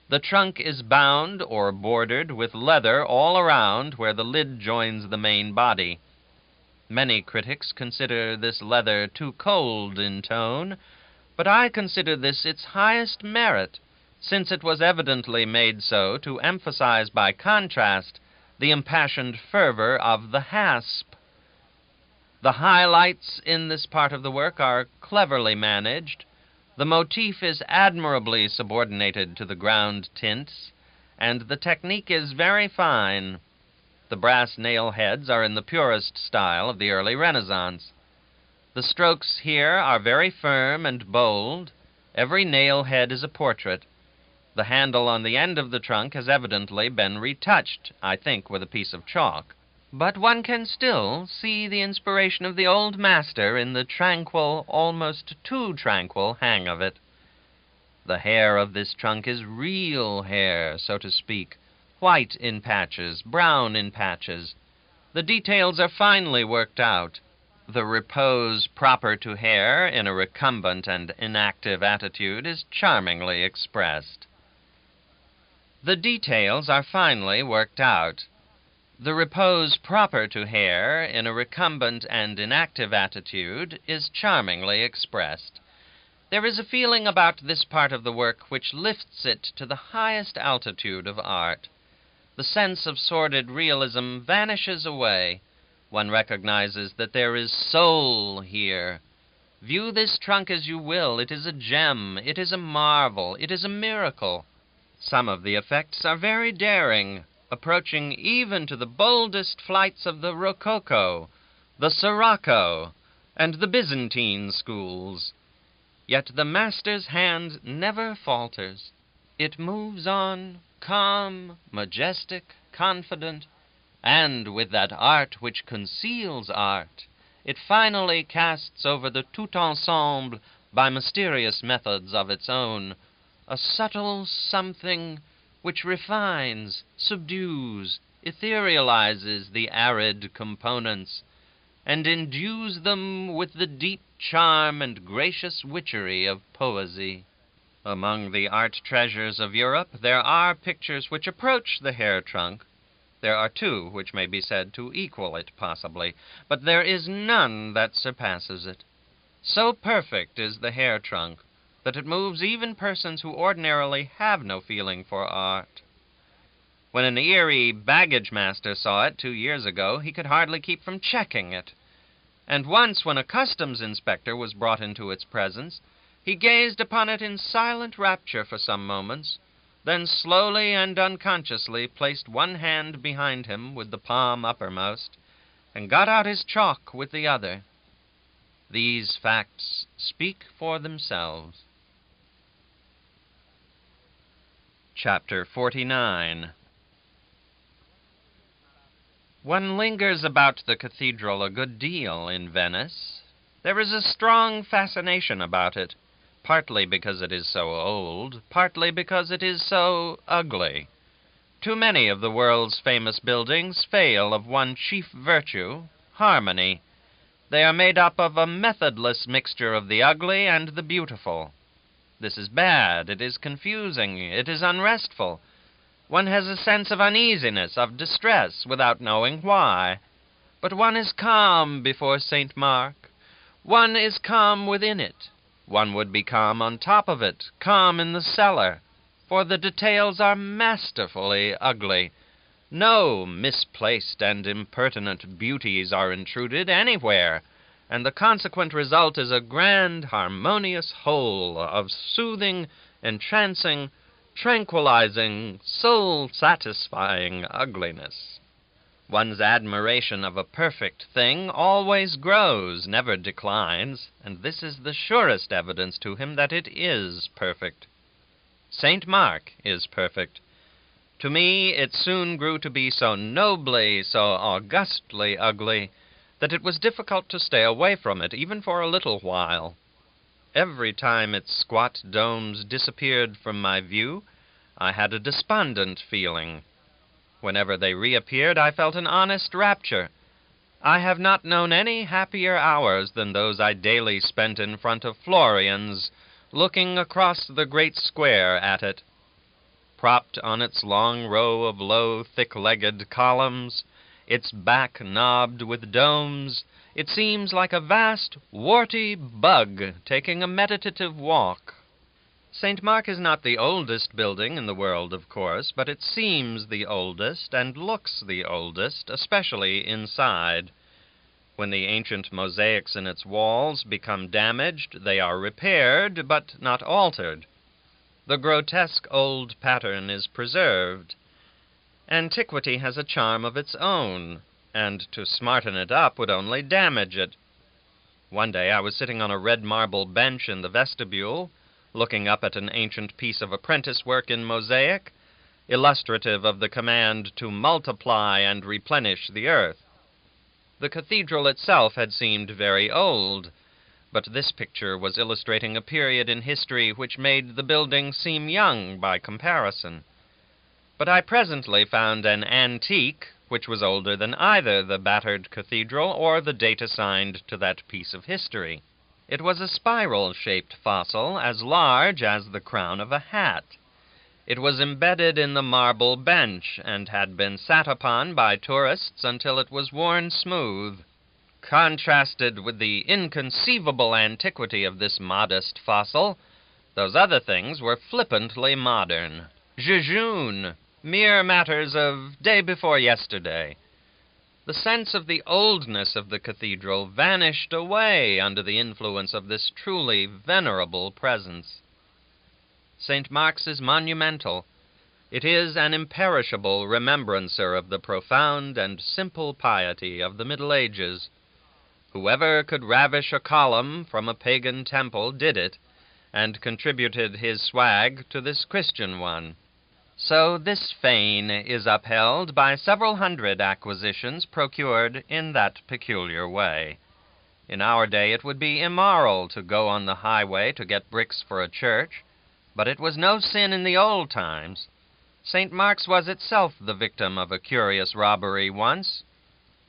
The trunk is bound or bordered with leather all around where the lid joins the main body. Many critics consider this leather too cold in tone, but I consider this its highest merit, since it was evidently made so to emphasize by contrast the impassioned fervor of the hasp. The highlights in this part of the work are cleverly managed. The motif is admirably subordinated to the ground tints, and the technique is very fine. The brass nail heads are in the purest style of the early Renaissance. The strokes here are very firm and bold. Every nail head is a portrait. The handle on the end of the trunk has evidently been retouched, I think with a piece of chalk. But one can still see the inspiration of the old master in the tranquil, almost too tranquil, hang of it. The hair of this trunk is real hair, so to speak, white in patches, brown in patches. The details are finely worked out. The repose proper to hair in a recumbent and inactive attitude is charmingly expressed. The details are finely worked out. The repose proper to hair in a recumbent and inactive attitude is charmingly expressed. There is a feeling about this part of the work which lifts it to the highest altitude of art. The sense of sordid realism vanishes away. One recognizes that there is soul here. View this trunk as you will, it is a gem, it is a marvel, it is a miracle. Some of the effects are very daring, approaching even to the boldest flights of the Rococo, the Sirocco, and the Byzantine schools. Yet the master's hand never falters. It moves on, calm, majestic, confident, and with that art which conceals art, it finally casts over the tout ensemble, by mysterious methods of its own, a subtle something which refines, subdues, etherealizes the arid components, and endues them with the deep charm and gracious witchery of poesy. Among the art treasures of Europe, there are pictures which approach the hair trunk. There are two which may be said to equal it, possibly, but there is none that surpasses it. So perfect is the hair trunk that it moves even persons who ordinarily have no feeling for art. When an Erie baggage master saw it 2 years ago, he could hardly keep from checking it. And once, when a customs inspector was brought into its presence, he gazed upon it in silent rapture for some moments, then slowly and unconsciously placed one hand behind him with the palm uppermost, and got out his chalk with the other. These facts speak for themselves. Chapter 49. One lingers about the cathedral a good deal in Venice. There is a strong fascination about it, partly because it is so old, partly because it is so ugly. Too many of the world's famous buildings fail of one chief virtue, harmony. They are made up of a methodless mixture of the ugly and the beautiful. This is bad, it is confusing, it is unrestful. One has a sense of uneasiness, of distress, without knowing why. But one is calm before St. Mark. One is calm within it. One would be calm on top of it, calm in the cellar, for the details are masterfully ugly. No misplaced and impertinent beauties are intruded anywhere, and the consequent result is a grand, harmonious whole of soothing, entrancing, tranquilizing, soul-satisfying ugliness. One's admiration of a perfect thing always grows, never declines, and this is the surest evidence to him that it is perfect. St. Mark is perfect. To me, it soon grew to be so nobly, so augustly ugly, that it was difficult to stay away from it, even for a little while. Every time its squat domes disappeared from my view, I had a despondent feeling. Whenever they reappeared, I felt an honest rapture. I have not known any happier hours than those I daily spent in front of Florian's, looking across the great square at it. propped on its long row of low, thick-legged columns, its back knobbed with domes, it seems like a vast, warty bug taking a meditative walk. St. Mark is not the oldest building in the world, of course, but it seems the oldest and looks the oldest, especially inside. When the ancient mosaics in its walls become damaged, they are repaired, but not altered. The grotesque old pattern is preserved. Antiquity has a charm of its own, and to smarten it up would only damage it. One day I was sitting on a red marble bench in the vestibule, looking up at an ancient piece of apprentice work in mosaic, illustrative of the command to multiply and replenish the earth. The cathedral itself had seemed very old, but this picture was illustrating a period in history which made the building seem young by comparison. But I presently found an antique which was older than either the battered cathedral or the date assigned to that piece of history. It was a spiral-shaped fossil as large as the crown of a hat. It was embedded in the marble bench and had been sat upon by tourists until it was worn smooth. Contrasted with the inconceivable antiquity of this modest fossil, those other things were flippantly modern. Jejune, mere matters of day before yesterday. The sense of the oldness of the cathedral vanished away under the influence of this truly venerable presence. St. Mark's is monumental. It is an imperishable remembrancer of the profound and simple piety of the Middle Ages. Whoever could ravish a column from a pagan temple did it, and contributed his swag to this Christian one. So this fane is upheld by several hundred acquisitions procured in that peculiar way. In our day it would be immoral to go on the highway to get bricks for a church, but it was no sin in the old times. St. Mark's was itself the victim of a curious robbery once.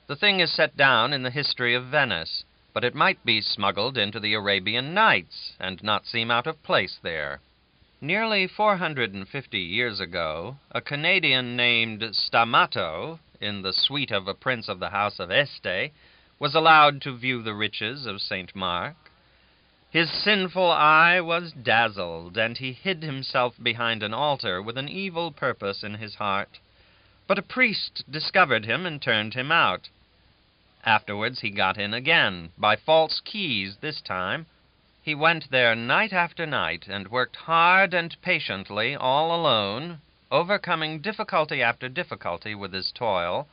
The thing is set down in the history of Venice, but it might be smuggled into the Arabian Nights and not seem out of place there. Nearly 450 years ago, a Canadian named Stamato, in the suite of a prince of the house of Este, was allowed to view the riches of St. Mark. His sinful eye was dazzled, and he hid himself behind an altar with an evil purpose in his heart. But a priest discovered him and turned him out. Afterwards he got in again, by false keys this time. He went there night after night and worked hard and patiently all alone, overcoming difficulty after difficulty with his toil,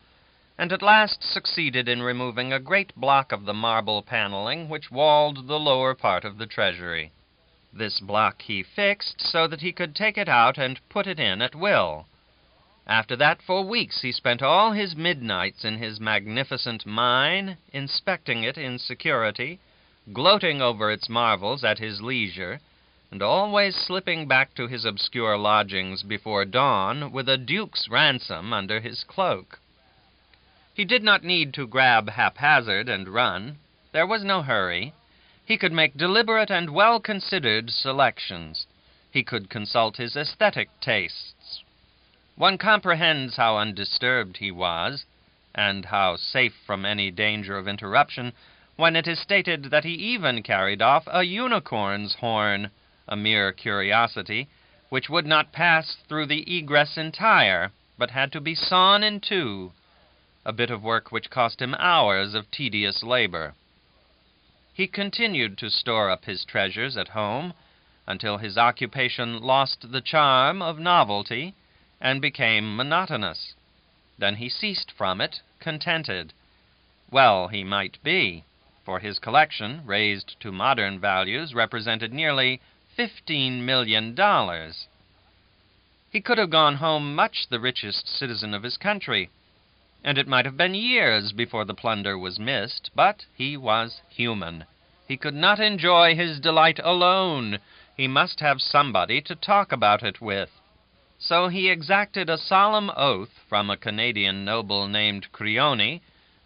and at last succeeded in removing a great block of the marble paneling which walled the lower part of the treasury. This block he fixed so that he could take it out and put it in at will. After that, for weeks he spent all his midnights in his magnificent mine, inspecting it in security, gloating over its marvels at his leisure, and always slipping back to his obscure lodgings before dawn with a duke's ransom under his cloak. He did not need to grab haphazard and run. There was no hurry. He could make deliberate and well-considered selections. He could consult his aesthetic tastes. One comprehends how undisturbed he was, and how safe from any danger of interruption, when it is stated that he even carried off a unicorn's horn, a mere curiosity, which would not pass through the egress entire, but had to be sawn in two, a bit of work which cost him hours of tedious labor. He continued to store up his treasures at home until his occupation lost the charm of novelty and became monotonous. Then he ceased from it, contented. Well he might be, for his collection, raised to modern values, represented nearly $15 million. He could have gone home much the richest citizen of his country, and it might have been years before the plunder was missed, but he was human. He could not enjoy his delight alone. He must have somebody to talk about it with. So he exacted a solemn oath from a Canadian noble named Creone,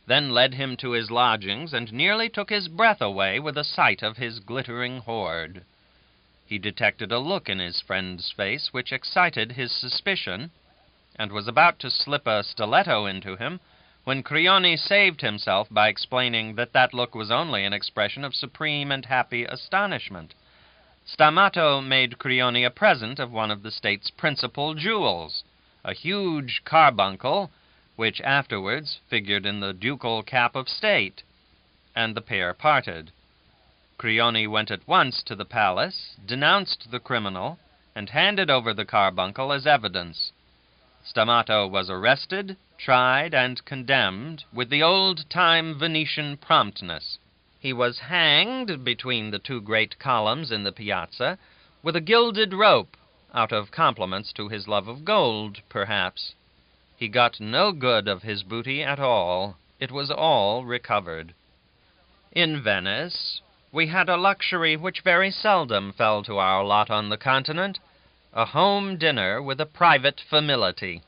then led him to his lodgings and nearly took his breath away with a sight of his glittering hoard. He detected a look in his friend's face which excited his suspicion, and was about to slip a stiletto into him, when Crioni saved himself by explaining that that look was only an expression of supreme and happy astonishment. Stamato made Crioni a present of one of the state's principal jewels, a huge carbuncle, which afterwards figured in the ducal cap of state, and the pair parted. Crioni went at once to the palace, denounced the criminal, and handed over the carbuncle as evidence. Stamato was arrested, tried, and condemned with the old-time Venetian promptness. He was hanged between the two great columns in the piazza with a gilded rope, out of compliments to his love of gold, perhaps. He got no good of his booty at all. It was all recovered. In Venice, we had a luxury which very seldom fell to our lot on the continent, a home dinner with a private famility.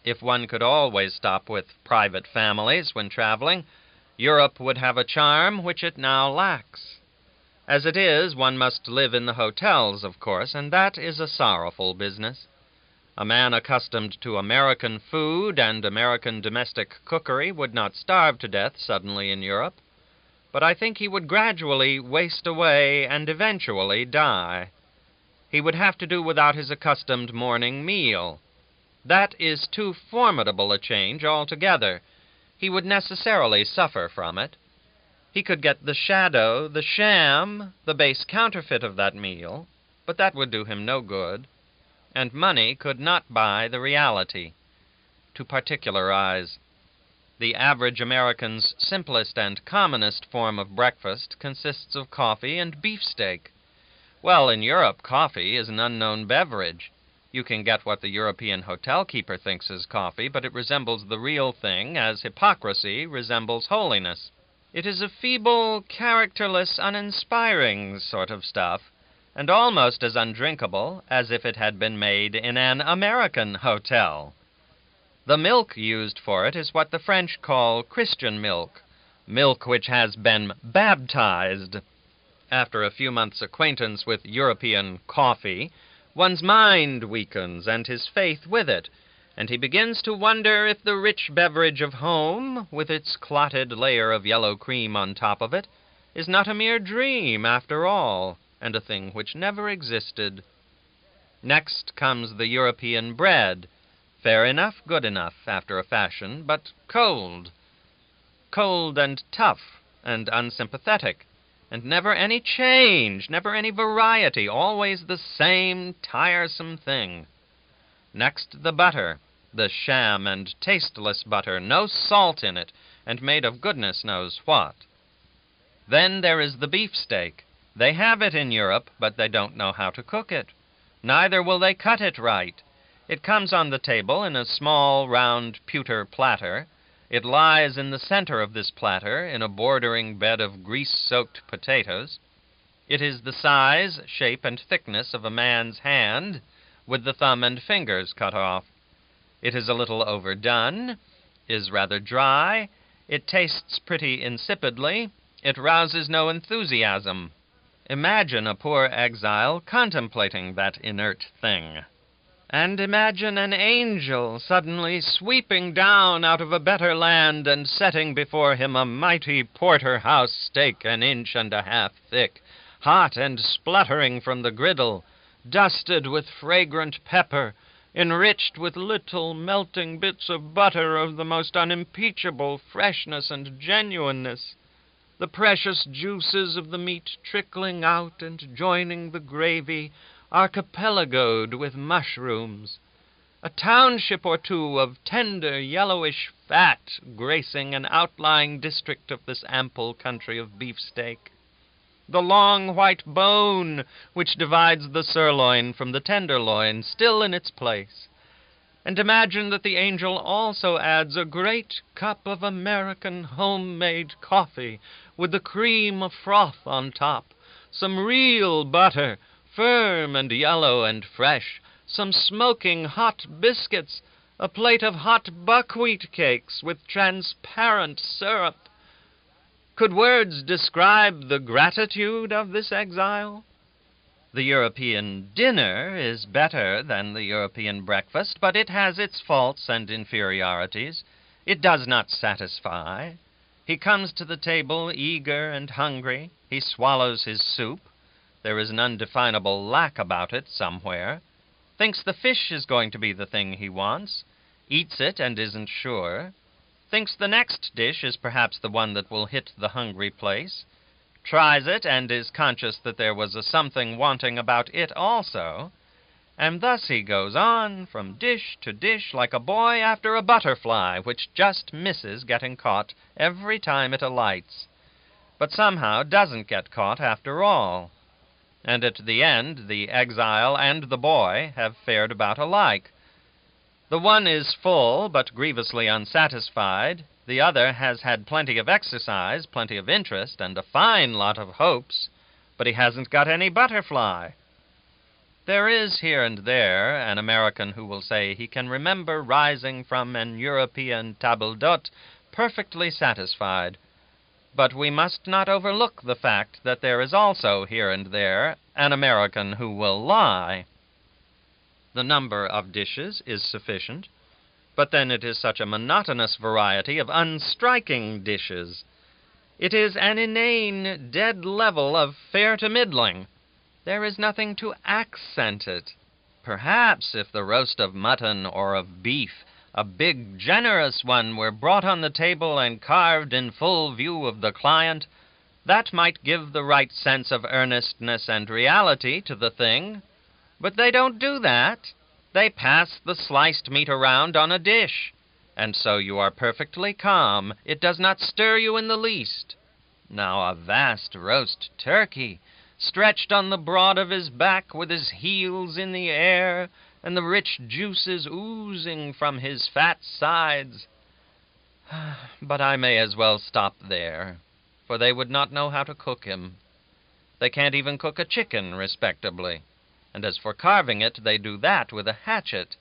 If one could always stop with private families when traveling, Europe would have a charm which it now lacks. As it is, one must live in the hotels, of course, and that is a sorrowful business. A man accustomed to American food and American domestic cookery would not starve to death suddenly in Europe, but I think he would gradually waste away and eventually die. He would have to do without his accustomed morning meal. That is too formidable a change altogether. He would necessarily suffer from it. He could get the shadow, the sham, the base counterfeit of that meal, but that would do him no good, and money could not buy the reality. To particularize, the average American's simplest and commonest form of breakfast consists of coffee and beefsteak. Well, in Europe, coffee is an unknown beverage. You can get what the European hotel keeper thinks is coffee, but it resembles the real thing as hypocrisy resembles holiness. It is a feeble, characterless, uninspiring sort of stuff, and almost as undrinkable as if it had been made in an American hotel. The milk used for it is what the French call Christian milk, milk which has been baptized. After a few months' acquaintance with European coffee, one's mind weakens and his faith with it, and he begins to wonder if the rich beverage of home, with its clotted layer of yellow cream on top of it, is not a mere dream after all, and a thing which never existed. Next comes the European bread, fair enough, good enough, after a fashion, but cold. Cold and tough and unsympathetic, and never any change, never any variety, always the same tiresome thing. Next, the butter, the sham and tasteless butter, no salt in it, and made of goodness knows what. Then there is the beefsteak. They have it in Europe, but they don't know how to cook it. Neither will they cut it right. It comes on the table in a small, round pewter platter. It lies in the center of this platter in a bordering bed of grease-soaked potatoes. It is the size, shape, and thickness of a man's hand, with the thumb and fingers cut off. It is a little overdone, is rather dry, it tastes pretty insipidly, it rouses no enthusiasm. Imagine a poor exile contemplating that inert thing. And imagine an angel suddenly sweeping down out of a better land and setting before him a mighty porterhouse steak 1.5 inches thick, hot and spluttering from the griddle, dusted with fragrant pepper, enriched with little melting bits of butter of the most unimpeachable freshness and genuineness, the precious juices of the meat trickling out and joining the gravy, archipelagoed with mushrooms, a township or two of tender yellowish fat gracing an outlying district of this ample country of beefsteak, the long white bone which divides the sirloin from the tenderloin still in its place. And imagine that the angel also adds a great cup of American homemade coffee with the cream of froth on top, some real butter, firm and yellow and fresh, some smoking hot biscuits, a plate of hot buckwheat cakes with transparent syrup. Could words describe the gratitude of this exile? The European dinner is better than the European breakfast, but it has its faults and inferiorities. It does not satisfy. He comes to the table eager and hungry. He swallows his soup. There is an undefinable lack about it somewhere. Thinks the fish is going to be the thing he wants. Eats it and isn't sure. Thinks the next dish is perhaps the one that will hit the hungry place. Tries it and is conscious that there was a something wanting about it also. And thus he goes on from dish to dish like a boy after a butterfly which just misses getting caught every time it alights, but somehow doesn't get caught after all. And at the end, the exile and the boy have fared about alike. The one is full but grievously unsatisfied. The other has had plenty of exercise, plenty of interest, and a fine lot of hopes, but he hasn't got any butterfly. There is here and there an American who will say he can remember rising from an European table d'hôte perfectly satisfied. But we must not overlook the fact that there is also here and there an American who will lie. The number of dishes is sufficient, but then it is such a monotonous variety of unstriking dishes. It is an inane, dead level of fair to middling. There is nothing to accent it. Perhaps if the roast of mutton or of beef, a big, generous one, were brought on the table and carved in full view of the client, that might give the right sense of earnestness and reality to the thing. But they don't do that. They pass the sliced meat around on a dish, and so you are perfectly calm. It does not stir you in the least. Now a vast roast turkey, stretched on the broad of his back with his heels in the air, and the rich juices oozing from his fat sides. But I may as well stop there, for they would not know how to cook him. They can't even cook a chicken respectably, and as for carving it, they do that with a hatchet.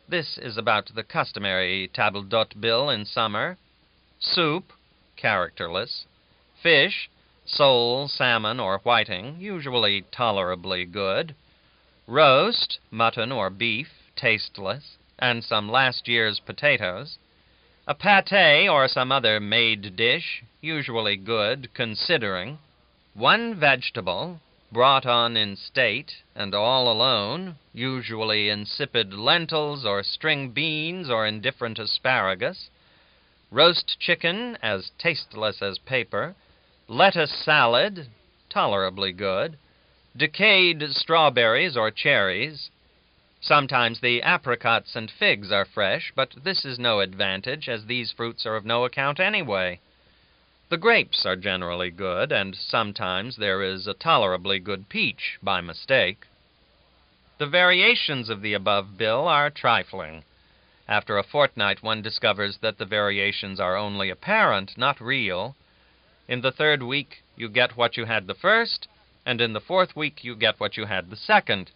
This is about the customary table d'hôte bill in summer. Soup, characterless. Fish, sole, salmon, or whiting, usually tolerably good. Roast, mutton or beef, tasteless, and some last year's potatoes. A pâté or some other made dish, usually good, considering. One vegetable, brought on in state, and all alone, usually insipid lentils or string beans or indifferent asparagus. Roast chicken, as tasteless as paper. Lettuce salad, tolerably good. Decayed strawberries or cherries. Sometimes the apricots and figs are fresh, but this is no advantage, as these fruits are of no account anyway. The grapes are generally good, and sometimes there is a tolerably good peach, by mistake. The variations of the above bill are trifling. After a fortnight one discovers that the variations are only apparent, not real. In the third week you get what you had the first, and in the fourth week you get what you had the second.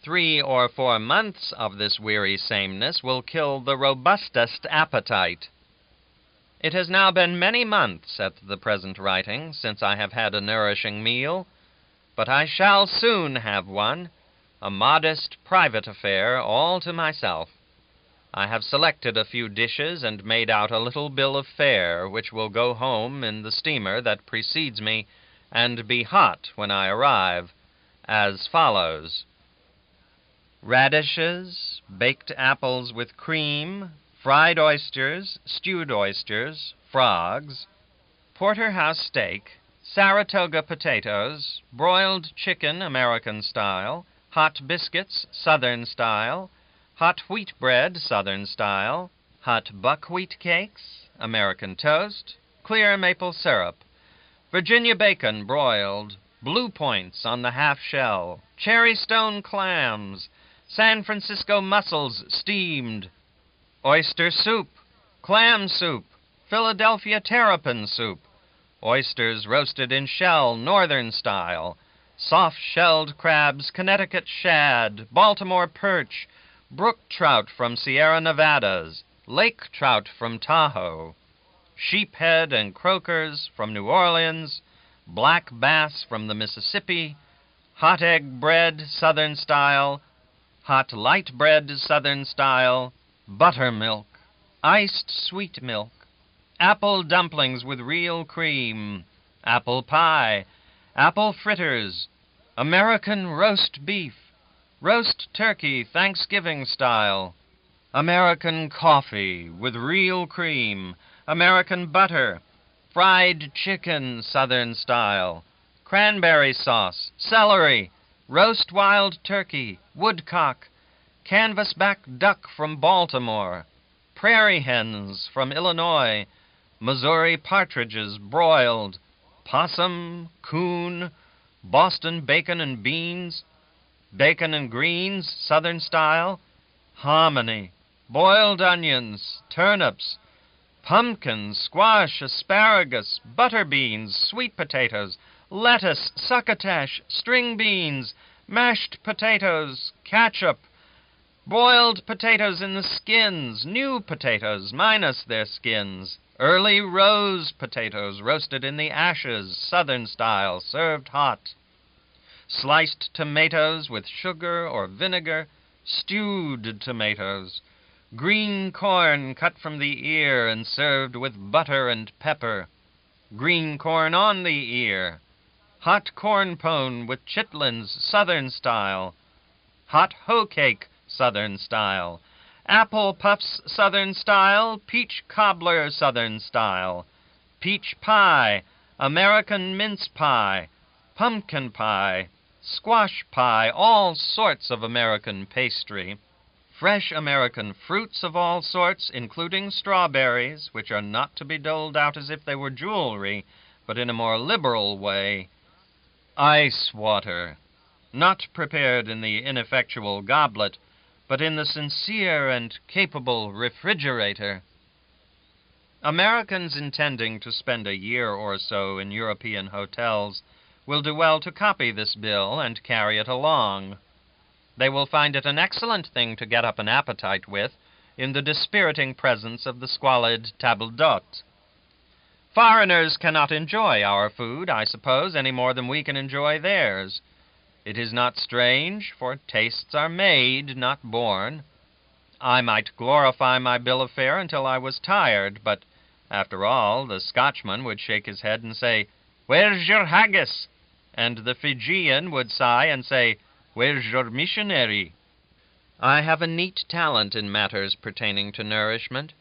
3 or 4 months of this weary sameness will kill the robustest appetite. It has now been many months at the present writing since I have had a nourishing meal, but I shall soon have one, a modest private affair all to myself. I have selected a few dishes and made out a little bill of fare, which will go home in the steamer that precedes me, and be hot when I arrive, as follows: radishes, baked apples with cream, fried oysters, stewed oysters, frogs, porterhouse steak, Saratoga potatoes, broiled chicken American style, hot biscuits Southern style, hot wheat bread Southern style, hot buckwheat cakes, American toast, clear maple syrup, Virginia bacon broiled, blue points on the half shell, cherry stone clams, San Francisco mussels steamed, oyster soup, clam soup, Philadelphia terrapin soup, oysters roasted in shell Northern style, soft-shelled crabs, Connecticut shad, Baltimore perch, brook trout from Sierra Nevadas, lake trout from Tahoe, sheephead and croakers from New Orleans, black bass from the Mississippi, hot egg bread, Southern style, hot light bread, Southern style, buttermilk, iced sweet milk, apple dumplings with real cream, apple pie, apple fritters, American roast beef, roast turkey Thanksgiving style, American coffee with real cream, American butter, fried chicken Southern style, cranberry sauce, celery, roast wild turkey, woodcock, canvasback duck from Baltimore, prairie hens from Illinois, Missouri partridges broiled, possum, coon, Boston bacon and beans, bacon and greens, Southern style, hominy, boiled onions, turnips, pumpkins, squash, asparagus, butter beans, sweet potatoes, lettuce, succotash, string beans, mashed potatoes, ketchup, boiled potatoes in the skins, new potatoes minus their skins, early rose potatoes roasted in the ashes, Southern style, served hot, sliced tomatoes with sugar or vinegar, stewed tomatoes, green corn cut from the ear and served with butter and pepper, green corn on the ear, hot corn pone with chitlins, Southern style, hot hoe cake, Southern style, apple puffs, Southern style, peach cobbler, Southern style, peach pie, American mince pie, pumpkin pie, squash pie, all sorts of American pastry, fresh American fruits of all sorts, including strawberries, which are not to be doled out as if they were jewelry, but in a more liberal way, ice water, not prepared in the ineffectual goblet, but in the sincere and capable refrigerator. Americans intending to spend a year or so in European hotels will do well to copy this bill and carry it along. They will find it an excellent thing to get up an appetite with in the dispiriting presence of the squalid table d'hôte. Foreigners cannot enjoy our food, I suppose, any more than we can enjoy theirs. It is not strange, for tastes are made, not born. I might glorify my bill of fare until I was tired, but, after all, the Scotchman would shake his head and say, "Where's your haggis?" And the Fijian would sigh and say, "Where's your missionary?" I have a neat talent in matters pertaining to nourishment.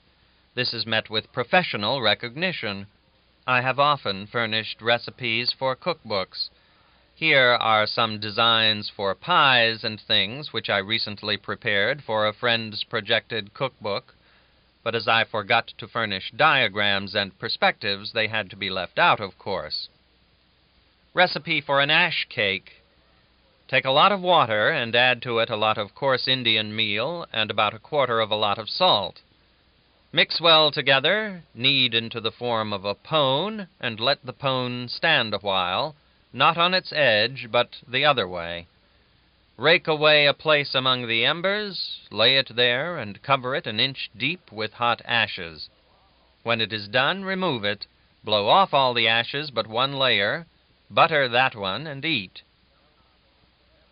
This is met with professional recognition. I have often furnished recipes for cookbooks. Here are some designs for pies and things which I recently prepared for a friend's projected cookbook, but as I forgot to furnish diagrams and perspectives, they had to be left out, of course. Recipe for an ash cake. Take a lot of water and add to it a lot of coarse Indian meal and about a quarter of a lot of salt. Mix well together, knead into the form of a pone, and let the pone stand a while, not on its edge, but the other way. Rake away a place among the embers, lay it there, and cover it an inch deep with hot ashes. When it is done, remove it, blow off all the ashes but one layer, butter that one, and eat.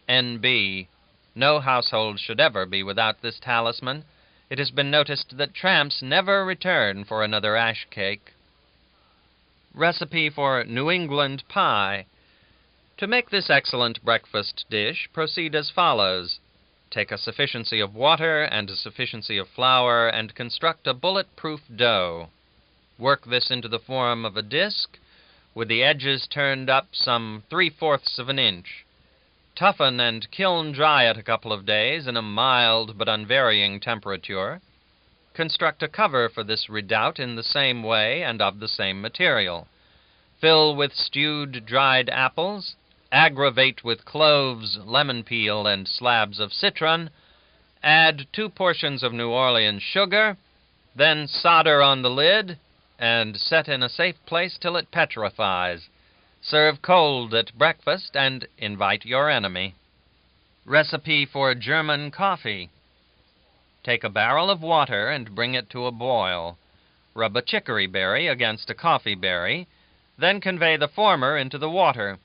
N.B. No household should ever be without this talisman. It has been noticed that tramps never return for another ash cake. Recipe for New England pie. To make this excellent breakfast dish, proceed as follows. Take a sufficiency of water and a sufficiency of flour and construct a bullet-proof dough. Work this into the form of a disc, with the edges turned up some 3/4 of an inch. Toughen and kiln dry it a couple of days in a mild but unvarying temperature. Construct a cover for this redoubt in the same way and of the same material. Fill with stewed dried apples. Aggravate with cloves, lemon peel, and slabs of citron. Add 2 portions of New Orleans sugar. Then solder on the lid and set in a safe place till it petrifies. Serve cold at breakfast and invite your enemy. Recipe for German coffee. Take a barrel of water and bring it to a boil. Rub a chicory berry against a coffee berry, then convey the former into the water.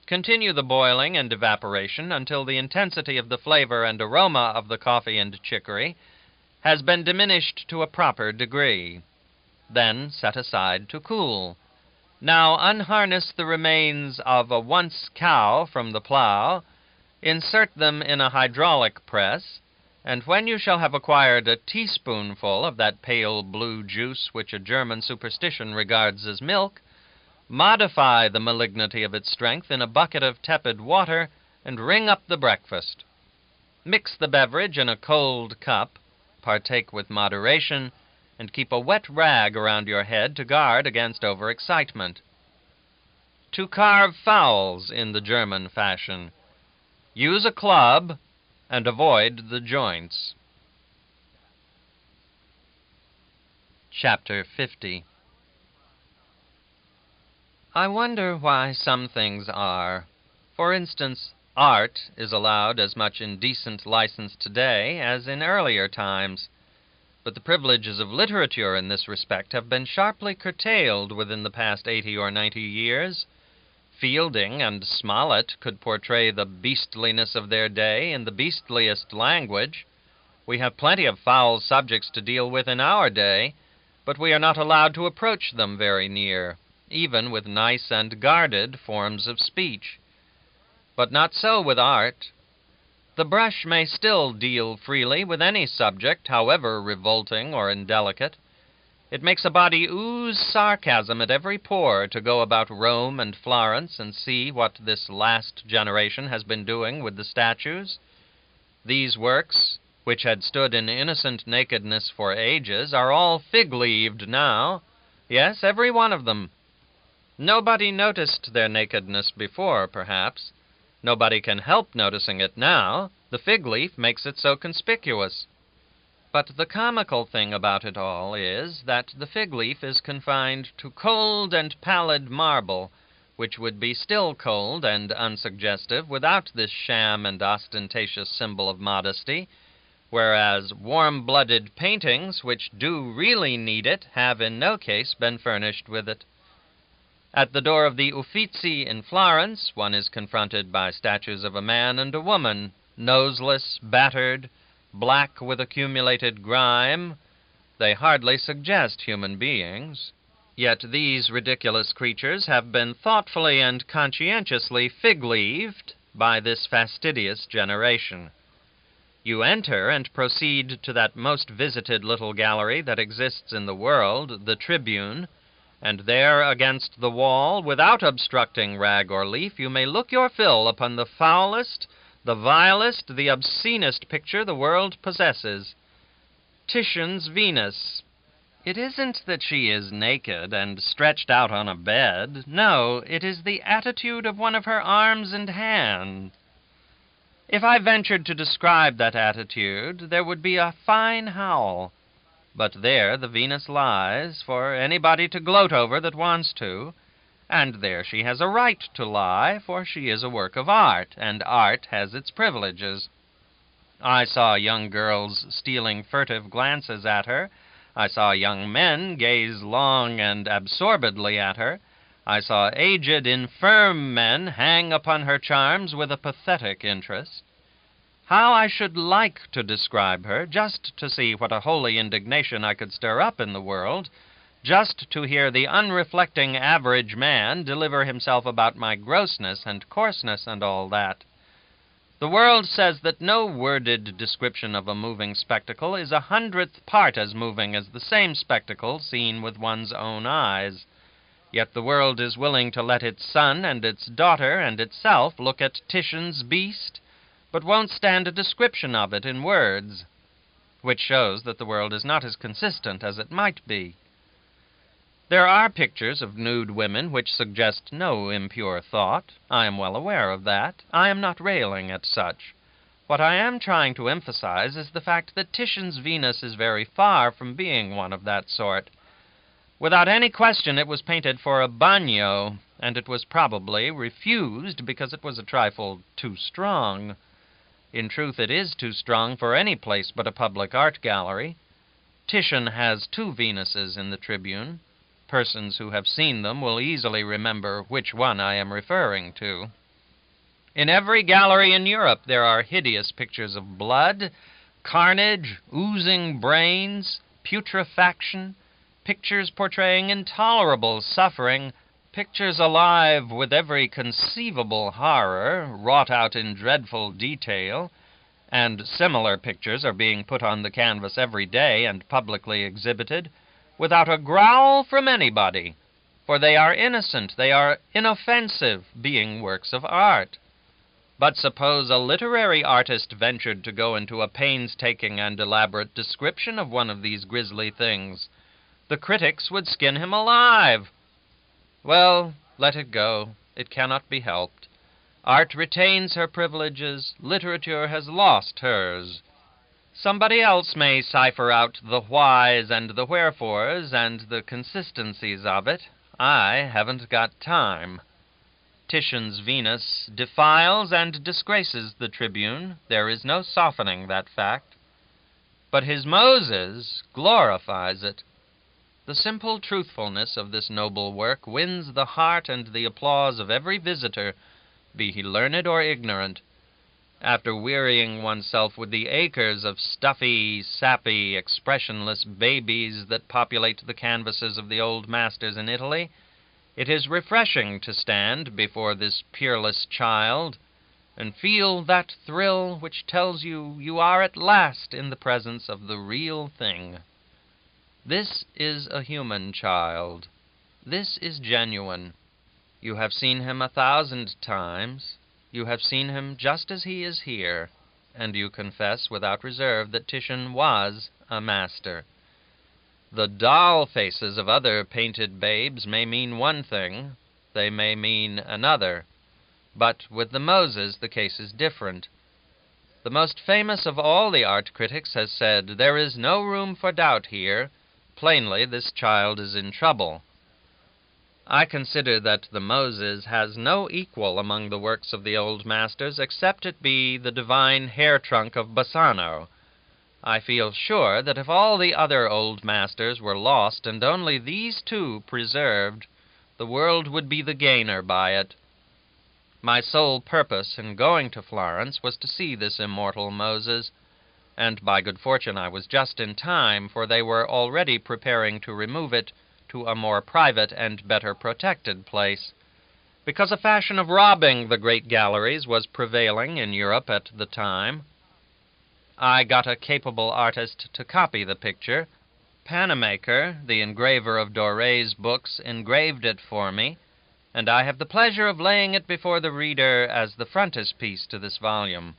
Continue the boiling and evaporation until the intensity of the flavor and aroma of the coffee and chicory has been diminished to a proper degree. Then set aside to cool. Now unharness the remains of a once cow from the plow, insert them in a hydraulic press, and when you shall have acquired a teaspoonful of that pale blue juice which a German superstition regards as milk, modify the malignity of its strength in a bucket of tepid water, and wring up the breakfast. Mix the beverage in a cold cup, partake with moderation, and keep a wet rag around your head to guard against overexcitement. To carve fowls in the German fashion. Use a club and avoid the joints. Chapter 50. I wonder why some things are. For instance, art is allowed as much indecent license today as in earlier times, but the privileges of literature in this respect have been sharply curtailed within the past 80 or 90 years. Fielding and Smollett could portray the beastliness of their day in the beastliest language. We have plenty of foul subjects to deal with in our day, but we are not allowed to approach them very near, even with nice and guarded forms of speech. But not so with art. The brush may still deal freely with any subject, however revolting or indelicate. It makes a body ooze sarcasm at every pore to go about Rome and Florence and see what this last generation has been doing with the statues. These works, which had stood in innocent nakedness for ages, are all fig-leaved now. Yes, every one of them. Nobody noticed their nakedness before, perhaps. Nobody can help noticing it now. The fig leaf makes it so conspicuous. But the comical thing about it all is that the fig leaf is confined to cold and pallid marble, which would be still cold and unsuggestive without this sham and ostentatious symbol of modesty, whereas warm-blooded paintings, which do really need it, have in no case been furnished with it. At the door of the Uffizi in Florence, one is confronted by statues of a man and a woman, noseless, battered, black with accumulated grime. They hardly suggest human beings. Yet these ridiculous creatures have been thoughtfully and conscientiously fig-leaved by this fastidious generation. You enter and proceed to that most visited little gallery that exists in the world, the Tribune, and there against the wall, without obstructing rag or leaf, you may look your fill upon the foulest, the vilest, the obscenest picture the world possesses. Titian's Venus. It isn't that she is naked and stretched out on a bed. No, it is the attitude of one of her arms and hands. If I ventured to describe that attitude, there would be a fine howl. But there the Venus lies for anybody to gloat over that wants to, and there she has a right to lie, for she is a work of art, and art has its privileges. I saw young girls stealing furtive glances at her. I saw young men gaze long and absorbedly at her. I saw aged, infirm men hang upon her charms with a pathetic interest. How I should like to describe her, just to see what a holy indignation I could stir up in the world, just to hear the unreflecting average man deliver himself about my grossness and coarseness and all that. The world says that no worded description of a moving spectacle is 100th part as moving as the same spectacle seen with one's own eyes. Yet the world is willing to let its son and its daughter and itself look at Titian's beast, but won't stand a description of it in words, which shows that the world is not as consistent as it might be. There are pictures of nude women which suggest no impure thought. I am well aware of that. I am not railing at such. What I am trying to emphasize is the fact that Titian's Venus is very far from being one of that sort. Without any question, it was painted for a bagnio, and it was probably refused because it was a trifle too strong. In truth, it is too strong for any place but a public art gallery. Titian has 2 Venuses in the Tribune. Persons who have seen them will easily remember which one I am referring to. In every gallery in Europe there are hideous pictures of blood, carnage, oozing brains, putrefaction, pictures portraying intolerable suffering, pictures alive with every conceivable horror, wrought out in dreadful detail, and similar pictures are being put on the canvas every day and publicly exhibited, without a growl from anybody, for they are innocent, they are inoffensive, being works of art. But suppose a literary artist ventured to go into a painstaking and elaborate description of one of these grisly things, the critics would skin him alive. Well, let it go. It cannot be helped. Art retains her privileges. Literature has lost hers. Somebody else may cipher out the whys and the wherefores and the consistencies of it. I haven't got time. Titian's Venus defiles and disgraces the Tribune. There is no softening that fact. But his Moses glorifies it. The simple truthfulness of this noble work wins the heart and the applause of every visitor, be he learned or ignorant. After wearying oneself with the acres of stuffy, sappy, expressionless babies that populate the canvases of the old masters in Italy, it is refreshing to stand before this peerless child and feel that thrill which tells you you are at last in the presence of the real thing. This is a human child. This is genuine. You have seen him 1,000 times. You have seen him just as he is here, and you confess without reserve that Titian was a master. The doll faces of other painted babes may mean one thing, they may mean another, but with the Moses the case is different. The most famous of all the art critics has said, "There is no room for doubt here. Plainly, this child is in trouble." I consider that the Moses has no equal among the works of the old masters, except it be the divine hair-trunk of Bassano. I feel sure that if all the other old masters were lost and only these two preserved, the world would be the gainer by it. My sole purpose in going to Florence was to see this immortal Moses, and by good fortune I was just in time, for they were already preparing to remove it to a more private and better protected place, because a fashion of robbing the great galleries was prevailing in Europe at the time. I got a capable artist to copy the picture. Panamaker, the engraver of Doré's books, engraved it for me, and I have the pleasure of laying it before the reader as the frontispiece to this volume.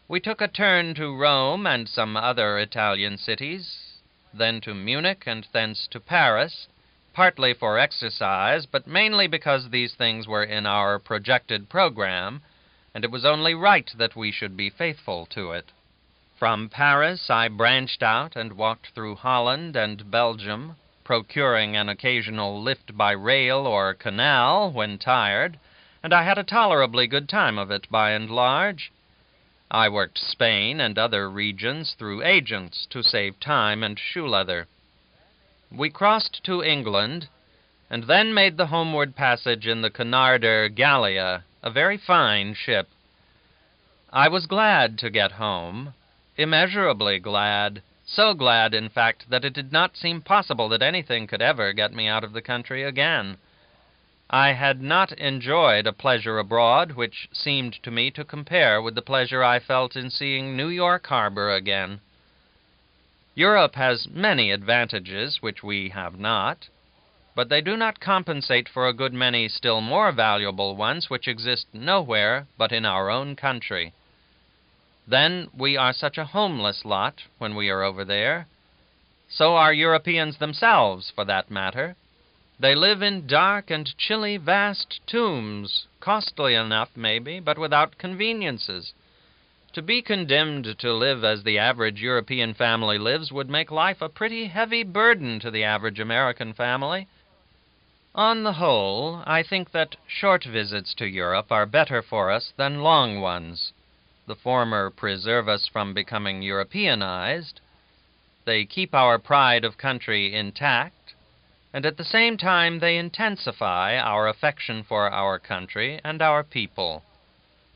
We took a turn to Rome and some other Italian cities, then to Munich and thence to Paris, partly for exercise, but mainly because these things were in our projected program, and it was only right that we should be faithful to it. From Paris I branched out and walked through Holland and Belgium, procuring an occasional lift by rail or canal when tired, and I had a tolerably good time of it by and large. I worked Spain and other regions through agents to save time and shoe leather. We crossed to England, and then made the homeward passage in the Cunarder Gallia, a very fine ship. I was glad to get home, immeasurably glad, so glad, in fact, that it did not seem possible that anything could ever get me out of the country again. I had not enjoyed a pleasure abroad which seemed to me to compare with the pleasure I felt in seeing New York Harbor again. Europe has many advantages which we have not, but they do not compensate for a good many still more valuable ones which exist nowhere but in our own country. Then we are such a homeless lot when we are over there. So are Europeans themselves, for that matter. They live in dark and chilly vast tombs, costly enough, maybe, but without conveniences. To be condemned to live as the average European family lives would make life a pretty heavy burden to the average American family. On the whole, I think that short visits to Europe are better for us than long ones. The former preserve us from becoming Europeanized. They keep our pride of country intact, and at the same time they intensify our affection for our country and our people.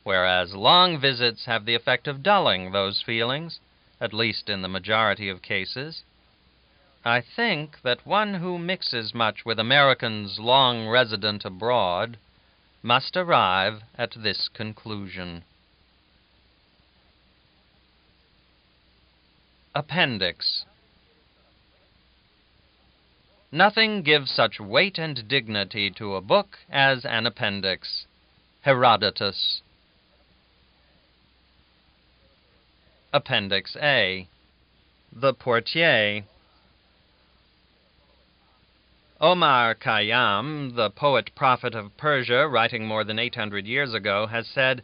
whereas long visits have the effect of dulling those feelings, at least in the majority of cases. I think that one who mixes much with Americans long resident abroad must arrive at this conclusion. Appendix. Nothing gives such weight and dignity to a book as an appendix. Herodotus. Appendix A. The Portier. Omar Khayyam, the poet-prophet of Persia, writing more than 800 years ago, has said,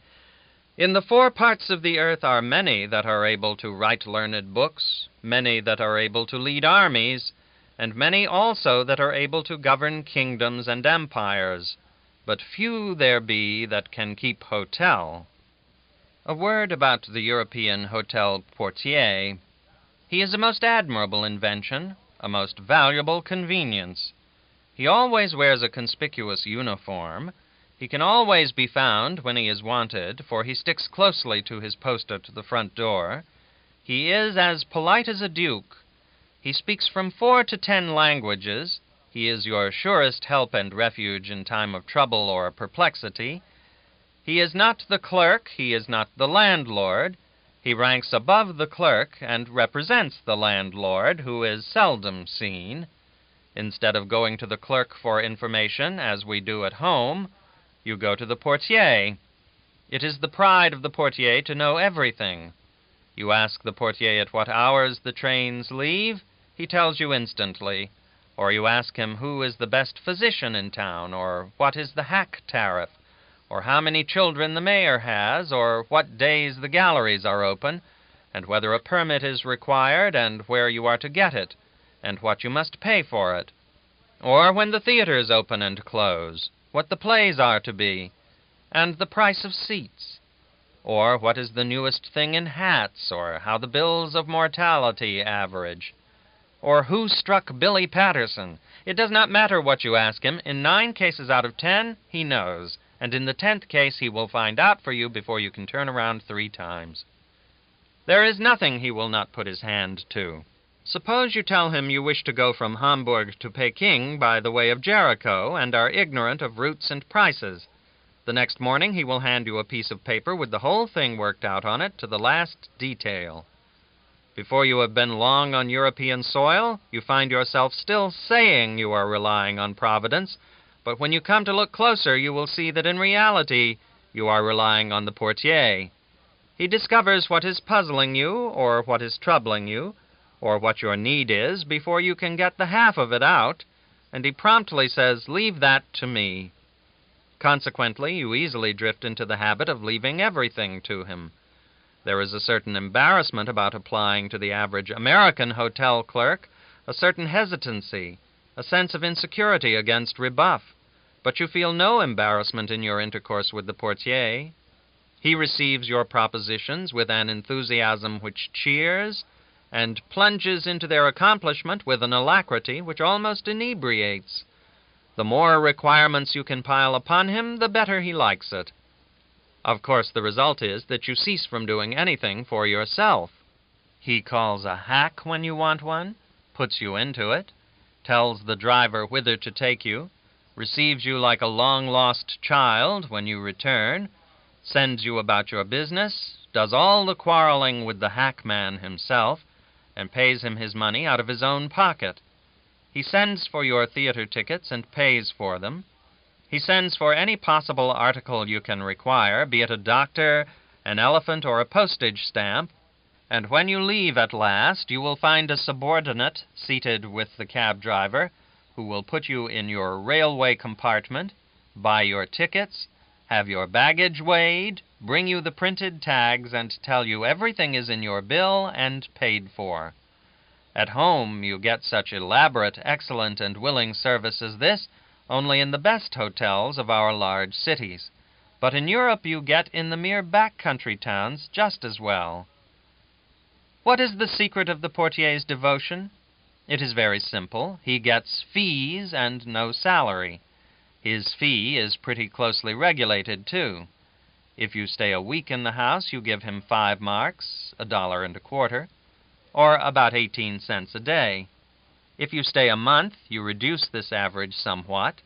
"In the 4 parts of the earth are many that are able to write learned books, many that are able to lead armies, and many also that are able to govern kingdoms and empires, but few there be that can keep hotel." A word about the European hotel portier. He is a most admirable invention, a most valuable convenience. He always wears a conspicuous uniform. He can always be found when he is wanted, for he sticks closely to his post at the front door. He is as polite as a duke. He speaks from 4 to 10 languages. He is your surest help and refuge in time of trouble or perplexity. He is not the clerk, he is not the landlord. He ranks above the clerk and represents the landlord, who is seldom seen. Instead of going to the clerk for information, as we do at home, you go to the portier. It is the pride of the portier to know everything. You ask the portier at what hours the trains leave, he tells you instantly. Or you ask him who is the best physician in town, or what is the hack tariff, or how many children the mayor has, or what days the galleries are open, and whether a permit is required, and where you are to get it, and what you must pay for it, or when the theaters open and close, what the plays are to be, and the price of seats, or what is the newest thing in hats, or how the bills of mortality average, or who struck Billy Patterson. It does not matter what you ask him. In 9 cases out of 10, he knows, and in the 10th case he will find out for you before you can turn around 3 times. There is nothing he will not put his hand to. Suppose you tell him you wish to go from Hamburg to Peking by the way of Jericho and are ignorant of routes and prices. The next morning he will hand you a piece of paper with the whole thing worked out on it to the last detail. Before you have been long on European soil, you find yourself still saying you are relying on Providence, but when you come to look closer, you will see that in reality you are relying on the portier. He discovers what is puzzling you, or what is troubling you, or what your need is, before you can get the half of it out, and he promptly says, "Leave that to me." Consequently, you easily drift into the habit of leaving everything to him. There is a certain embarrassment about applying to the average American hotel clerk, a certain hesitancy, a sense of insecurity against rebuff, but you feel no embarrassment in your intercourse with the portier. He receives your propositions with an enthusiasm which cheers, and plunges into their accomplishment with an alacrity which almost inebriates. The more requirements you can pile upon him, the better he likes it. Of course, the result is that you cease from doing anything for yourself. He calls a hack when you want one, puts you into it, tells the driver whither to take you, receives you like a long-lost child when you return, sends you about your business, does all the quarreling with the hackman himself, and pays him his money out of his own pocket. He sends for your theater tickets and pays for them. He sends for any possible article you can require, be it a doctor, an elephant, or a postage stamp, and when you leave at last, you will find a subordinate seated with the cab driver, who will put you in your railway compartment, buy your tickets, have your baggage weighed, bring you the printed tags, and tell you everything is in your bill and paid for. At home you get such elaborate, excellent, and willing service as this only in the best hotels of our large cities. But in Europe you get in the mere back-country towns just as well. What is the secret of the portier's devotion? It is very simple. He gets fees and no salary. His fee is pretty closely regulated, too. If you stay a week in the house, you give him 5 marks, $1.25, or about 18 cents a day. If you stay a month, you reduce this average somewhat.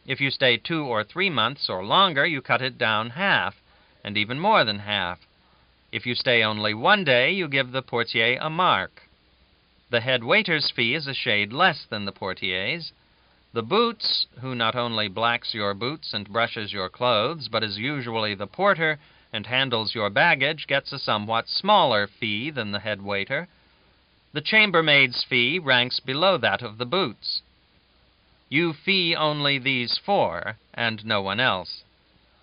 If you stay 2 or 3 months or longer, you cut it down half, and even more than half. If you stay only 1 day, you give the portier a mark. The head waiter's fee is a shade less than the portier's. The boots, who not only blacks your boots and brushes your clothes, but is usually the porter and handles your baggage, gets a somewhat smaller fee than the head waiter. The chambermaid's fee ranks below that of the boots. You fee only these 4, and no one else.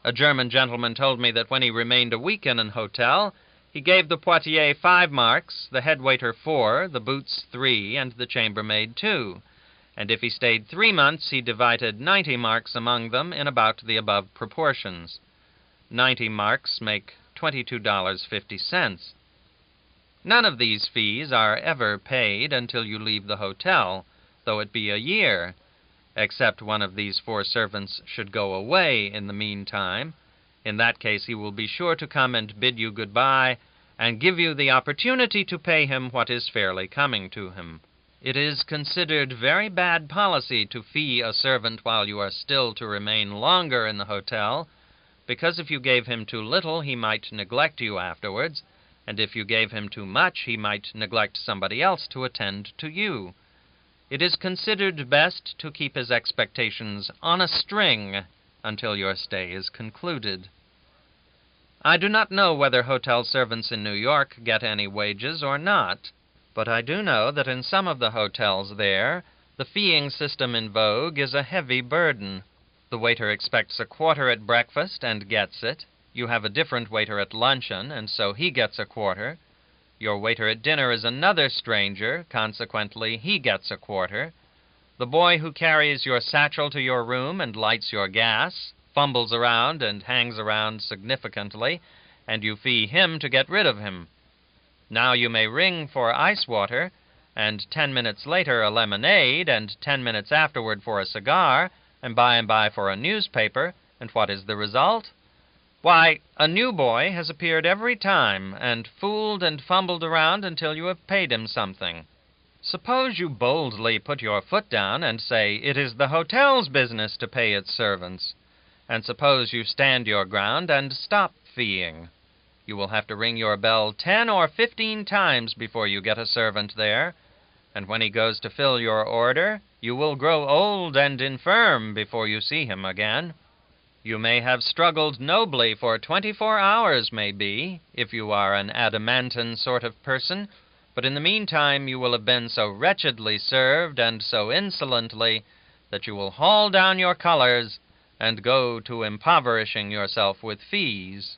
A German gentleman told me that when he remained a week in an hotel, he gave the portier 5 marks, the head waiter 4, the boots 3, and the chambermaid 2. And if he stayed 3 months, he divided 90 marks among them in about the above proportions. 90 marks make $22.50. None of these fees are ever paid until you leave the hotel, though it be a year, except one of these 4 servants should go away in the meantime. In that case, he will be sure to come and bid you goodbye, and give you the opportunity to pay him what is fairly coming to him. It is considered very bad policy to fee a servant while you are still to remain longer in the hotel, because if you gave him too little, he might neglect you afterwards, and if you gave him too much, he might neglect somebody else to attend to you. It is considered best to keep his expectations on a string until your stay is concluded. I do not know whether hotel servants in New York get any wages or not, but I do know that in some of the hotels there, the feeing system in vogue is a heavy burden. The waiter expects a quarter at breakfast and gets it. You have a different waiter at luncheon, and so he gets a quarter. Your waiter at dinner is another stranger, consequently he gets a quarter. The boy who carries your satchel to your room and lights your gas fumbles around and hangs around significantly, and you fee him to get rid of him. Now you may ring for ice water, and 10 minutes later a lemonade, and 10 minutes afterward for a cigar, and by and by for a newspaper, and what is the result? Why, a new boy has appeared every time, and fooled and fumbled around until you have paid him something. Suppose you boldly put your foot down and say it is the hotel's business to pay its servants, and suppose you stand your ground and stop feeing. You will have to ring your bell 10 or 15 times before you get a servant there, and when he goes to fill your order, you will grow old and infirm before you see him again. You may have struggled nobly for 24 hours, maybe, if you are an adamantine sort of person, but in the meantime you will have been so wretchedly served and so insolently that you will haul down your colors and go to impoverishing yourself with fees.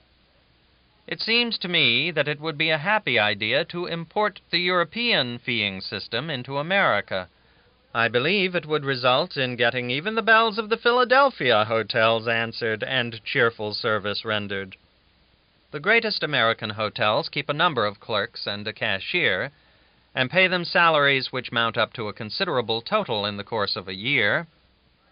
It seems to me that it would be a happy idea to import the European feeing system into America. I believe it would result in getting even the bells of the Philadelphia hotels answered and cheerful service rendered. The greatest American hotels keep a number of clerks and a cashier, and pay them salaries which mount up to a considerable total in the course of a year.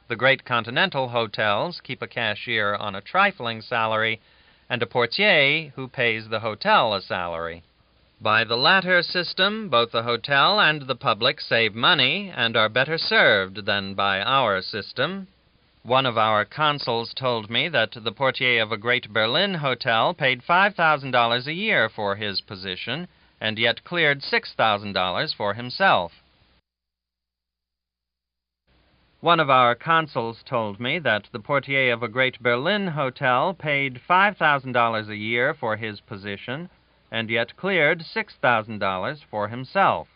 The great continental hotels keep a cashier on a trifling salary, and a portier who pays the hotel a salary. By the latter system, both the hotel and the public save money and are better served than by our system. One of our consuls told me that the portier of a great Berlin hotel paid $5,000 a year for his position, and yet cleared $6,000 for himself. One of our consuls told me that the portier of a great Berlin hotel paid $5,000 a year for his position, and yet cleared $6,000 for himself.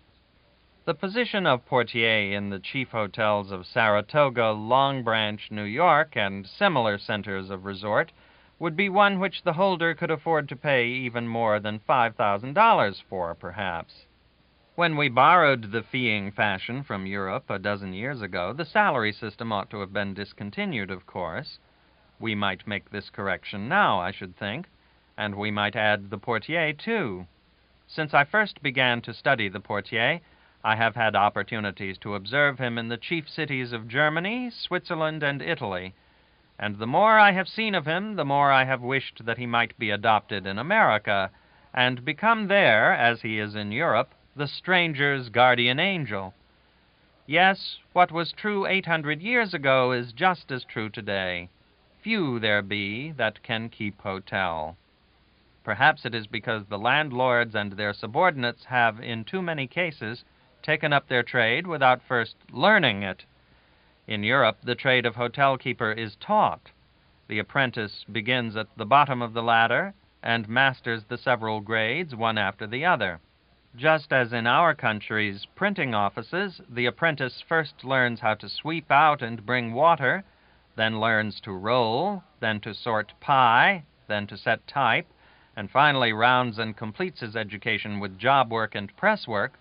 The position of portier in the chief hotels of Saratoga, Long Branch, New York, and similar centers of resort would be one which the holder could afford to pay even more than $5,000 for, perhaps. When we borrowed the feeing fashion from Europe a dozen years ago, the salary system ought to have been discontinued, of course. We might make this correction now, I should think, and we might add the portier, too. Since I first began to study the portier, I have had opportunities to observe him in the chief cities of Germany, Switzerland, and Italy, and the more I have seen of him, the more I have wished that he might be adopted in America, and become there, as he is in Europe, the stranger's guardian angel. Yes, what was true 800 years ago is just as true today. Few there be that can keep hotel. Perhaps it is because the landlords and their subordinates have, in too many cases, taken up their trade without first learning it. In Europe, the trade of hotel keeper is taught. The apprentice begins at the bottom of the ladder and masters the several grades one after the other. Just as in our country's printing offices, the apprentice first learns how to sweep out and bring water, then learns to roll, then to sort pie, then to set type, and finally rounds and completes his education with job work and press work,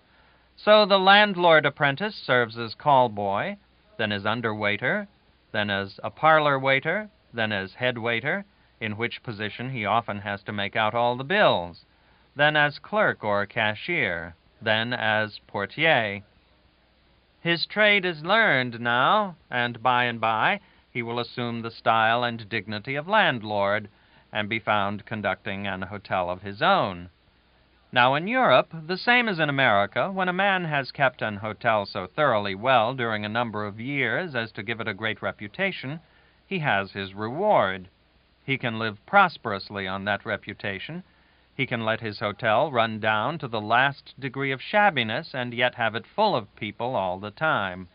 so the landlord apprentice serves as call boy, then as underwaiter, then as a parlor waiter, then as head waiter, in which position he often has to make out all the bills, then as clerk or cashier, then as portier. His trade is learned now, and by he will assume the style and dignity of landlord, and be found conducting an hotel of his own. Now in Europe, the same as in America, when a man has kept an hotel so thoroughly well during a number of years as to give it a great reputation, he has his reward. He can live prosperously on that reputation. He can let his hotel run down to the last degree of shabbiness and yet have it full of people all the time.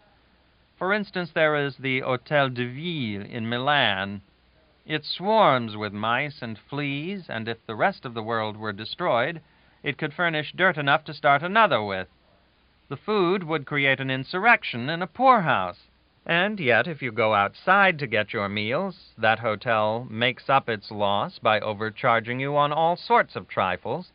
For instance, there is the Hôtel de Ville in Milan. It swarms with mice and fleas, and if the rest of the world were destroyed, it could furnish dirt enough to start another with. The food would create an insurrection in a poorhouse. And yet, if you go outside to get your meals, that hotel makes up its loss by overcharging you on all sorts of trifles,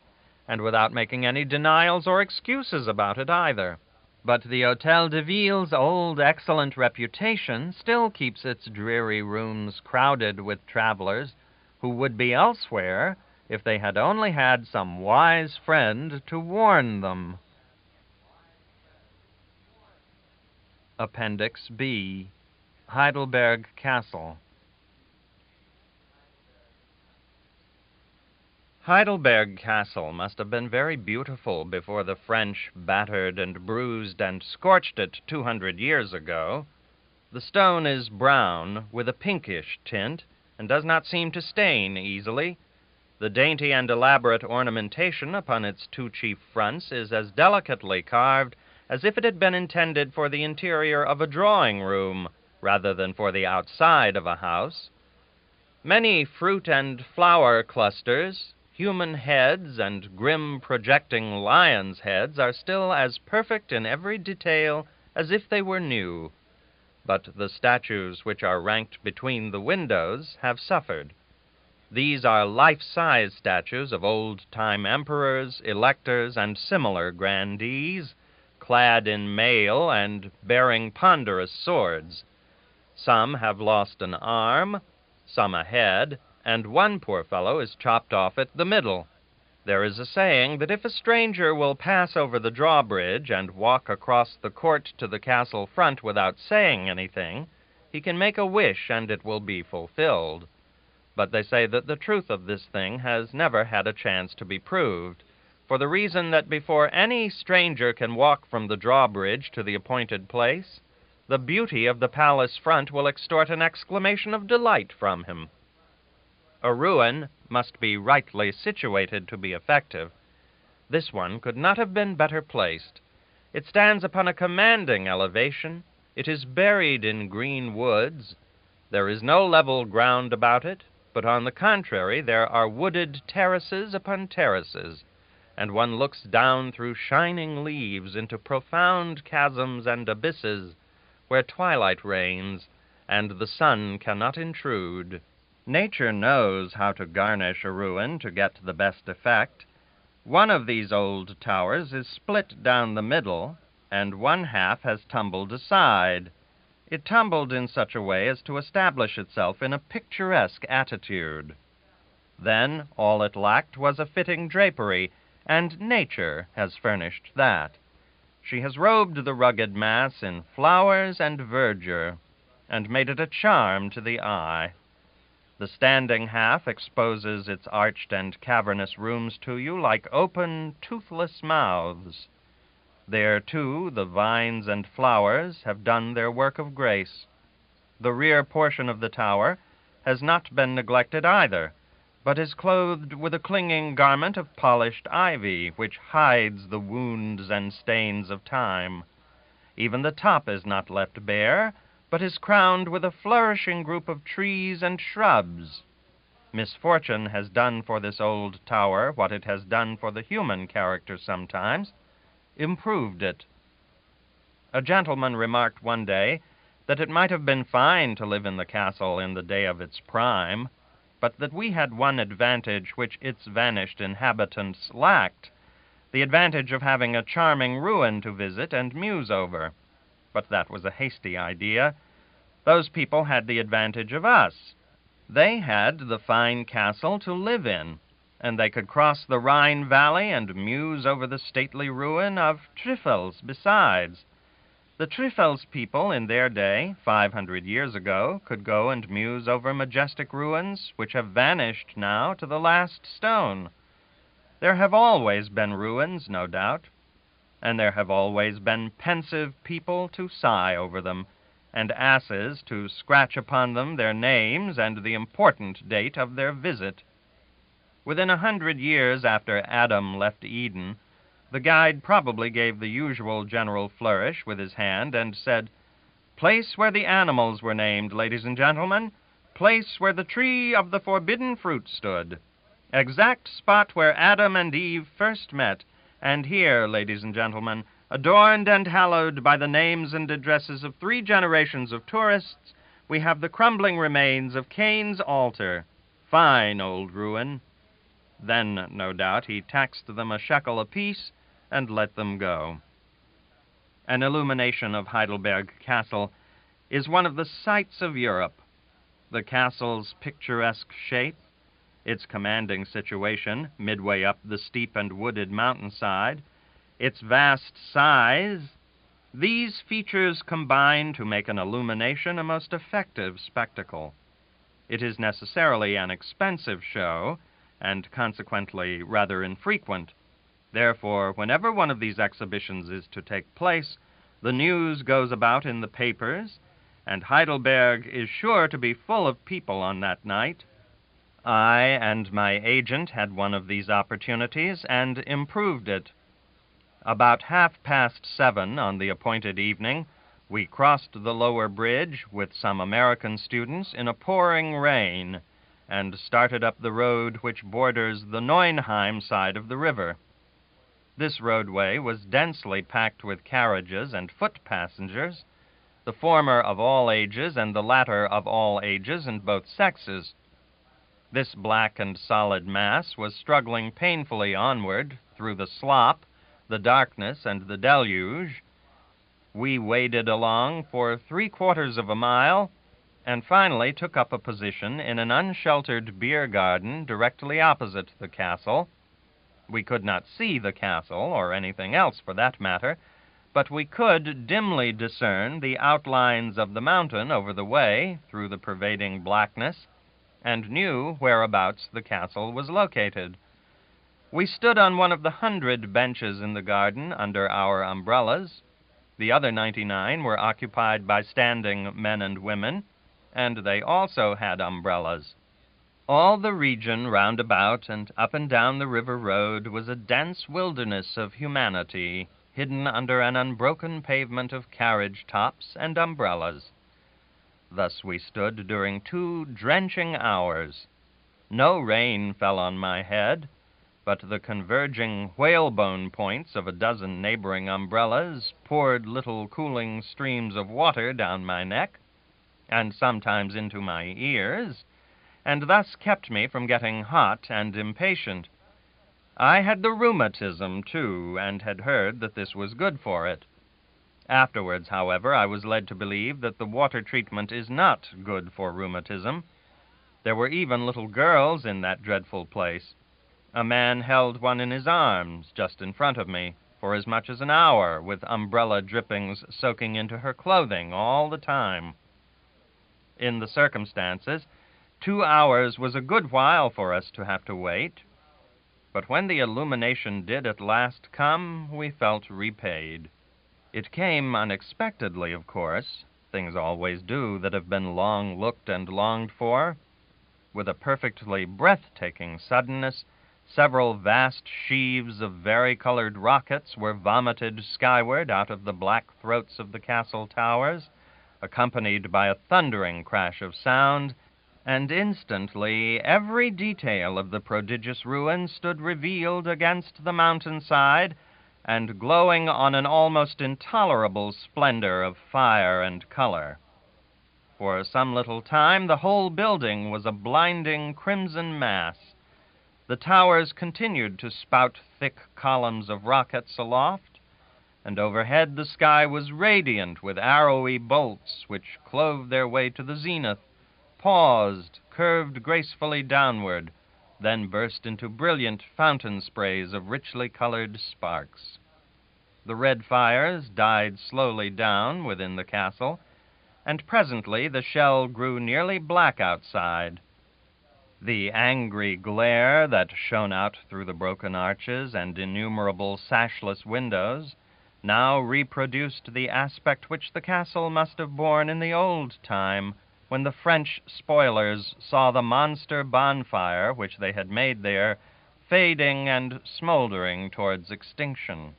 and without making any denials or excuses about it either. But the Hôtel de Ville's old excellent reputation still keeps its dreary rooms crowded with travelers who would be elsewhere if they had only had some wise friend to warn them. Appendix B. Heidelberg Castle. Heidelberg Castle must have been very beautiful before the French battered and bruised and scorched it 200 years ago. The stone is brown with a pinkish tint and does not seem to stain easily. The dainty and elaborate ornamentation upon its two chief fronts is as delicately carved as if it had been intended for the interior of a drawing room rather than for the outside of a house. Many fruit and flower clusters, human heads, and grim projecting lions' heads are still as perfect in every detail as if they were new. But the statues which are ranked between the windows have suffered. These are life-size statues of old-time emperors, electors, and similar grandees, clad in mail and bearing ponderous swords. Some have lost an arm, some a head, and one poor fellow is chopped off at the middle. There is a saying that if a stranger will pass over the drawbridge and walk across the court to the castle front without saying anything, he can make a wish and it will be fulfilled. But they say that the truth of this thing has never had a chance to be proved, for the reason that before any stranger can walk from the drawbridge to the appointed place, the beauty of the palace front will extort an exclamation of delight from him. A ruin must be rightly situated to be effective. This one could not have been better placed. It stands upon a commanding elevation. It is buried in green woods. There is no level ground about it, but on the contrary there are wooded terraces upon terraces, and one looks down through shining leaves into profound chasms and abysses where twilight reigns and the sun cannot intrude. Nature knows how to garnish a ruin to get the best effect. One of these old towers is split down the middle, and one half has tumbled aside. It tumbled in such a way as to establish itself in a picturesque attitude. Then all it lacked was a fitting drapery, and nature has furnished that. She has robed the rugged mass in flowers and verdure. and made it a charm to the eye. The standing half exposes its arched and cavernous rooms to you like open, toothless mouths. There, too, the vines and flowers have done their work of grace. The rear portion of the tower has not been neglected either, but is clothed with a clinging garment of polished ivy, which hides the wounds and stains of time. Even the top is not left bare, but is crowned with a flourishing group of trees and shrubs. Misfortune has done for this old tower what it has done for the human character sometimes, improved it. A gentleman remarked one day that it might have been fine to live in the castle in the day of its prime, but that we had one advantage which its vanished inhabitants lacked, the advantage of having a charming ruin to visit and muse over. But that was a hasty idea. Those people had the advantage of us. They had the fine castle to live in, and they could cross the Rhine valley and muse over the stately ruin of Trifels besides. The Trifels people in their day, 500 years ago, could go and muse over majestic ruins which have vanished now to the last stone. There have always been ruins, no doubt, and there have always been pensive people to sigh over them, and asses to scratch upon them their names and the important date of their visit. Within 100 years after Adam left Eden, the guide probably gave the usual general flourish with his hand and said, "Place where the animals were named, ladies and gentlemen. Place where the tree of the forbidden fruit stood. Exact spot where Adam and Eve first met. And here, ladies and gentlemen, adorned and hallowed by the names and addresses of 3 generations of tourists, we have the crumbling remains of Cain's altar. Fine old ruin." Then, no doubt, he taxed them a shekel apiece and let them go. An illumination of Heidelberg Castle is one of the sights of Europe. The castle's picturesque shape, its commanding situation midway up the steep and wooded mountainside, its vast size, these features combine to make an illumination a most effective spectacle. It is necessarily an expensive show, and consequently rather infrequent. Therefore, whenever one of these exhibitions is to take place, the news goes about in the papers, and Heidelberg is sure to be full of people on that night. I and my agent had one of these opportunities and improved it. About 7:30 on the appointed evening, we crossed the lower bridge with some American students in a pouring rain, and started up the road which borders the Neunheim side of the river. This roadway was densely packed with carriages and foot passengers, the former of all ages and the latter of all ages and both sexes. This black and solid mass was struggling painfully onward through the slop, the darkness, and the deluge. We waded along for 3/4 of a mile, and finally took up a position in an unsheltered beer garden directly opposite the castle. We could not see the castle, or anything else for that matter, but we could dimly discern the outlines of the mountain over the way through the pervading blackness, and knew whereabouts the castle was located. We stood on one of the 100 benches in the garden under our umbrellas. The other 99 were occupied by standing men and women, and they also had umbrellas. All the region round about and up and down the river road was a dense wilderness of humanity, hidden under an unbroken pavement of carriage tops and umbrellas. Thus we stood during 2 drenching hours. No rain fell on my head, but the converging whalebone points of a dozen neighboring umbrellas poured little cooling streams of water down my neck, and sometimes into my ears, and thus kept me from getting hot and impatient. I had the rheumatism, too, and had heard that this was good for it. Afterwards, however, I was led to believe that the water treatment is not good for rheumatism. There were even little girls in that dreadful place. A man held one in his arms, just in front of me, for as much as an hour, with umbrella drippings soaking into her clothing all the time. In the circumstances, 2 hours was a good while for us to have to wait. But when the illumination did at last come, we felt repaid. It came unexpectedly, of course. Things always do that have been long looked and longed for. With a perfectly breathtaking suddenness, several vast sheaves of vari-colored rockets were vomited skyward out of the black throats of the castle towers, accompanied by a thundering crash of sound, and instantly every detail of the prodigious ruin stood revealed against the mountainside, and glowing on an almost intolerable splendor of fire and color. For some little time the whole building was a blinding crimson mass. The towers continued to spout thick columns of rockets aloft, and overhead the sky was radiant with arrowy bolts which clove their way to the zenith, paused, curved gracefully downward, then burst into brilliant fountain sprays of richly colored sparks. The red fires died slowly down within the castle, and presently the shell grew nearly black outside. The angry glare that shone out through the broken arches and innumerable sashless windows now reproduced the aspect which the castle must have borne in the old time, when the French spoilers saw the monster bonfire which they had made there fading and smoldering towards extinction.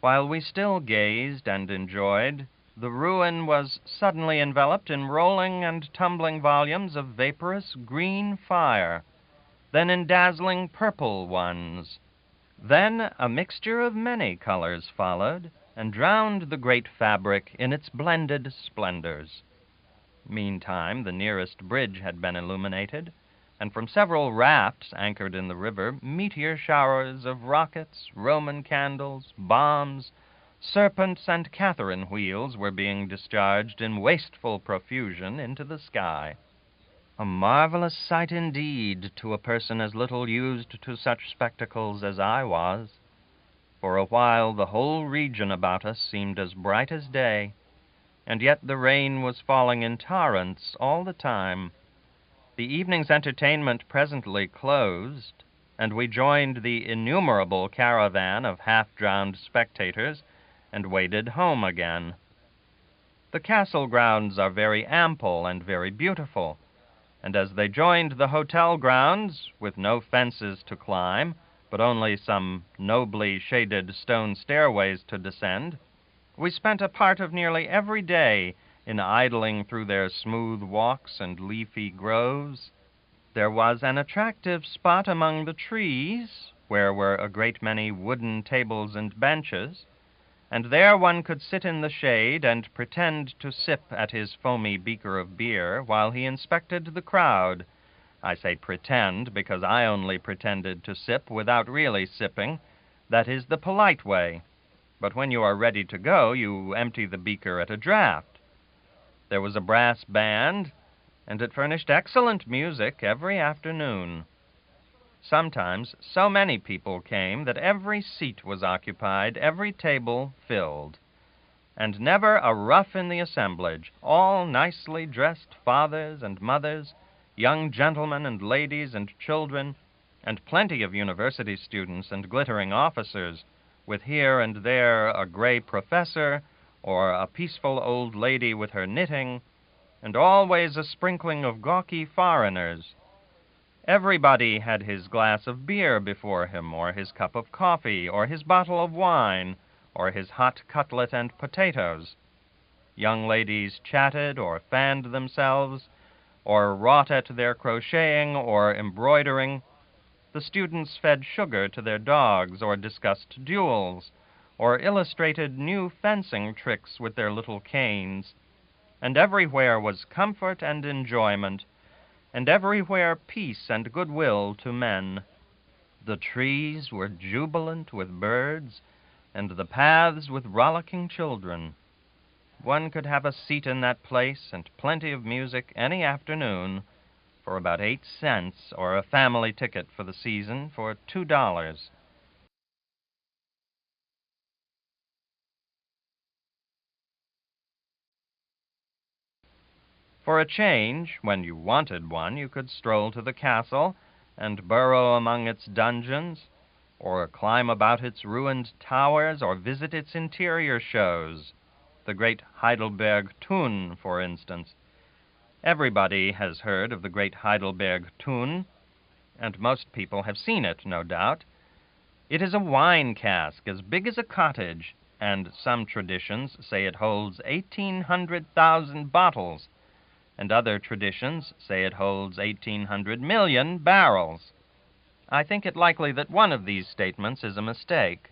While we still gazed and enjoyed, the ruin was suddenly enveloped in rolling and tumbling volumes of vaporous green fire, then in dazzling purple ones. Then a mixture of many colors followed, and drowned the great fabric in its blended splendors. Meantime, the nearest bridge had been illuminated, and from several rafts anchored in the river, meteor showers of rockets, Roman candles, bombs, serpents, and Catherine wheels were being discharged in wasteful profusion into the sky. A marvelous sight indeed to a person as little used to such spectacles as I was. For a while the whole region about us seemed as bright as day, and yet the rain was falling in torrents all the time. The evening's entertainment presently closed, and we joined the innumerable caravan of half-drowned spectators and waded home again. The castle grounds are very ample and very beautiful, and as they joined the hotel grounds, with no fences to climb, but only some nobly shaded stone stairways to descend, we spent a part of nearly every day in idling through their smooth walks and leafy groves. There was an attractive spot among the trees, where were a great many wooden tables and benches, and there one could sit in the shade and pretend to sip at his foamy beaker of beer while he inspected the crowd. I say pretend because I only pretended to sip without really sipping. That is the polite way. But when you are ready to go, you empty the beaker at a draught. There was a brass band, and it furnished excellent music every afternoon. Sometimes so many people came that every seat was occupied, every table filled, and never a rough in the assemblage, all nicely dressed fathers and mothers, young gentlemen and ladies and children, and plenty of university students and glittering officers, with here and there a gray professor, or a peaceful old lady with her knitting, and always a sprinkling of gawky foreigners. Everybody had his glass of beer before him, or his cup of coffee, or his bottle of wine, or his hot cutlet and potatoes. Young ladies chatted or fanned themselves, or wrought at their crocheting or embroidering. The students fed sugar to their dogs, or discussed duels, or illustrated new fencing tricks with their little canes. And everywhere was comfort and enjoyment, and everywhere peace and goodwill to men. The trees were jubilant with birds, and the paths with rollicking children. One could have a seat in that place and plenty of music any afternoon for about 8 cents, or a family ticket for the season for $2. For a change, when you wanted one, you could stroll to the castle and burrow among its dungeons, or climb about its ruined towers, or visit its interior shows, the great Heidelberg Tun, for instance. Everybody has heard of the great Heidelberg Tun, and most people have seen it, no doubt. It is a wine cask as big as a cottage, and some traditions say it holds 1,800,000 bottles, and other traditions say it holds 1,800 million barrels. I think it likely that one of these statements is a mistake,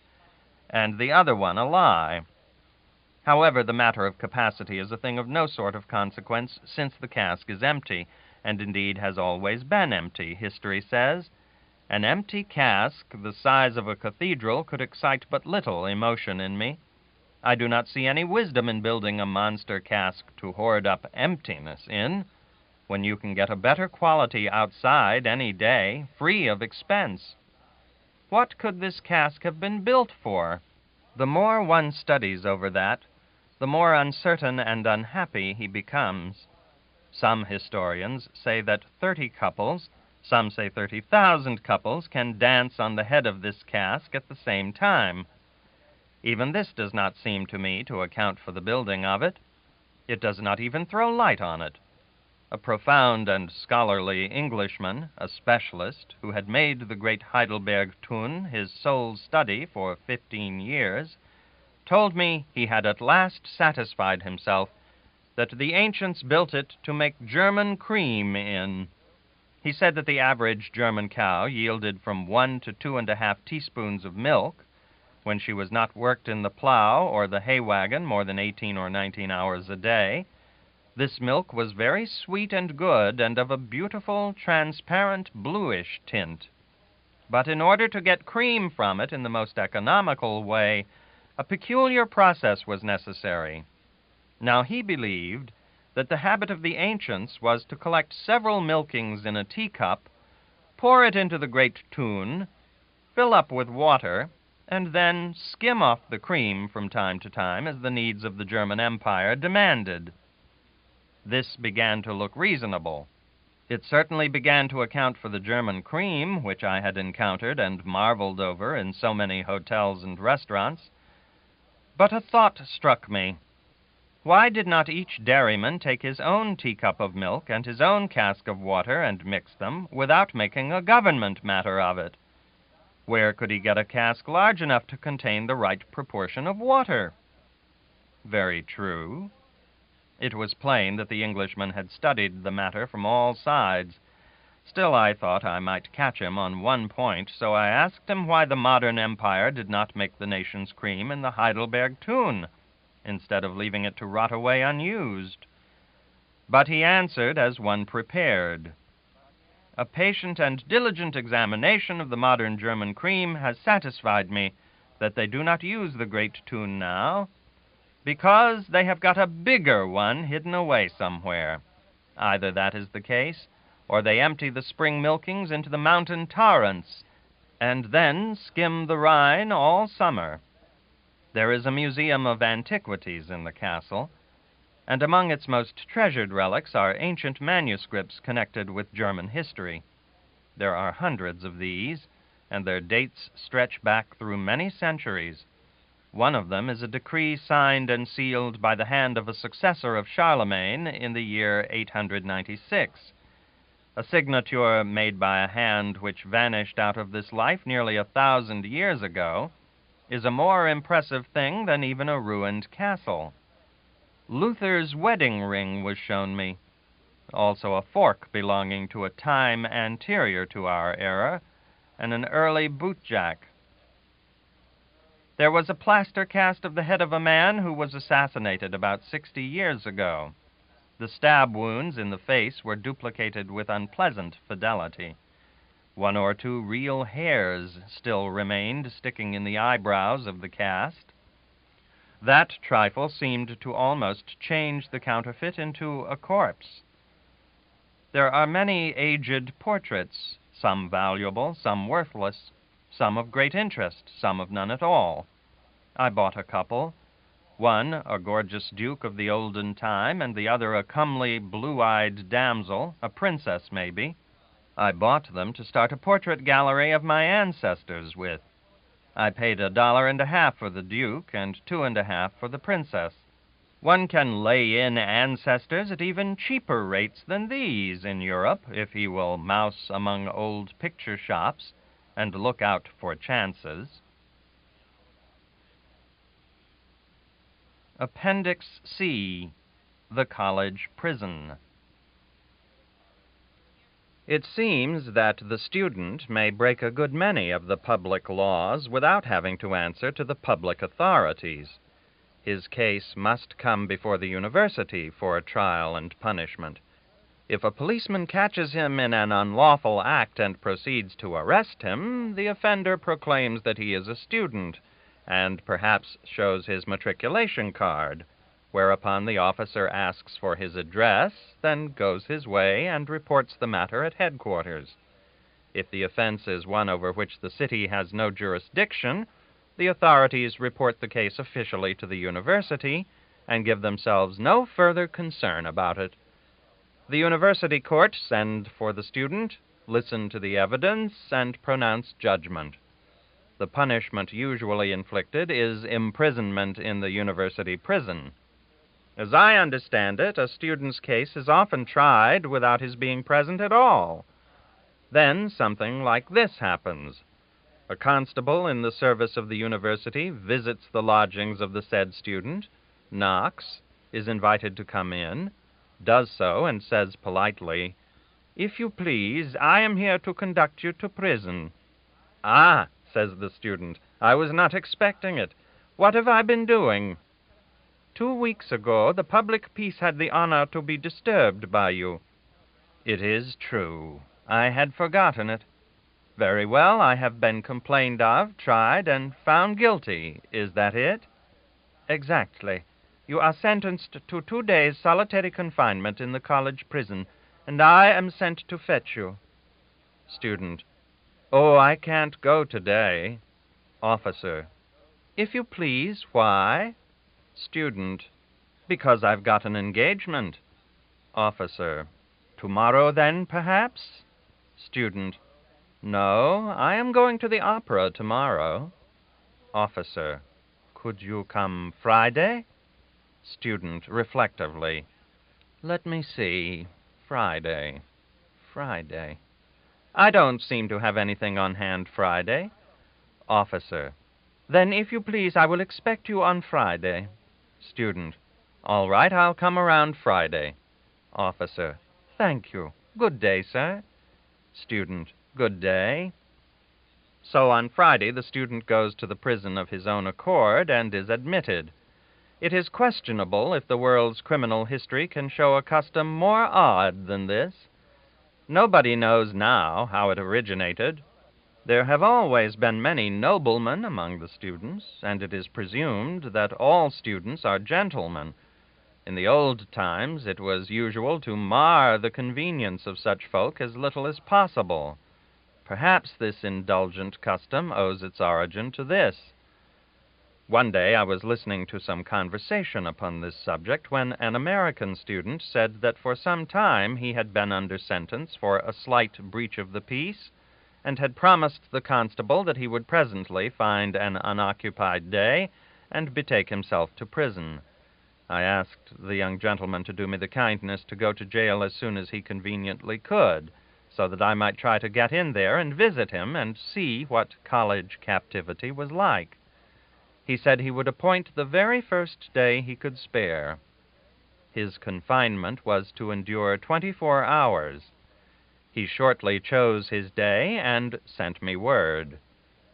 and the other one a lie. However, the matter of capacity is a thing of no sort of consequence, since the cask is empty, and indeed has always been empty, history says. An empty cask the size of a cathedral could excite but little emotion in me. I do not see any wisdom in building a monster cask to hoard up emptiness in, when you can get a better quality outside any day, free of expense. What could this cask have been built for? The more one studies over that, the more uncertain and unhappy he becomes. Some historians say that 30 couples, some say 30,000 couples, can dance on the head of this cask at the same time. Even this does not seem to me to account for the building of it. It does not even throw light on it. A profound and scholarly Englishman, a specialist, who had made the great Heidelberg Tun his sole study for 15 years, told me he had at last satisfied himself that the ancients built it to make German cream in. He said that the average German cow yielded from 1 to 2½ teaspoons of milk, when she was not worked in the plow or the hay wagon more than 18 or 19 hours a day. This milk was very sweet and good, and of a beautiful, transparent, bluish tint. But in order to get cream from it in the most economical way, a peculiar process was necessary. Now he believed that the habit of the ancients was to collect several milkings in a teacup, pour it into the great tun, fill up with water, and then skim off the cream from time to time as the needs of the German Empire demanded. This began to look reasonable. It certainly began to account for the German cream, which I had encountered and marveled over in so many hotels and restaurants. But a thought struck me. Why did not each dairyman take his own teacup of milk and his own cask of water and mix them without making a government matter of it? Where could he get a cask large enough to contain the right proportion of water? Very true. It was plain that the Englishman had studied the matter from all sides. Still, I thought I might catch him on one point, so I asked him why the modern empire did not make the nation's cream in the Heidelberg Tun, instead of leaving it to rot away unused. But he answered as one prepared. A patient and diligent examination of the modern German cream has satisfied me that they do not use the great tun now, because they have got a bigger one hidden away somewhere. Either that is the case, or they empty the spring milkings into the mountain torrents, and then skim the Rhine all summer. There is a museum of antiquities in the castle, and among its most treasured relics are ancient manuscripts connected with German history. There are hundreds of these, and their dates stretch back through many centuries. One of them is a decree signed and sealed by the hand of a successor of Charlemagne in the year 896. A signature made by a hand which vanished out of this life nearly 1,000 years ago is a more impressive thing than even a ruined castle. Luther's wedding ring was shown me, also a fork belonging to a time anterior to our era, and an early bootjack. There was a plaster cast of the head of a man who was assassinated about 60 years ago. The stab wounds in the face were duplicated with unpleasant fidelity. 1 or 2 real hairs still remained sticking in the eyebrows of the cast. That trifle seemed to almost change the counterfeit into a corpse. There are many aged portraits, some valuable, some worthless, some of great interest, some of none at all. I bought a couple. one a gorgeous duke of the olden time, and the other a comely, blue-eyed damsel, a princess maybe. I bought them to start a portrait gallery of my ancestors with. I paid $1.50 for the duke and $2.50 for the princess. One can lay in ancestors at even cheaper rates than these in Europe, if he will mouse among old picture shops and look out for chances. Appendix C. The College Prison. It seems that the student may break a good many of the public laws without having to answer to the public authorities. His case must come before the university for trial and punishment. If a policeman catches him in an unlawful act and proceeds to arrest him, the offender proclaims that he is a student, and perhaps shows his matriculation card, whereupon the officer asks for his address, then goes his way and reports the matter at headquarters. If the offense is one over which the city has no jurisdiction, the authorities report the case officially to the university and give themselves no further concern about it. The university court send for the student, listen to the evidence, and pronounce judgment. The punishment usually inflicted is imprisonment in the university prison. As I understand it, a student's case is often tried without his being present at all. Then something like this happens. A constable in the service of the university visits the lodgings of the said student, knocks, is invited to come in, does so, and says politely, "If you please, I am here to conduct you to prison." "Ah," says the student, "I was not expecting it. What have I been doing?" "2 weeks ago, the public peace had the honor to be disturbed by you." "It is true. I had forgotten it." "Very well, I have been complained of, tried, and found guilty. Is that it?" "Exactly. You are sentenced to 2 days' solitary confinement in the college prison, and I am sent to fetch you." Student. "Oh, I can't go today." Officer. "If you please, why?" Student. "Because I've got an engagement." Officer. "Tomorrow, then, perhaps?" Student. "No, I am going to the opera tomorrow." Officer. "Could you come Friday?" Student, reflectively. "Let me see. Friday. I don't seem to have anything on hand Friday." Officer. "Then, if you please, I will expect you on Friday." Student. "All right, I'll come around Friday." Officer. "Thank you. Good day, sir." Student. "Good day." So on Friday, the student goes to the prison of his own accord and is admitted. It is questionable if the world's criminal history can show a custom more odd than this. Nobody knows now how it originated. There have always been many noblemen among the students, and it is presumed that all students are gentlemen. In the old times, it was usual to mar the convenience of such folk as little as possible. Perhaps this indulgent custom owes its origin to this. One day I was listening to some conversation upon this subject when an American student said that for some time he had been under sentence for a slight breach of the peace, and had promised the constable that he would presently find an unoccupied day and betake himself to prison. I asked the young gentleman to do me the kindness to go to jail as soon as he conveniently could, so that I might try to get in there and visit him and see what college captivity was like. He said he would appoint the very first day he could spare. His confinement was to endure 24 hours. He shortly chose his day and sent me word.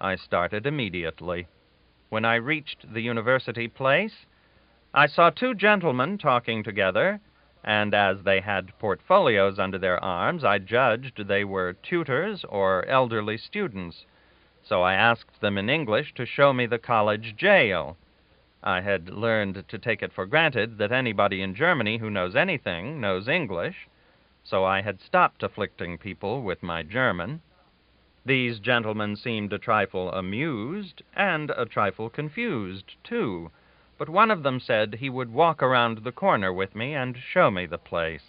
I started immediately. When I reached the university place, I saw 2 gentlemen talking together, and as they had portfolios under their arms, I judged they were tutors or elderly students. So I asked them in English to show me the college jail. I had learned to take it for granted that anybody in Germany who knows anything knows English, so I had stopped afflicting people with my German. These gentlemen seemed a trifle amused, and a trifle confused, too, but one of them said he would walk around the corner with me and show me the place.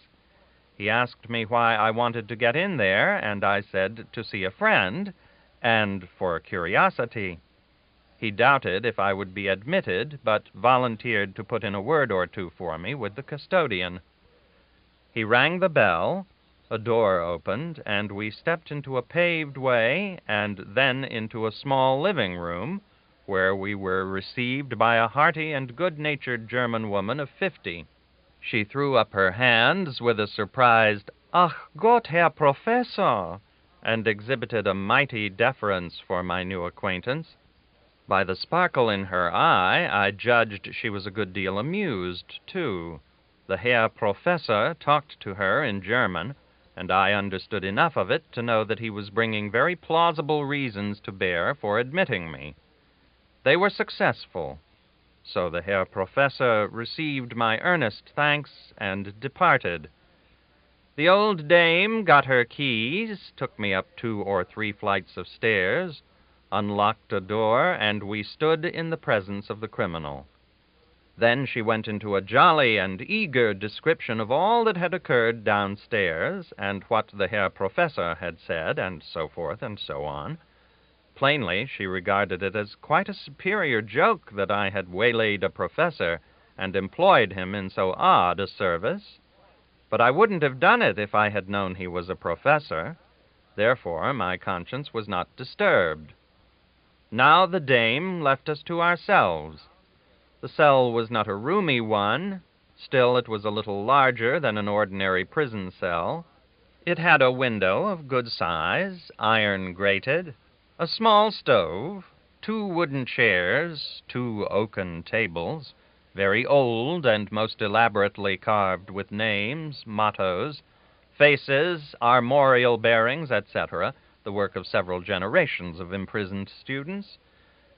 He asked me why I wanted to get in there, and I said to see a friend, and for curiosity. He doubted if I would be admitted, but volunteered to put in a word or two for me with the custodian. He rang the bell, a door opened, and we stepped into a paved way, and then into a small living room, where we were received by a hearty and good-natured German woman of 50. She threw up her hands with a surprised, "Ach Gott, Herr Professor," and exhibited a mighty deference for my new acquaintance. By the sparkle in her eye, I judged she was a good deal amused, too. The Herr Professor talked to her in German, and I understood enough of it to know that he was bringing very plausible reasons to bear for admitting me. They were successful, so the Herr Professor received my earnest thanks and departed. The old dame got her keys, took me up 2 or 3 flights of stairs, unlocked a door, and we stood in the presence of the criminal. Then she went into a jolly and eager description of all that had occurred downstairs, and what the Herr Professor had said, and so forth and so on. Plainly, she regarded it as quite a superior joke that I had waylaid a professor and employed him in so odd a service. But I wouldn't have done it if I had known he was a professor. Therefore, my conscience was not disturbed. Now the dame left us to ourselves. The cell was not a roomy one, still it was a little larger than an ordinary prison cell. It had a window of good size, iron-grated, a small stove, 2 wooden chairs, 2 oaken tables, very old and most elaborately carved with names, mottos, faces, armorial bearings, etc., the work of several generations of imprisoned students,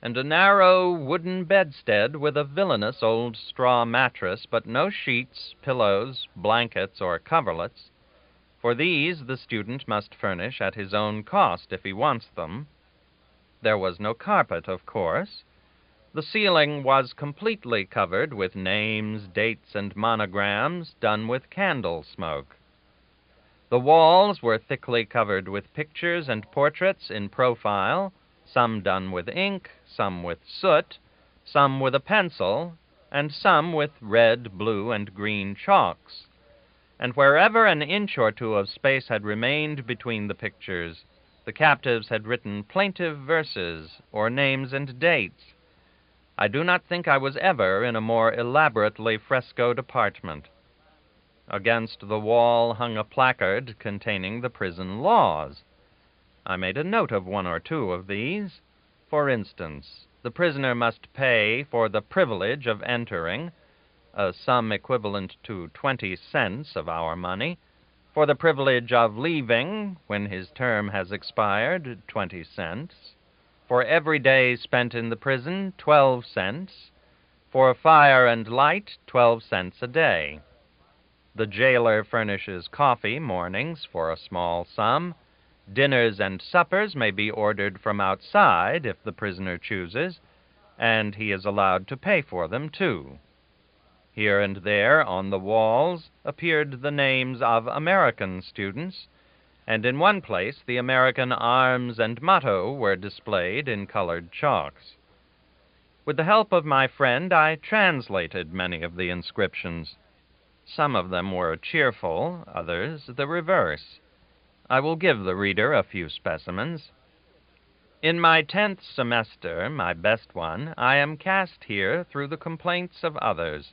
and a narrow wooden bedstead with a villainous old straw mattress, but no sheets, pillows, blankets, or coverlets. For these the student must furnish at his own cost if he wants them. There was no carpet, of course. The ceiling was completely covered with names, dates, and monograms done with candle smoke. The walls were thickly covered with pictures and portraits in profile, some done with ink, some with soot, some with a pencil, and some with red, blue, and green chalks. And wherever an inch or 2 of space had remained between the pictures, the captives had written plaintive verses or names and dates. I do not think I was ever in a more elaborately frescoed apartment. Against the wall hung a placard containing the prison laws. I made a note of 1 or 2 of these. For instance, the prisoner must pay for the privilege of entering, a sum equivalent to 20 cents of our money, for the privilege of leaving, when his term has expired, 20 cents, for every day spent in the prison, 12 cents, for fire and light, 12 cents a day. The jailer furnishes coffee mornings for a small sum. Dinners and suppers may be ordered from outside if the prisoner chooses, and he is allowed to pay for them, too. Here and there on the walls appeared the names of American students, and in one place the American arms and motto were displayed in colored chalks. With the help of my friend, I translated many of the inscriptions. Some of them were cheerful, others the reverse. I will give the reader a few specimens. In my 10th semester, my best one, I am cast here through the complaints of others.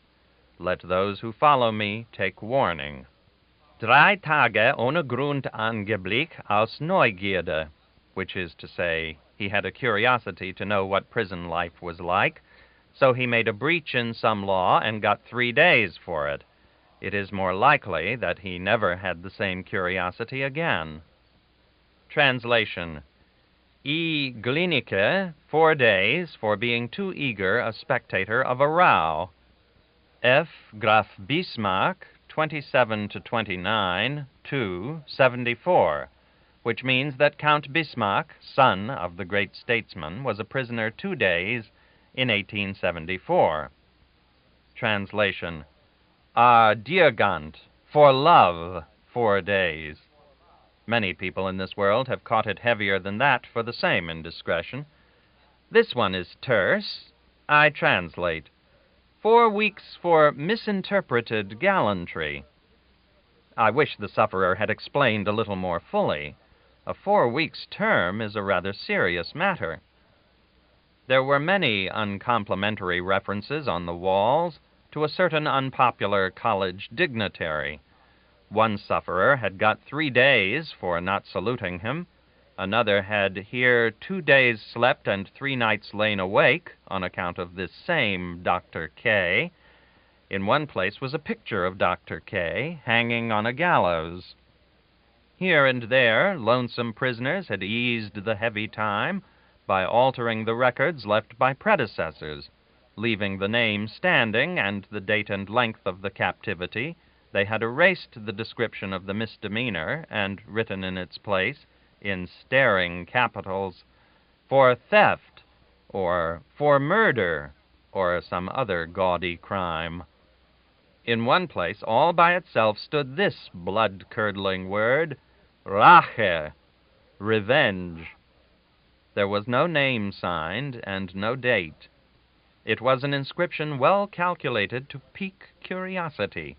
Let those who follow me take warning. 3 Tage ohne Grund angeblick aus Neugierde, which is to say, he had a curiosity to know what prison life was like, so he made a breach in some law and got 3 days for it. It is more likely that he never had the same curiosity again. Translation. E. Glienicke, 4 days for being too eager a spectator of a row. F. Graf Bismarck, 27 to 29, 2, 74, which means that Count Bismarck, son of the great statesman, was a prisoner 2 days in 1874. Translation: Diegant, for love, 4 days. Many people in this world have caught it heavier than that for the same indiscretion. This one is terse. I translate: 4 weeks for misinterpreted gallantry. I wish the sufferer had explained a little more fully. A 4 weeks' term is a rather serious matter. There were many uncomplimentary references on the walls to a certain unpopular college dignitary. One sufferer had got 3 days for not saluting him. Another had here 2 days slept and 3 nights lain awake on account of this same Dr. K. In one place was a picture of Dr. K. hanging on a gallows. Here and there, lonesome prisoners had eased the heavy time by altering the records left by predecessors. Leaving the name standing and the date and length of the captivity, they had erased the description of the misdemeanor and written in its place, in staring capitals, "For theft," or "For murder," or some other gaudy crime. In one place, all by itself, stood this blood-curdling word, Rache, revenge. There was no name signed and no date. It was an inscription well calculated to pique curiosity.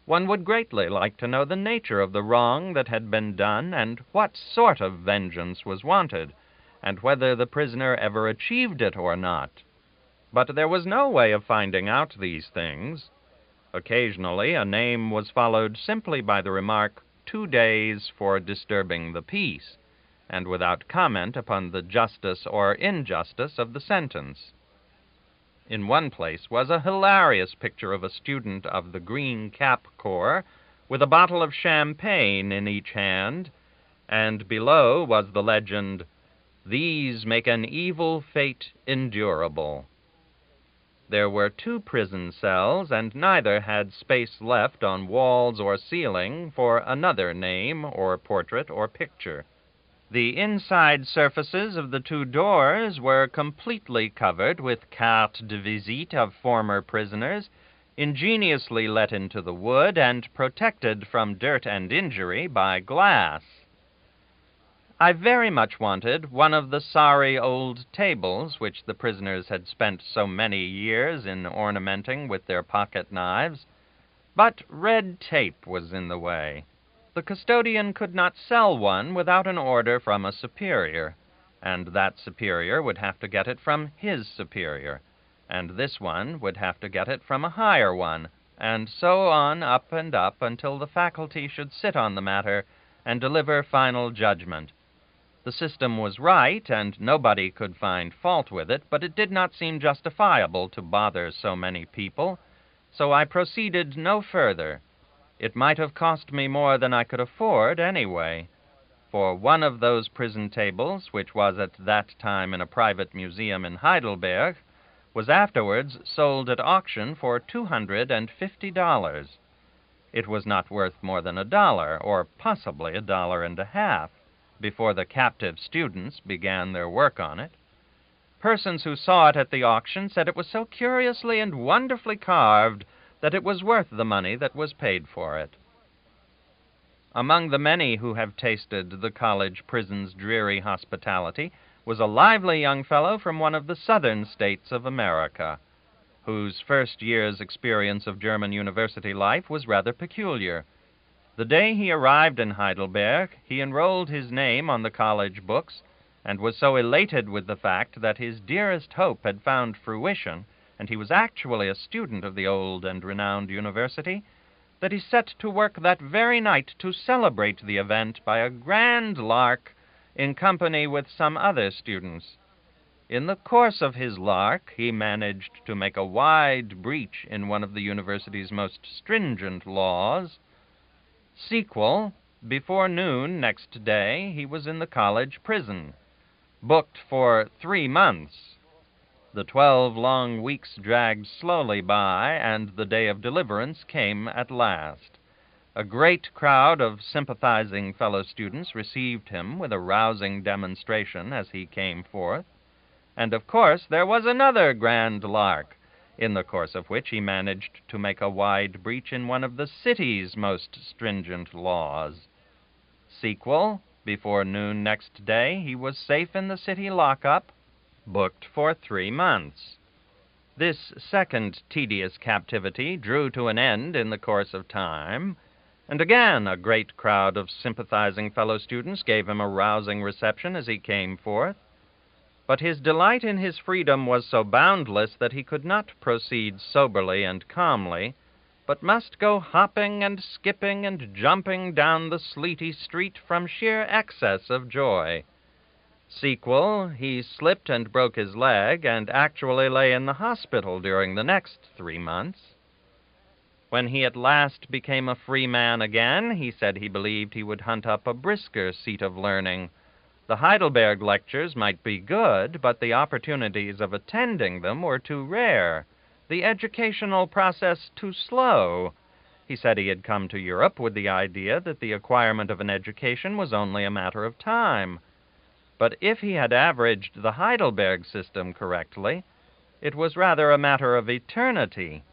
One would greatly like to know the nature of the wrong that had been done and what sort of vengeance was wanted, and whether the prisoner ever achieved it or not. But there was no way of finding out these things. Occasionally a name was followed simply by the remark, 2 days for disturbing the peace, and without comment upon the justice or injustice of the sentence. In one place was a hilarious picture of a student of the Green Cap Corps with a bottle of champagne in each hand, and below was the legend, "These make an evil fate endurable." There were 2 prison cells, and neither had space left on walls or ceiling for another name or portrait or picture. The inside surfaces of the 2 doors were completely covered with cartes de visite of former prisoners, ingeniously let into the wood and protected from dirt and injury by glass. I very much wanted one of the sorry old tables which the prisoners had spent so many years in ornamenting with their pocket knives, but red tape was in the way. The custodian could not sell one without an order from a superior, and that superior would have to get it from his superior, and this one would have to get it from a higher one, and so on up and up until the faculty should sit on the matter and deliver final judgment. The system was right, and nobody could find fault with it, but it did not seem justifiable to bother so many people, so I proceeded no further. It might have cost me more than I could afford anyway, for one of those prison tables, which was at that time in a private museum in Heidelberg, was afterwards sold at auction for $250. It was not worth more than $1, or possibly $1.50, before the captive students began their work on it. Persons who saw it at the auction said it was so curiously and wonderfully carved that it was worth the money that was paid for it. Among the many who have tasted the college prison's dreary hospitality was a lively young fellow from one of the southern states of America, whose first year's experience of German university life was rather peculiar. The day he arrived in Heidelberg, he enrolled his name on the college books, and was so elated with the fact that his dearest hope had found fruition, and he was actually a student of the old and renowned university, that he set to work that very night to celebrate the event by a grand lark in company with some other students. In the course of his lark, he managed to make a wide breach in one of the university's most stringent laws. Sequel, before noon next day, he was in the college prison, booked for 3 months. The 12 long weeks dragged slowly by, and the day of deliverance came at last. A great crowd of sympathizing fellow students received him with a rousing demonstration as he came forth. And of course there was another grand lark. in the course of which he managed to make a wide breach in one of the city's most stringent laws. Sequel, before noon next day, he was safe in the city lockup, booked for 3 months. This second tedious captivity drew to an end in the course of time, and again a great crowd of sympathizing fellow students gave him a rousing reception as he came forth. But his delight in his freedom was so boundless that he could not proceed soberly and calmly, but must go hopping and skipping and jumping down the sleety street from sheer excess of joy. Sequel, he slipped and broke his leg, and actually lay in the hospital during the next 3 months. When he at last became a free man again, he said he believed he would hunt up a brisker seat of learning. The Heidelberg lectures might be good, but the opportunities of attending them were too rare, the educational process too slow. He said he had come to Europe with the idea that the acquirement of an education was only a matter of time. But if he had averaged the Heidelberg system correctly, it was rather a matter of eternity.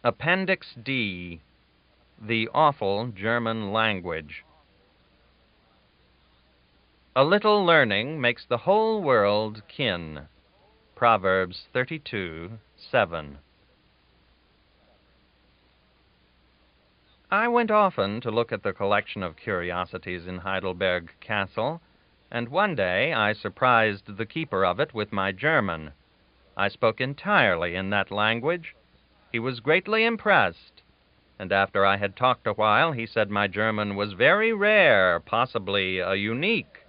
Appendix D. The Awful German Language. A little learning makes the whole world kin. Proverbs 32:7. I went often to look at the collection of curiosities in Heidelberg Castle, and one day I surprised the keeper of it with my German. I spoke entirely in that language. He was greatly impressed, and after I had talked a while, he said my German was very rare, possibly a unique,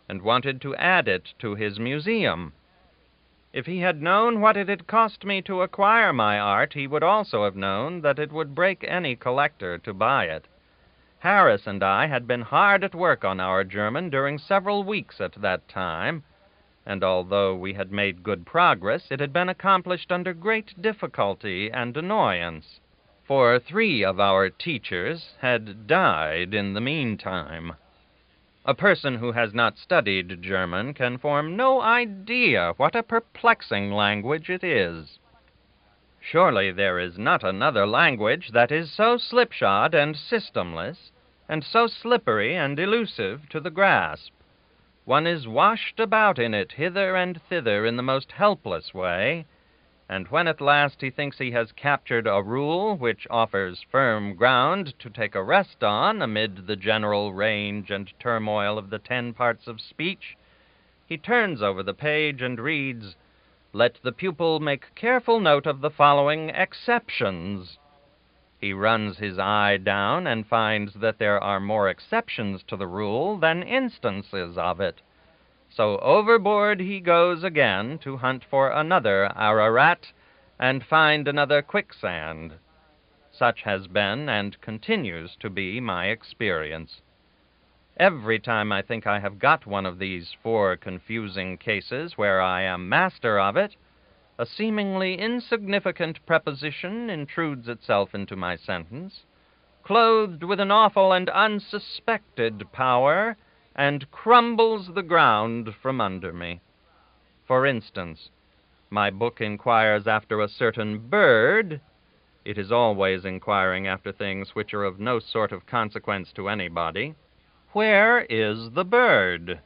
and wanted to add it to his museum. If he had known what it had cost me to acquire my art, he would also have known that it would break any collector to buy it. Harris and I had been hard at work on our German during several weeks at that time, and although we had made good progress, it had been accomplished under great difficulty and annoyance, for 3 of our teachers had died in the meantime. A person who has not studied German can form no idea what a perplexing language it is. Surely there is not another language that is so slipshod and systemless, and so slippery and elusive to the grasp. One is washed about in it hither and thither in the most helpless way, and when at last he thinks he has captured a rule which offers firm ground to take a rest on amid the general range and turmoil of the 10 parts of speech, he turns over the page and reads, "Let the pupil make careful note of the following exceptions." He runs his eye down and finds that there are more exceptions to the rule than instances of it. So overboard he goes again to hunt for another Ararat and find another quicksand. Such has been and continues to be my experience. Every time I think I have got one of these 4 confusing cases where I am master of it, a seemingly insignificant preposition intrudes itself into my sentence, clothed with an awful and unsuspected power, and crumbles the ground from under me. For instance, my book inquires after a certain bird. It is always inquiring after things which are of no sort of consequence to anybody. Where is the bird?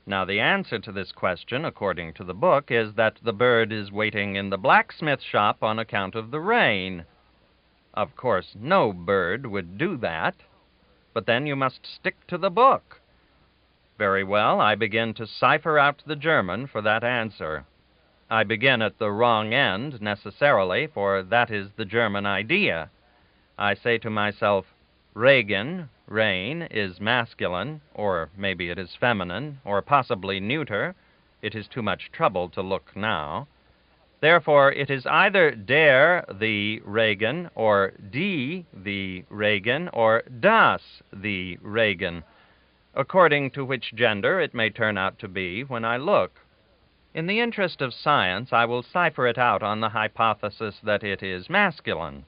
Now, the answer to this question, according to the book, is that the bird is waiting in the blacksmith shop on account of the rain. Of course, no bird would do that, but then you must stick to the book. Very well, I begin to cipher out the German for that answer. I begin at the wrong end, necessarily, for that is the German idea. I say to myself, Regen, rain, is masculine, or maybe it is feminine, or possibly neuter. It is too much trouble to look now. Therefore, it is either der, the Regen, or die, the Regen, or das, the Regen, according to which gender it may turn out to be when I look. In the interest of science, I will cipher it out on the hypothesis that it is masculine.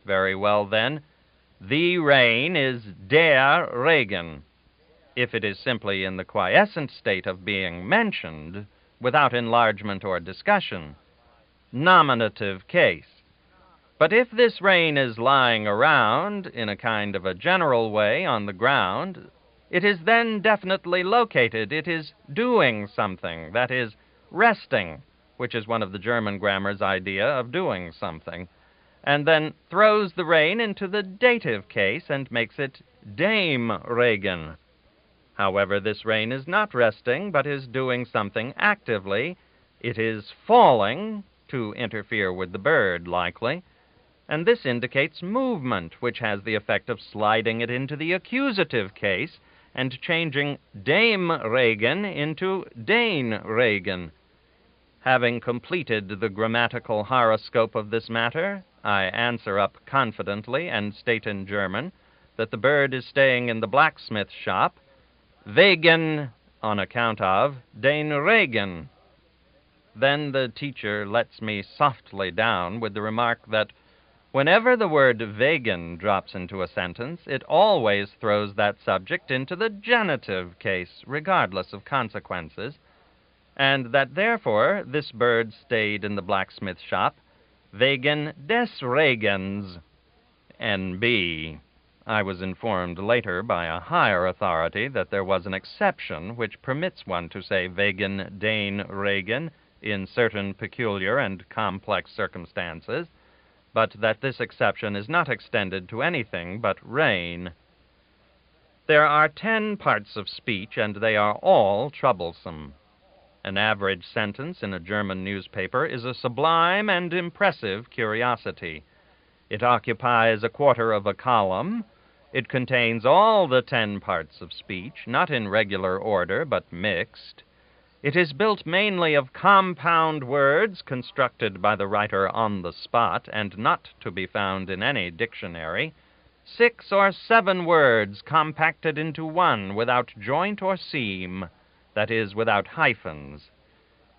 Very well, then. The rain is der Regen. If it is simply in the quiescent state of being mentioned, without enlargement or discussion. Nominative case. But if this rain is lying around in a kind of a general way on the ground, it is then definitely located. It is doing something, that is, resting, which is one of the German grammar's idea of doing something, and then throws the rain into the dative case and makes it dem Regen. However, this rain is not resting, but is doing something actively. It is falling, to interfere with the bird, likely, and this indicates movement, which has the effect of sliding it into the accusative case and changing dem Regen into den Regen. Having completed the grammatical horoscope of this matter, I answer up confidently and state in German that the bird is staying in the blacksmith shop, wegen, on account of, den Regen. Then the teacher lets me softly down with the remark that whenever the word wegen drops into a sentence, it always throws that subject into the genitive case, regardless of consequences, and that therefore this bird stayed in the blacksmith shop wegen des Regens. N.B. I was informed later by a higher authority that there was an exception which permits one to say wegen den Regen in certain peculiar and complex circumstances, but that this exception is not extended to anything but rain. There are 10 parts of speech, and they are all troublesome. An average sentence in a German newspaper is a sublime and impressive curiosity. It occupies a quarter of a column. It contains all the 10 parts of speech, not in regular order, but mixed. It is built mainly of compound words constructed by the writer on the spot and not to be found in any dictionary. 6 or 7 words compacted into one without joint or seam, that is, without hyphens.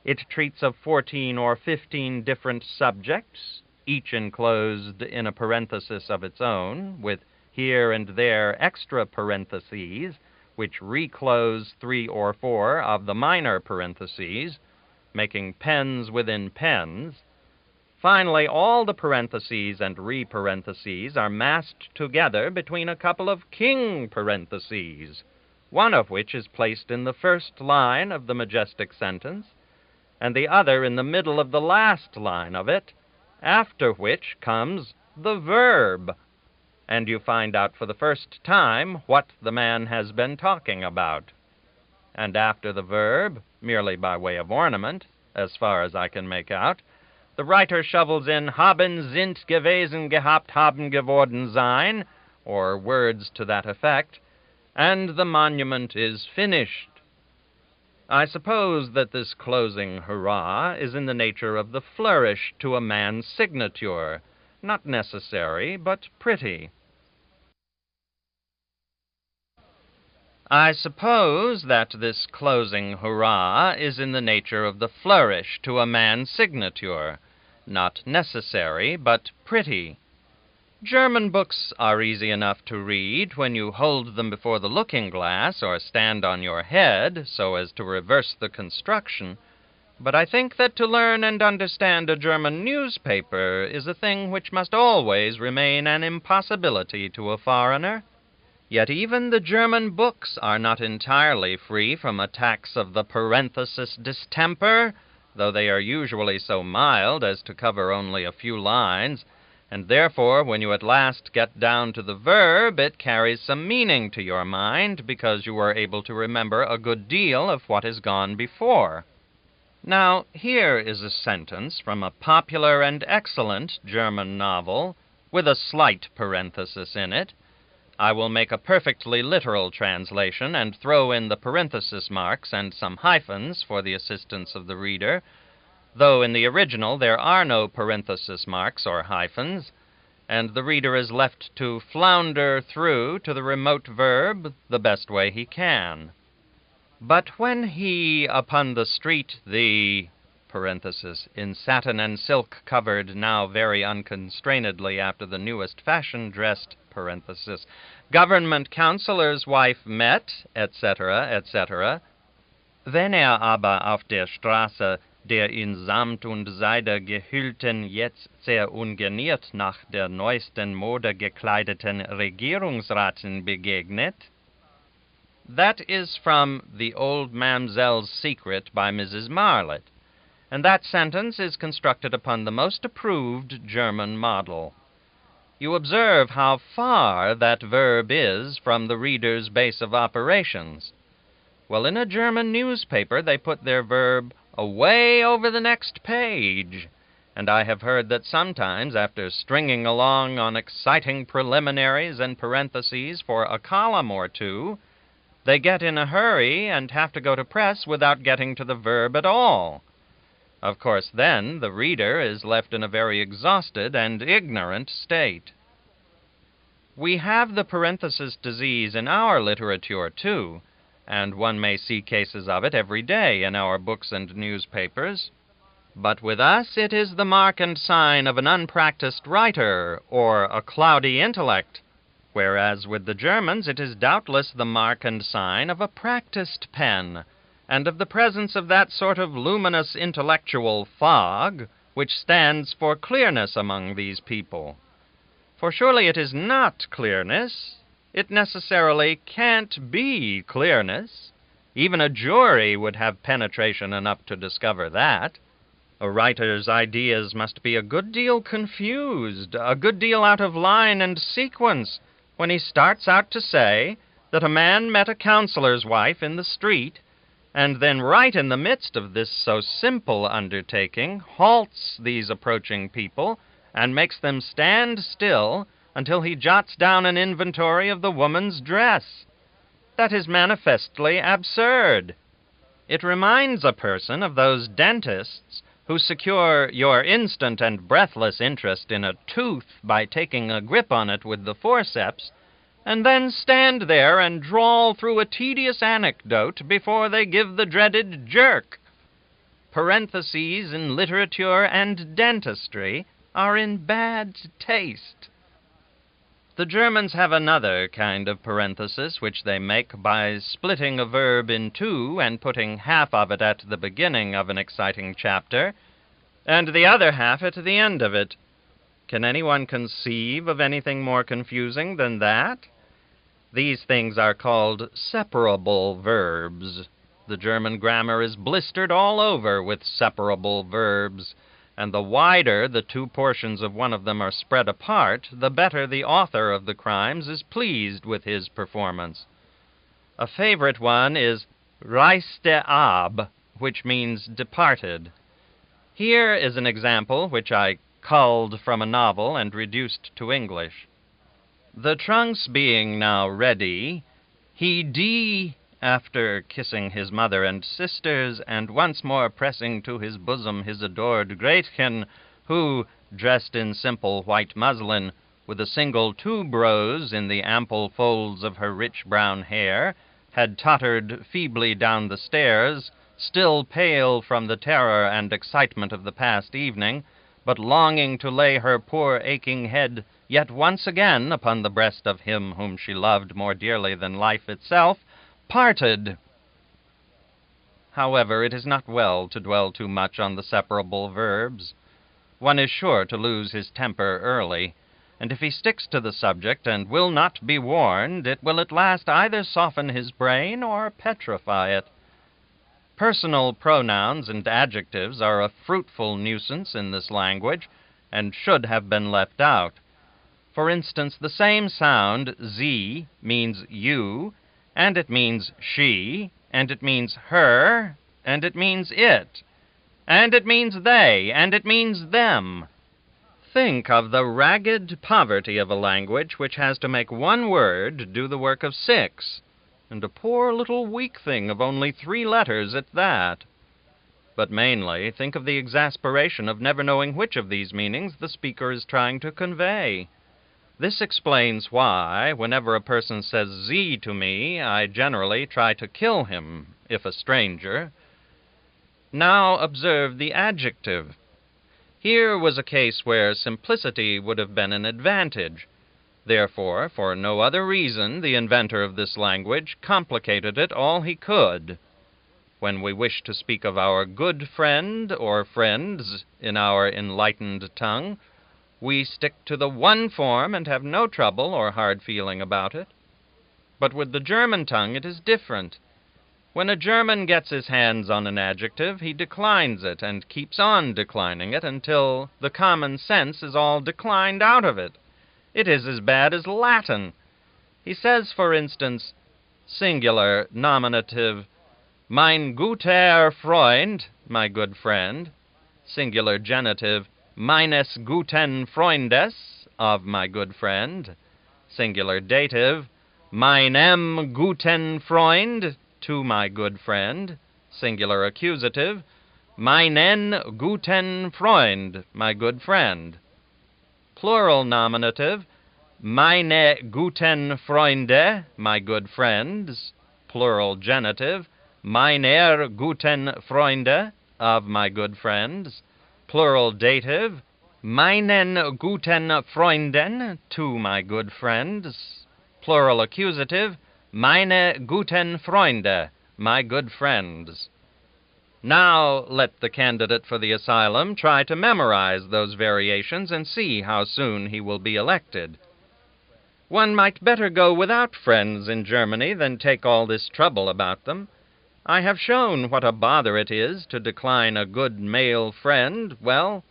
It treats of 14 or 15 different subjects, each enclosed in a parenthesis of its own, with here and there extra parentheses, which reclose 3 or 4 of the minor parentheses, making pens within pens. Finally, all the parentheses and re-parentheses are massed together between a couple of king parentheses, one of which is placed in the first line of the majestic sentence, and the other in the middle of the last line of it, after which comes the verb, and you find out for the first time what the man has been talking about. And after the verb, merely by way of ornament, as far as I can make out, the writer shovels in haben, sind, gewesen, gehabt, haben, geworden, sein, or words to that effect, and the monument is finished. I suppose that this closing hurrah is in the nature of the flourish to a man's signature, not necessary, but pretty. I suppose that this closing hurrah is in the nature of the flourish to a man's signature, not necessary, but pretty. German books are easy enough to read when you hold them before the looking-glass or stand on your head so as to reverse the construction, but I think that to learn and understand a German newspaper is a thing which must always remain an impossibility to a foreigner. Yet even the German books are not entirely free from attacks of the parenthesis distemper, though they are usually so mild as to cover only a few lines, and therefore when you at last get down to the verb, it carries some meaning to your mind, because you are able to remember a good deal of what has gone before. Now, here is a sentence from a popular and excellent German novel, with a slight parenthesis in it. I will make a perfectly literal translation and throw in the parenthesis marks and some hyphens for the assistance of the reader, though in the original there are no parenthesis marks or hyphens, and the reader is left to flounder through to the remote verb the best way he can. But when he upon the street the parenthesis, in satin and silk covered now very unconstrainedly after the newest fashion dressed parenthesis, government councillor's wife met, etc., etc., Wenn aber auf der Straße der in Samt und Seide gehüllten, jetzt sehr ungeniert nach der neuesten Mode gekleideten Regierungsratin begegnet. That is from The Old Mamselle's Secret by Mrs. Marlitt, and that sentence is constructed upon the most approved German model. You observe how far that verb is from the reader's base of operations. Well, in a German newspaper, they put their verb away over the next page, and I have heard that sometimes, after stringing along on exciting preliminaries and parentheses for a column or two, they get in a hurry and have to go to press without getting to the verb at all. Of course, then, the reader is left in a very exhausted and ignorant state. We have the parenthesis disease in our literature, too, and one may see cases of it every day in our books and newspapers. But with us it is the mark and sign of an unpracticed writer or a cloudy intellect, whereas with the Germans it is doubtless the mark and sign of a practiced pen, and of the presence of that sort of luminous intellectual fog which stands for clearness among these people. For surely it is not clearness. It necessarily can't be clearness. Even a jury would have penetration enough to discover that. A writer's ideas must be a good deal confused, a good deal out of line and sequence, when he starts out to say that a man met a counselor's wife in the street, and then right in the midst of this so simple undertaking halts these approaching people and makes them stand still until he jots down an inventory of the woman's dress. That is manifestly absurd. It reminds a person of those dentists who secure your instant and breathless interest in a tooth by taking a grip on it with the forceps, and then stand there and drawl through a tedious anecdote before they give the dreaded jerk. Parentheses in literature and dentistry are in bad taste. The Germans have another kind of parenthesis which they make by splitting a verb in two and putting half of it at the beginning of an exciting chapter, and the other half at the end of it. Can anyone conceive of anything more confusing than that? These things are called separable verbs. The German grammar is blistered all over with separable verbs, and the wider the two portions of one of them are spread apart, the better the author of the crimes is pleased with his performance. A favorite one is reiste ab, which means departed. Here is an example which I culled from a novel and reduced to English. The trunks being now ready, after kissing his mother and sisters, and once more pressing to his bosom his adored Gretchen, who, dressed in simple white muslin, with a single tuberose in the ample folds of her rich brown hair, had tottered feebly down the stairs, still pale from the terror and excitement of the past evening, but longing to lay her poor aching head yet once again upon the breast of him whom she loved more dearly than life itself, parted. However, it is not well to dwell too much on the separable verbs. One is sure to lose his temper early, and if he sticks to the subject and will not be warned, it will at last either soften his brain or petrify it. Personal pronouns and adjectives are a fruitful nuisance in this language, and should have been left out. For instance, the same sound, z, means you, and it means she, and it means her, and it means it, and it means they, and it means them. Think of the ragged poverty of a language which has to make one word do the work of six, and a poor little weak thing of only 3 letters at that. But mainly, think of the exasperation of never knowing which of these meanings the speaker is trying to convey. This explains why, whenever a person says Z to me, I generally try to kill him, if a stranger. Now observe the adjective. Here was a case where simplicity would have been an advantage. Therefore, for no other reason, the inventor of this language complicated it all he could. When we wish to speak of our good friend or friends in our enlightened tongue, we stick to the one form and have no trouble or hard feeling about it. But with the German tongue it is different. When a German gets his hands on an adjective, he declines it and keeps on declining it until the common sense is all declined out of it. It is as bad as Latin. He says, for instance, singular, nominative, mein guter Freund, my good friend, singular genitive, meines guten Freundes, of my good friend, singular dative, meinem guten Freund, to my good friend, singular accusative, meinen guten Freund, my good friend. Plural nominative, meine guten Freunde, my good friends. Plural genitive, meiner guten Freunde, of my good friends. Plural dative, meinen guten Freunden, to my good friends. Plural accusative, meine guten Freunde, my good friends. Now let the candidate for the asylum try to memorize those variations and see how soon he will be elected. One might better go without friends in Germany than take all this trouble about them. I have shown what a bother it is to decline a good male friend. Well,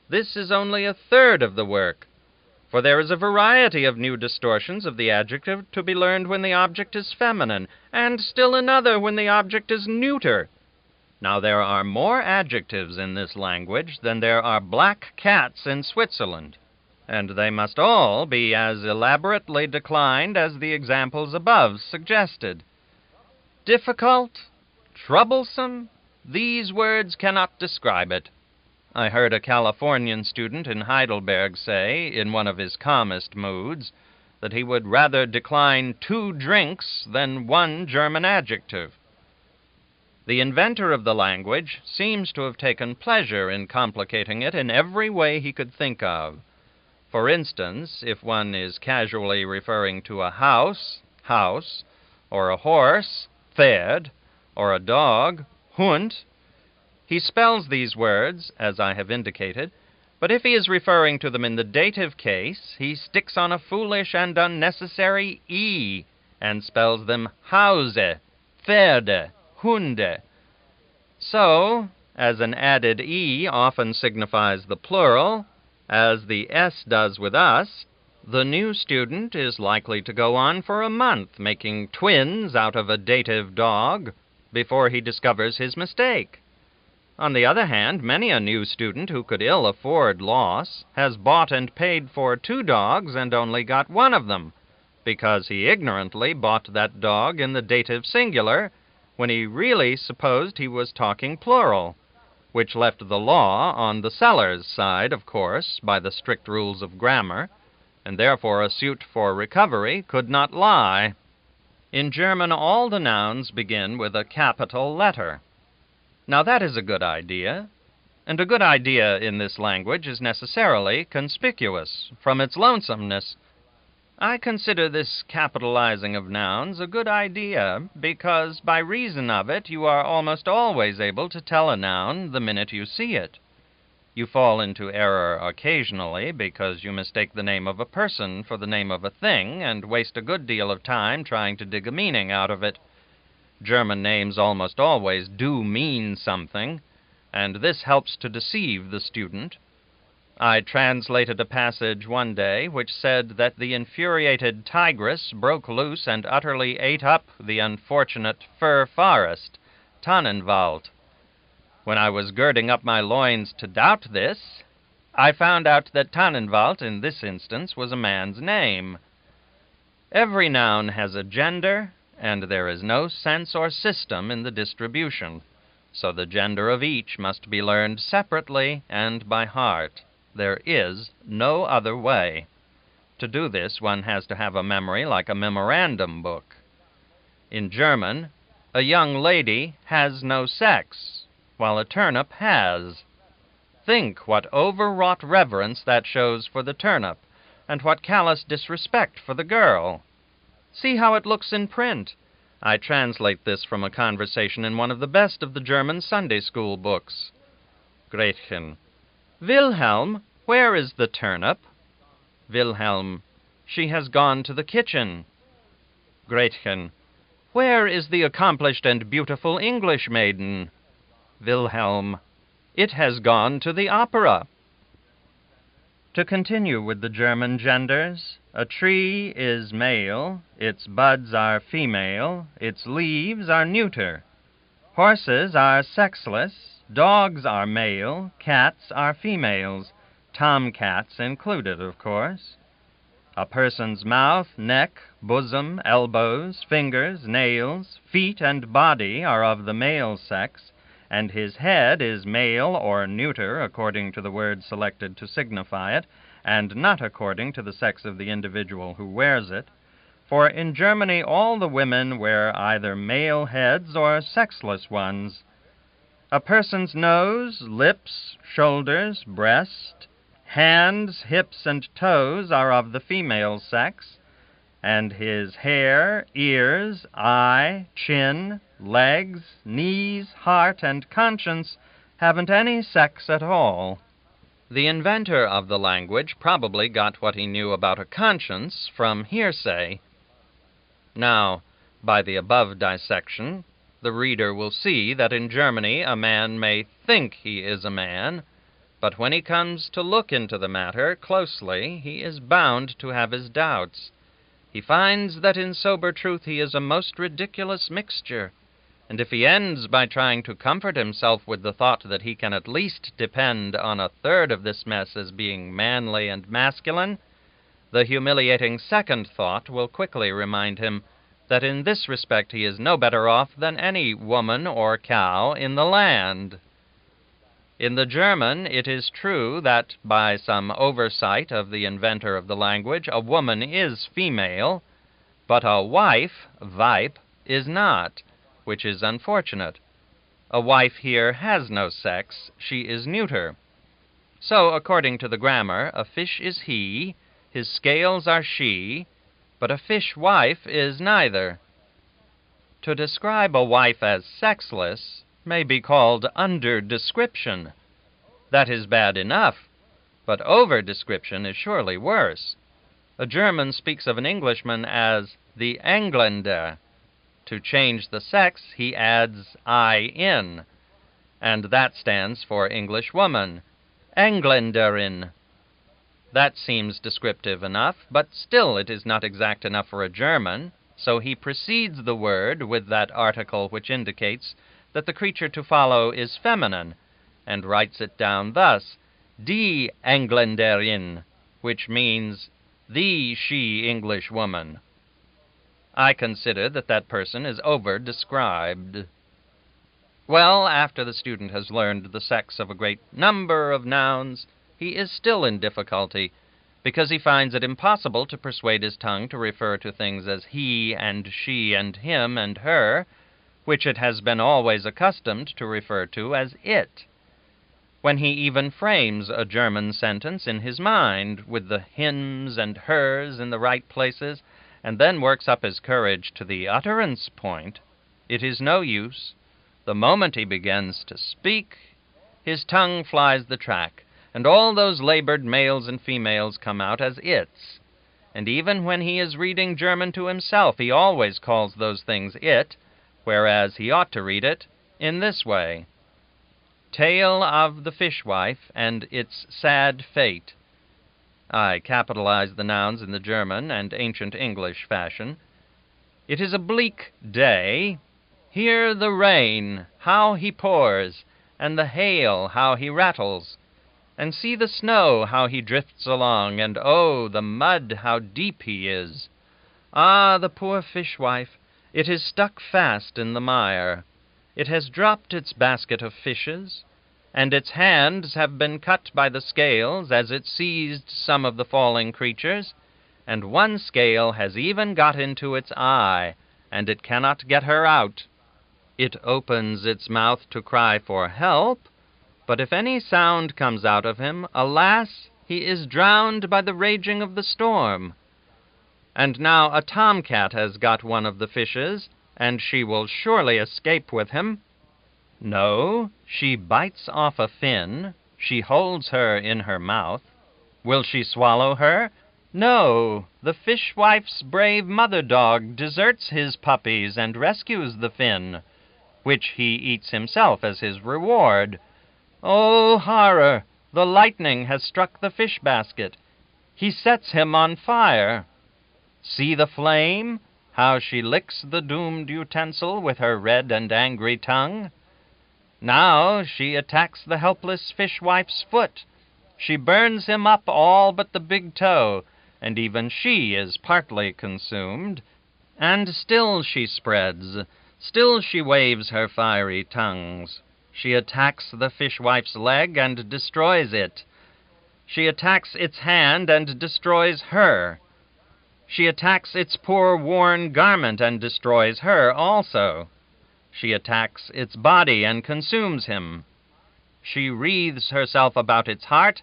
this is only a third of the work. For there is a variety of new distortions of the adjective to be learned when the object is feminine, and still another when the object is neuter. Now there are more adjectives in this language than there are black cats in Switzerland, and they must all be as elaborately declined as the examples above suggested. Difficult? Troublesome? These words cannot describe it. I heard a Californian student in Heidelberg say, in one of his calmest moods, that he would rather decline 2 drinks than 1 German adjective. The inventor of the language seems to have taken pleasure in complicating it in every way he could think of. For instance, if one is casually referring to a house, or a horse, Pferd, or a dog, Hund, he spells these words, as I have indicated, but if he is referring to them in the dative case, he sticks on a foolish and unnecessary E and spells them Hause, Pferde, Hunde. So, as an added E often signifies the plural, as the S does with us, the new student is likely to go on for a month making twins out of a dative dog before he discovers his mistake. On the other hand, many a new student who could ill afford loss has bought and paid for 2 dogs and only got one of them, because he ignorantly bought that dog in the dative singular when he really supposed he was talking plural, which left the law on the seller's side, of course, by the strict rules of grammar, and therefore a suit for recovery could not lie. In German, all the nouns begin with a capital letter. Now that is a good idea, and a good idea in this language is necessarily conspicuous from its lonesomeness. I consider this capitalizing of nouns a good idea because by reason of it you are almost always able to tell a noun the minute you see it. You fall into error occasionally because you mistake the name of a person for the name of a thing and waste a good deal of time trying to dig a meaning out of it. German names almost always do mean something, and this helps to deceive the student. I translated a passage one day which said that the infuriated tigress broke loose and utterly ate up the unfortunate fir forest, Tannenwald. When I was girding up my loins to doubt this, I found out that Tannenwald in this instance was a man's name. Every noun has a gender, and there is no sense or system in the distribution, so the gender of each must be learned separately and by heart. There is no other way. To do this, one has to have a memory like a memorandum book. In German, a young lady has no sex, while a turnip has. Think what overwrought reverence that shows for the turnip, and what callous disrespect for the girl. See how it looks in print. I translate this from a conversation in one of the best of the German Sunday school books. Gretchen: Wilhelm, where is the turnip? Wilhelm: She has gone to the kitchen. Gretchen: Where is the accomplished and beautiful English maiden? Wilhelm: It has gone to the opera. To continue with the German genders, a tree is male, its buds are female, its leaves are neuter. Horses are sexless, dogs are male, cats are females, tomcats included, of course. A person's mouth, neck, bosom, elbows, fingers, nails, feet, and body are of the male sex, and his head is male or neuter according to the word selected to signify it, and not according to the sex of the individual who wears it. For in Germany all the women wear either male heads or sexless ones. A person's nose, lips, shoulders, breast, hands, hips, and toes are of the female sex, and his hair, ears, eye, chin, legs, knees, heart, and conscience haven't any sex at all. The inventor of the language probably got what he knew about a conscience from hearsay. Now, by the above dissection, the reader will see that in Germany a man may think he is a man, but when he comes to look into the matter closely, he is bound to have his doubts. He finds that in sober truth he is a most ridiculous mixture, and if he ends by trying to comfort himself with the thought that he can at least depend on a third of this mess as being manly and masculine, the humiliating second thought will quickly remind him that in this respect he is no better off than any woman or cow in the land. In the German, it is true that, by some oversight of the inventor of the language, a woman is female, but a wife, Weib, is not, which is unfortunate. A wife here has no sex, she is neuter. So, according to the grammar, a fish is he, his scales are she, but a fish-wife is neither. To describe a wife as sexless may be called under-description. That is bad enough, but over-description is surely worse. A German speaks of an Englishman as the Engländer. To change the sex, he adds I-in, and that stands for English woman, Engländerin. That seems descriptive enough, but still it is not exact enough for a German, so he precedes the word with that article which indicates that the creature to follow is feminine, and writes it down thus, Die Engländerin, which means the she-English woman. I consider that that person is over-described. Well, after the student has learned the sex of a great number of nouns, he is still in difficulty, because he finds it impossible to persuade his tongue to refer to things as he and she and him and her, which it has been always accustomed to refer to as it. When he even frames a German sentence in his mind, with the hims and hers in the right places, and then works up his courage to the utterance point, it is no use. The moment he begins to speak, his tongue flies the track, and all those labored males and females come out as its. And even when he is reading German to himself, he always calls those things it, whereas he ought to read it in this way. Tale of the Fishwife and its sad fate. I capitalize the nouns in the German and ancient English fashion. It is a bleak day. Hear the rain, how he pours, and the hail, how he rattles. And see the snow, how he drifts along, and oh, the mud, how deep he is. Ah, the poor fishwife, it is stuck fast in the mire. It has dropped its basket of fishes, and its hands have been cut by the scales as it seized some of the falling creatures, and one scale has even got into its eye, and it cannot get her out. It opens its mouth to cry for help, but if any sound comes out of him, alas, he is drowned by the raging of the storm. And now a tomcat has got one of the fishes, and she will surely escape with him. No, she bites off a fin, she holds her in her mouth. Will she swallow her? No, the fishwife's brave mother-dog deserts his puppies and rescues the fin, which he eats himself as his reward. Oh, horror! The lightning has struck the fish-basket. He sets him on fire. See the flame, how she licks the doomed utensil with her red and angry tongue. Now she attacks the helpless fishwife's foot. She burns him up all but the big toe, and even she is partly consumed. And still she spreads, still she waves her fiery tongues. She attacks the fishwife's leg and destroys it. She attacks its hand and destroys her. She attacks its poor worn garment and destroys her also. She attacks its body and consumes him. She wreathes herself about its heart,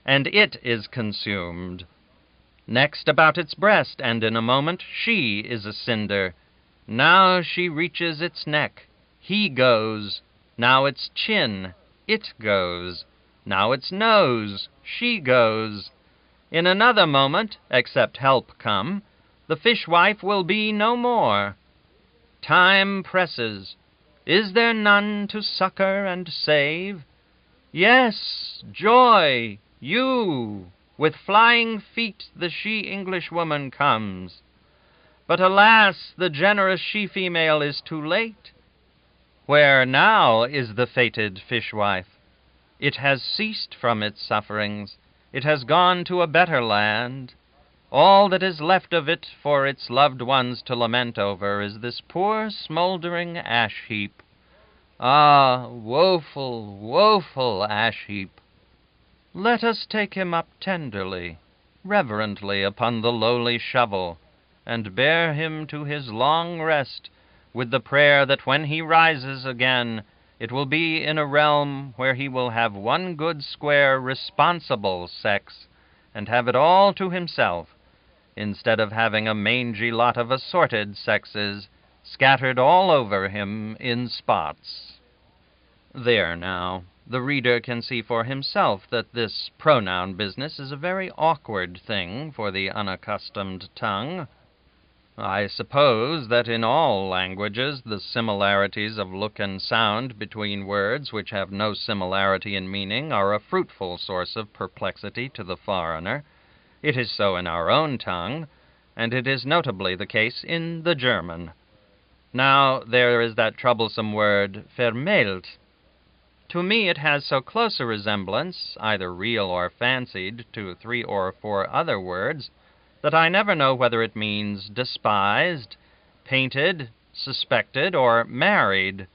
and it is consumed. Next about its breast, and in a moment she is a cinder. Now she reaches its neck. He goes. Now its chin. It goes. Now its nose. She goes. In another moment, except help come, the fishwife will be no more. Time presses. Is there none to succor and save? Yes, joy, you! With flying feet the she-Englishwoman comes. But alas, the generous she-female is too late. Where now is the fated fishwife? It has ceased from its sufferings. It has gone to a better land. All that is left of it for its loved ones to lament over is this poor smoldering ash-heap. Ah, woeful, woeful ash-heap! Let us take him up tenderly, reverently upon the lowly shovel, and bear him to his long rest, with the prayer that when he rises again, it will be in a realm where he will have one good square responsible sex, and have it all to himself, instead of having a mangy lot of assorted sexes scattered all over him in spots. There now, the reader can see for himself that this pronoun business is a very awkward thing for the unaccustomed tongue. I suppose that in all languages the similarities of look and sound between words which have no similarity in meaning are a fruitful source of perplexity to the foreigner. It is so in our own tongue, and it is notably the case in the German. Now, there is that troublesome word, vermählt. To me it has so close a resemblance, either real or fancied, to 3 or 4 other words, that I never know whether it means despised, painted, suspected, or married,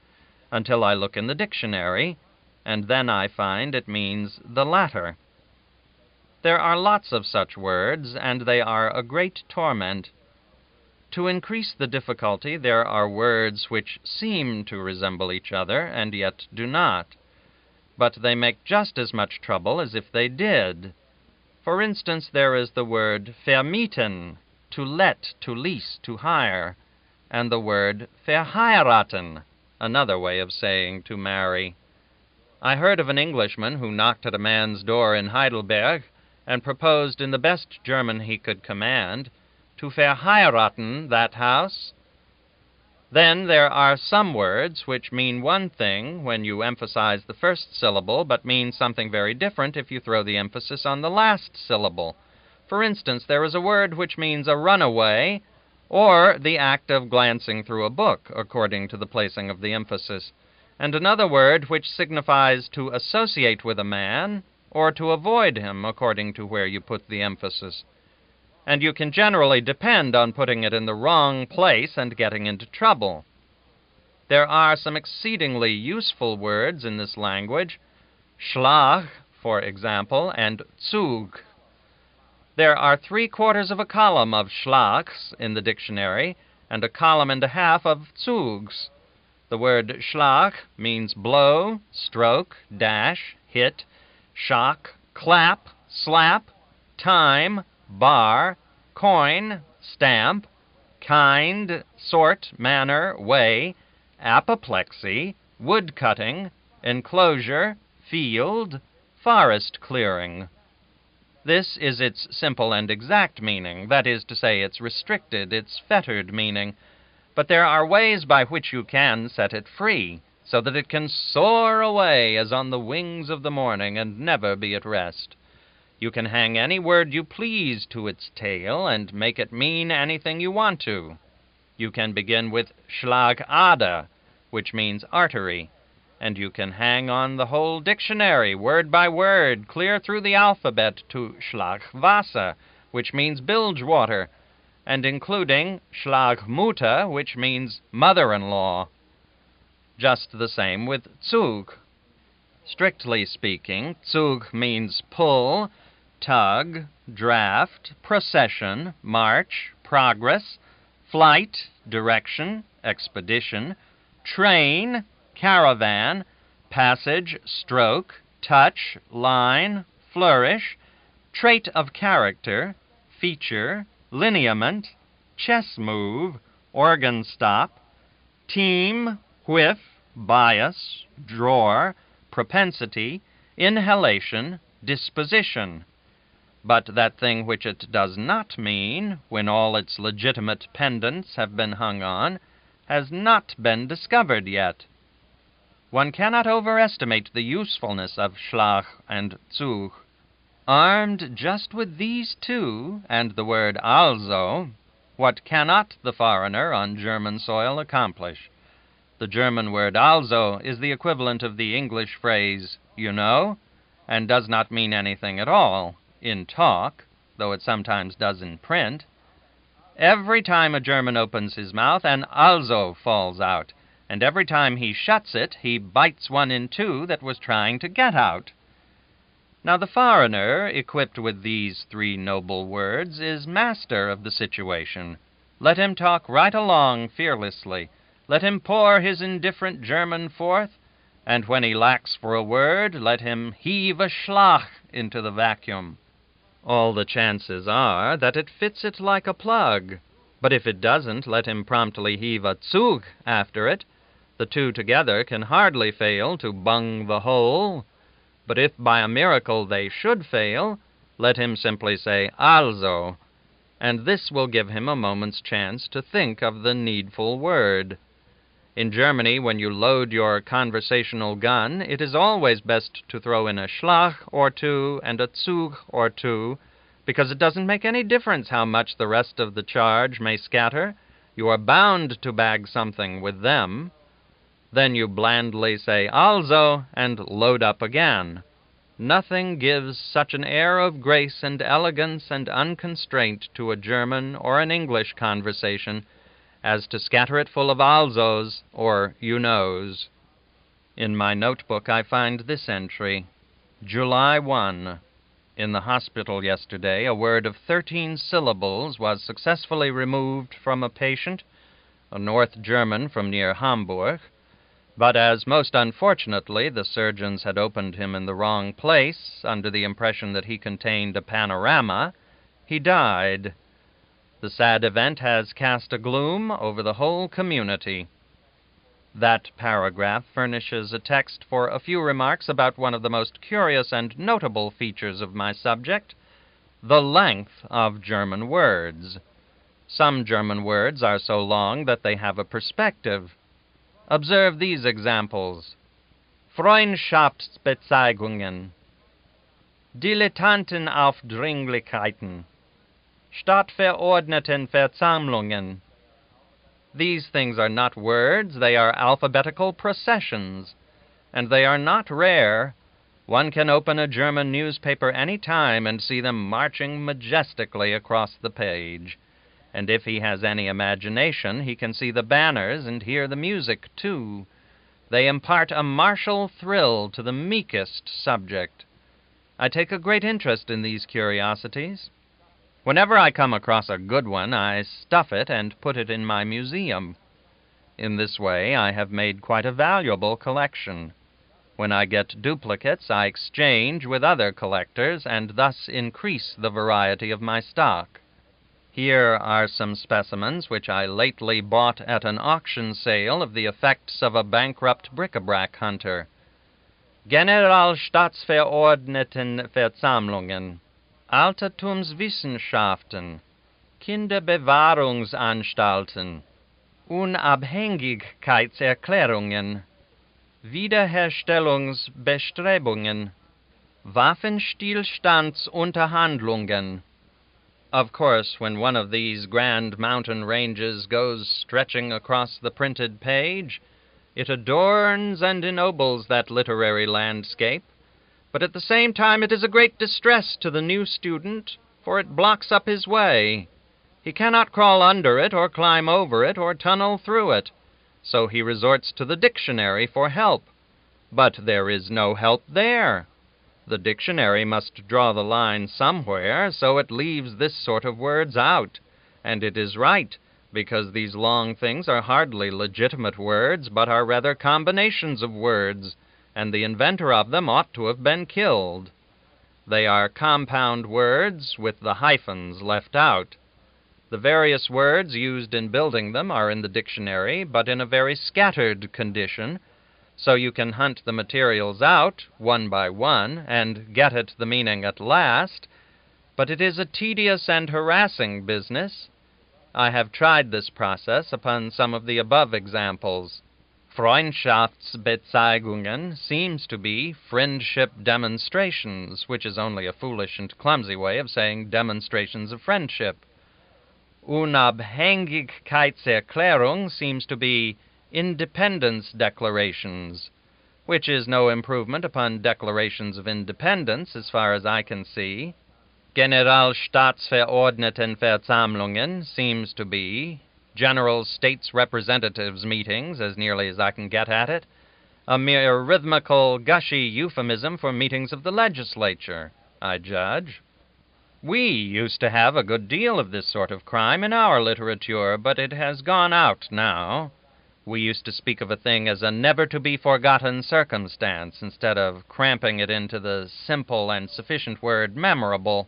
until I look in the dictionary, and then I find it means the latter. There are lots of such words, and they are a great torment. To increase the difficulty, there are words which seem to resemble each other, and yet do not. But they make just as much trouble as if they did. For instance, there is the word vermieten, to let, to lease, to hire, and the word verheiraten, another way of saying to marry. I heard of an Englishman who knocked at a man's door in Heidelberg and proposed in the best German he could command to verheiraten that house. Then there are some words which mean one thing when you emphasize the first syllable, but mean something very different if you throw the emphasis on the last syllable. For instance, there is a word which means a runaway, or the act of glancing through a book, according to the placing of the emphasis, and another word which signifies to associate with a man, or to avoid him, according to where you put the emphasis. And you can generally depend on putting it in the wrong place and getting into trouble. There are some exceedingly useful words in this language, Schlag, for example, and Zug. There are 3/4 of a column of Schlags in the dictionary, and a column and a half of Zugs. The word Schlag means blow, stroke, dash, hit, shock, clap, slap, time, bar, coin, stamp, kind, sort, manner, way, apoplexy, wood-cutting, enclosure, field, forest clearing. This is its simple and exact meaning, that is to say, its restricted, its fettered meaning. But there are ways by which you can set it free, so that it can soar away as on the wings of the morning and never be at rest. You can hang any word you please to its tail and make it mean anything you want to. You can begin with Schlagader, which means artery, and you can hang on the whole dictionary, word by word, clear through the alphabet to Schlagwasser, which means bilge water, and including Schlagmutter, which means mother-in-law. Just the same with Zug. Strictly speaking, Zug means pull, tug, draft, procession, march, progress, flight, direction, expedition, train, caravan, passage, stroke, touch, line, flourish, trait of character, feature, lineament, chess move, organ stop, team, whiff, bias, drawer, propensity, inhalation, disposition. But that thing which it does not mean, when all its legitimate pendants have been hung on, has not been discovered yet. One cannot overestimate the usefulness of Schlag and Zug. Armed just with these two, and the word also, what cannot the foreigner on German soil accomplish? The German word also is the equivalent of the English phrase, you know, and does not mean anything at all in talk, though it sometimes does in print. Every time a German opens his mouth, an also falls out, and every time he shuts it, he bites one in two that was trying to get out. Now the foreigner, equipped with these three noble words, is master of the situation. Let him talk right along fearlessly. Let him pour his indifferent German forth, and when he lacks for a word, let him heave a Schlag into the vacuum. All the chances are that it fits it like a plug. But if it doesn't, let him promptly heave a Zug after it. The two together can hardly fail to bung the hole. But if by a miracle they should fail, let him simply say also, and this will give him a moment's chance to think of the needful word. In Germany, when you load your conversational gun, it is always best to throw in a Schlag or two and a Zug or two, because it doesn't make any difference how much the rest of the charge may scatter. You are bound to bag something with them. Then you blandly say also and load up again. Nothing gives such an air of grace and elegance and unconstraint to a German or an English conversation as to scatter it full of alsos or you-knows. In my notebook I find this entry, July 1. In the hospital yesterday, a word of 13 syllables was successfully removed from a patient, a North German from near Hamburg, but as most unfortunately the surgeons had opened him in the wrong place, under the impression that he contained a panorama, he died. The sad event has cast a gloom over the whole community. That paragraph furnishes a text for a few remarks about one of the most curious and notable features of my subject, the length of German words. Some German words are so long that they have a perspective. Observe these examples. Freundschaftsbezeigungen, Dilettantenaufdringlichkeiten, Stadtverordnetenversammlungen. These things are not words, they are alphabetical processions, and they are not rare. One can open a German newspaper any time and see them marching majestically across the page. And if he has any imagination, he can see the banners and hear the music, too. They impart a martial thrill to the meekest subject. I take a great interest in these curiosities. Whenever I come across a good one, I stuff it and put it in my museum. In this way, I have made quite a valuable collection. When I get duplicates, I exchange with other collectors and thus increase the variety of my stock. Here are some specimens which I lately bought at an auction sale of the effects of a bankrupt bric-a-brac hunter. Generalstaatsverordnetenversammlungen, Altertumswissenschaften, Kinderbewahrungsanstalten, Unabhängigkeitserklärungen, Wiederherstellungsbestrebungen, Waffenstillstandsunterhandlungen. Of course, when one of these grand mountain ranges goes stretching across the printed page, it adorns and ennobles that literary landscape, but at the same time it is a great distress to the new student, for it blocks up his way. He cannot crawl under it, or climb over it, or tunnel through it, so he resorts to the dictionary for help. But there is no help there. The dictionary must draw the line somewhere, so it leaves this sort of words out. And it is right, because these long things are hardly legitimate words, but are rather combinations of words, and the inventor of them ought to have been killed. They are compound words with the hyphens left out. The various words used in building them are in the dictionary, but in a very scattered condition, so you can hunt the materials out, one by one, and get at the meaning at last, but it is a tedious and harassing business. I have tried this process upon some of the above examples. Freundschaftsbezeigungen seems to be friendship demonstrations, which is only a foolish and clumsy way of saying demonstrations of friendship. Unabhängigkeitserklärung seems to be independence declarations, which is no improvement upon declarations of independence as far as I can see. Generalstaatsverordnetenversammlungen seems to be General States Representatives meetings, as nearly as I can get at it, a mere rhythmical, gushy euphemism for meetings of the legislature, I judge. We used to have a good deal of this sort of crime in our literature, but it has gone out now. We used to speak of a thing as a never-to-be-forgotten circumstance, instead of cramping it into the simple and sufficient word memorable,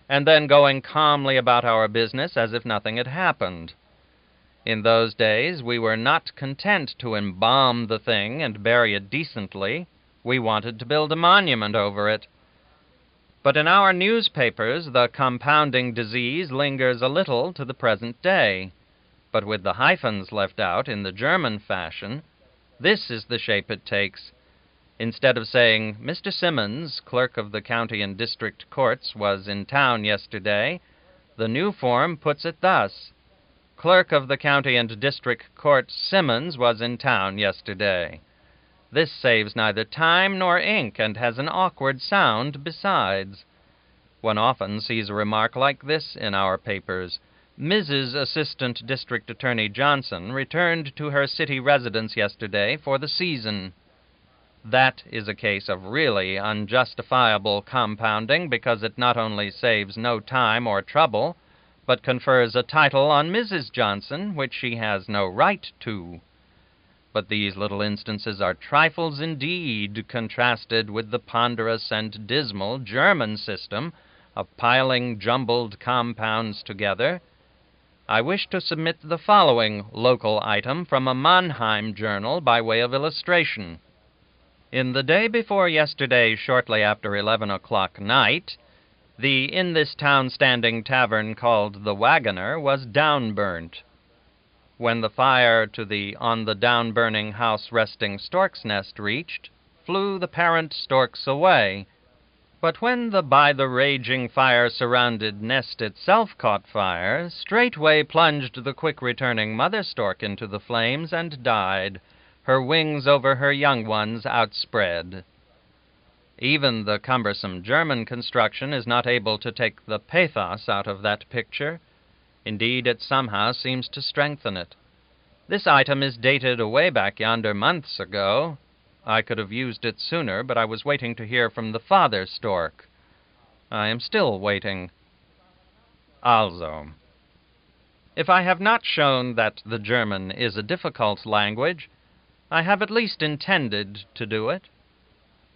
and then going calmly about our business as if nothing had happened. In those days, we were not content to embalm the thing and bury it decently. We wanted to build a monument over it. But in our newspapers, the compounding disease lingers a little to the present day. But with the hyphens left out in the German fashion, this is the shape it takes. Instead of saying, Mr. Simmons, clerk of the county and district courts, was in town yesterday, the new form puts it thus: Clerk of the county and district court Simmons was in town yesterday. This saves neither time nor ink, and has an awkward sound besides. One often sees a remark like this in our papers: Mrs. Assistant District Attorney Johnson returned to her city residence yesterday for the season. That is a case of really unjustifiable compounding, because it not only saves no time or trouble, but confers a title on Mrs. Johnson which she has no right to. But these little instances are trifles indeed, contrasted with the ponderous and dismal German system of piling jumbled compounds together. I wish to submit the following local item from a Mannheim journal by way of illustration. In the day before yesterday, shortly after 11 o'clock night, the in this town standing tavern called the Wagoner was downburnt. When the fire to the on the down-burning house resting stork's nest reached, flew the parent storks away. But when the by the raging fire surrounded nest itself caught fire, straightway plunged the quick-returning mother stork into the flames and died, her wings over her young ones outspread. Even the cumbersome German construction is not able to take the pathos out of that picture. Indeed, it somehow seems to strengthen it. This item is dated away back yonder months ago. I could have used it sooner, but I was waiting to hear from the father stork. I am still waiting. Also, if I have not shown that the German is a difficult language, I have at least intended to do it.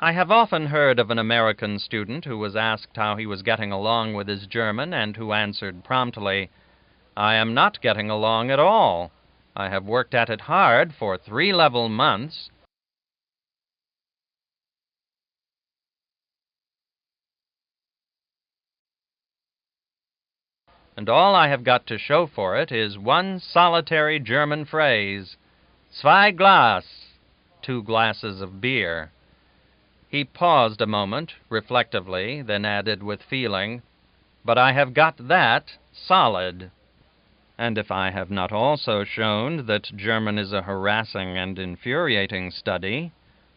I have often heard of an American student who was asked how he was getting along with his German and who answered promptly, "I am not getting along at all. I have worked at it hard for 3 level months, and all I have got to show for it is one solitary German phrase, 2 Glas, 2 glasses of beer." He paused a moment, reflectively, then added with feeling, "But I have got that solid." And if I have not also shown that German is a harassing and infuriating study,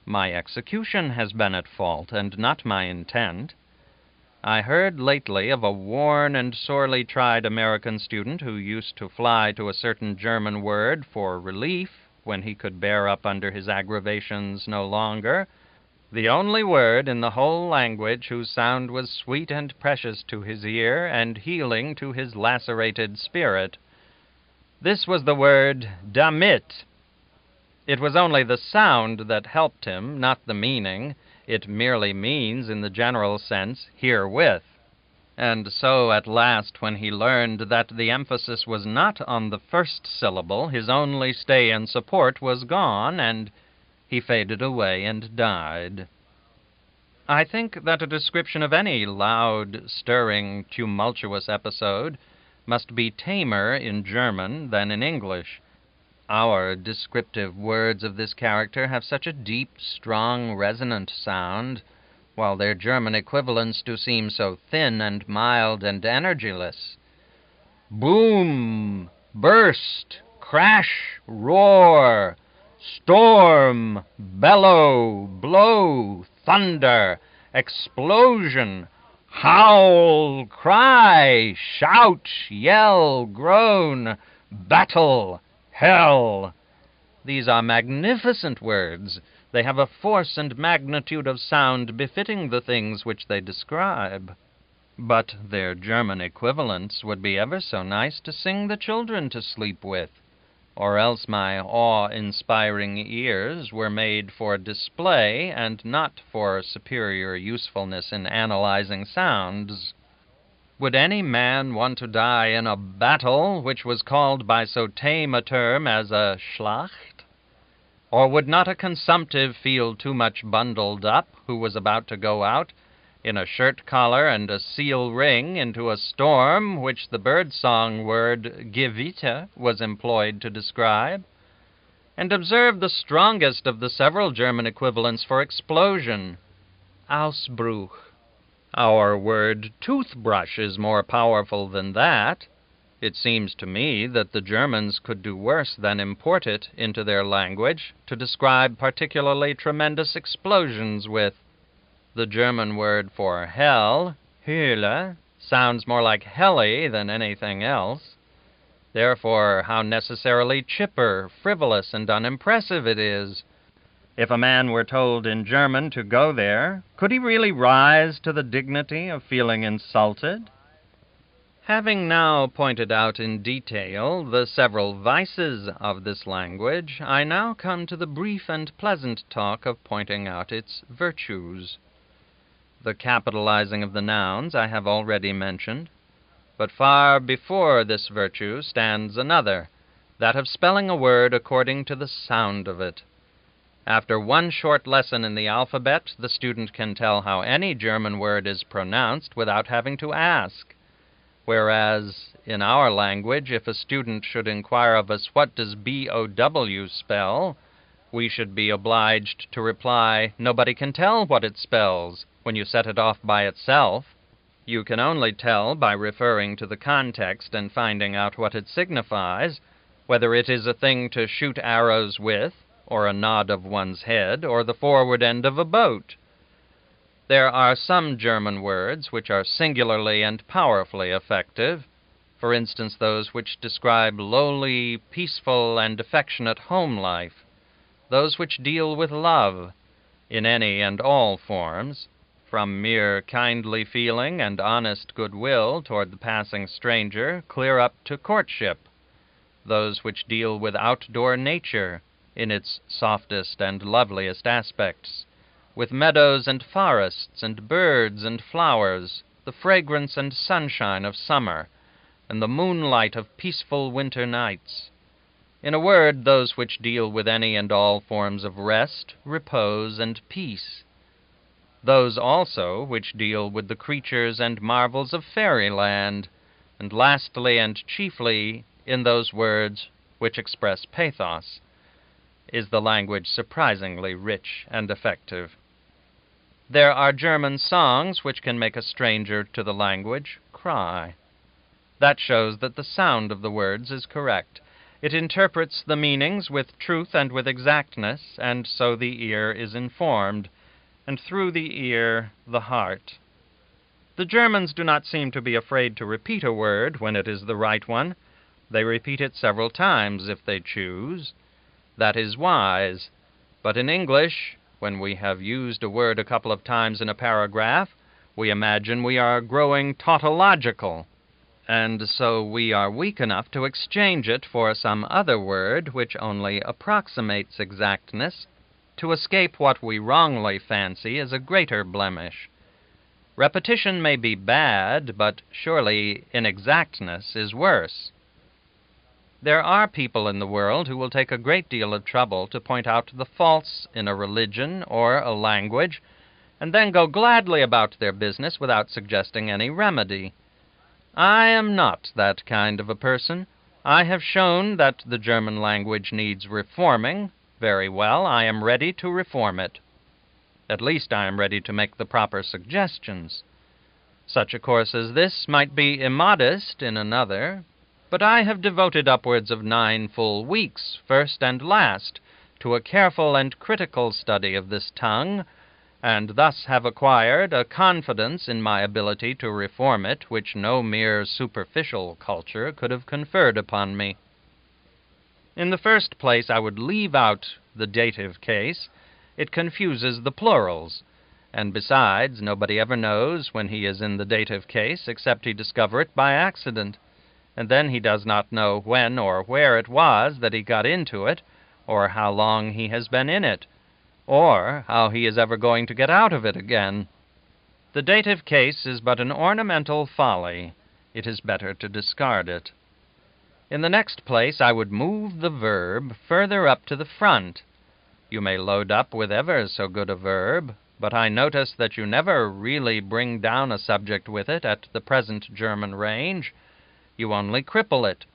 my execution has been at fault, and not my intent. I heard lately of a worn and sorely tried American student who used to fly to a certain German word for relief when he could bear up under his aggravations no longer, the only word in the whole language whose sound was sweet and precious to his ear and healing to his lacerated spirit. This was the word damit. It was only the sound that helped him, not the meaning. It merely means, in the general sense, herewith. And so, at last, when he learned that the emphasis was not on the first syllable, his only stay and support was gone, and he faded away and died. I think that a description of any loud, stirring, tumultuous episode must be tamer in German than in English. Our descriptive words of this character have such a deep, strong, resonant sound, while their German equivalents do seem so thin and mild and energyless. Boom, burst, crash, roar, storm, bellow, blow, thunder, explosion, howl, cry, shout, yell, groan, battle, hell. These are magnificent words. They have a force and magnitude of sound befitting the things which they describe. But their German equivalents would be ever so nice to sing the children to sleep with, or else my awe-inspiring ears were made for display and not for superior usefulness in analyzing sounds. Would any man want to die in a battle which was called by so tame a term as a Schlacht? Or would not a consumptive feel too much bundled up who was about to go out in a shirt collar and a seal ring into a storm which the bird-song word Gewitter was employed to describe? And observe the strongest of the several German equivalents for explosion, Ausbruch. Our word toothbrush is more powerful than that. It seems to me that the Germans could do worse than import it into their language to describe particularly tremendous explosions with. The German word for hell, Hölle, sounds more like helly than anything else. Therefore, how necessarily chipper, frivolous, and unimpressive it is. If a man were told in German to go there, could he really rise to the dignity of feeling insulted? Having now pointed out in detail the several vices of this language, I now come to the brief and pleasant talk of pointing out its virtues. The capitalizing of the nouns I have already mentioned, but far before this virtue stands another, that of spelling a word according to the sound of it. After one short lesson in the alphabet, the student can tell how any German word is pronounced without having to ask. Whereas, in our language, if a student should inquire of us what does B-O-W spell, we should be obliged to reply, nobody can tell what it spells when you set it off by itself. You can only tell by referring to the context and finding out what it signifies, whether it is a thing to shoot arrows with, or a nod of one's head, or the forward end of a boat. There are some German words which are singularly and powerfully effective, for instance those which describe lowly, peaceful, and affectionate home life, those which deal with love, in any and all forms, from mere kindly feeling and honest goodwill toward the passing stranger, clear up to courtship, those which deal with outdoor nature in its softest and loveliest aspects, with meadows and forests and birds and flowers, the fragrance and sunshine of summer, and the moonlight of peaceful winter nights. In a word, those which deal with any and all forms of rest, repose, and peace. Those also which deal with the creatures and marvels of fairyland, and lastly and chiefly in those words which express pathos, is the language surprisingly rich and effective. There are German songs which can make a stranger to the language cry. That shows that the sound of the words is correct. It interprets the meanings with truth and with exactness, and so the ear is informed, and through the ear, the heart. The Germans do not seem to be afraid to repeat a word when it is the right one. They repeat it several times if they choose. That is wise. But in English, when we have used a word a couple of times in a paragraph, we imagine we are growing tautological, and so we are weak enough to exchange it for some other word which only approximates exactness, to escape what we wrongly fancy is a greater blemish. Repetition may be bad, but surely inexactness is worse. There are people in the world who will take a great deal of trouble to point out the faults in a religion or a language, and then go gladly about their business without suggesting any remedy. I am not that kind of a person. I have shown that the German language needs reforming. Very well, I am ready to reform it. At least I am ready to make the proper suggestions. Such a course as this might be immodest in another, but I have devoted upwards of 9 full weeks, first and last, to a careful and critical study of this tongue, and thus have acquired a confidence in my ability to reform it which no mere superficial culture could have conferred upon me. In the first place, I would leave out the dative case. It confuses the plurals, and besides, nobody ever knows when he is in the dative case except he discover it by accident, and then he does not know when or where it was that he got into it, or how long he has been in it, or how he is ever going to get out of it again. The dative case is but an ornamental folly. It is better to discard it. In the next place, I would move the verb further up to the front. You may load up with ever so good a verb, but I notice that you never really bring down a subject with it at the present German range. You only cripple it.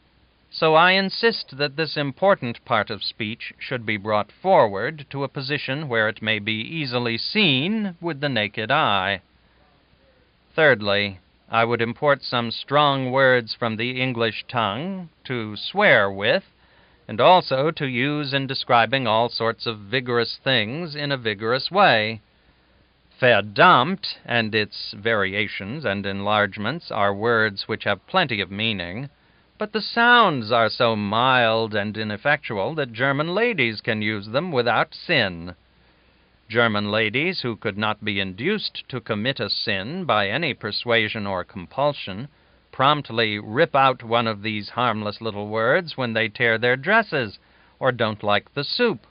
So I insist that this important part of speech should be brought forward to a position where it may be easily seen with the naked eye. Thirdly, I would import some strong words from the English tongue to swear with, and also to use in describing all sorts of vigorous things in a vigorous way. Verdammt and its variations and enlargements are words which have plenty of meaning, but the sounds are so mild and ineffectual that German ladies can use them without sin. German ladies who could not be induced to commit a sin by any persuasion or compulsion promptly rip out one of these harmless little words when they tear their dresses or don't like the soup.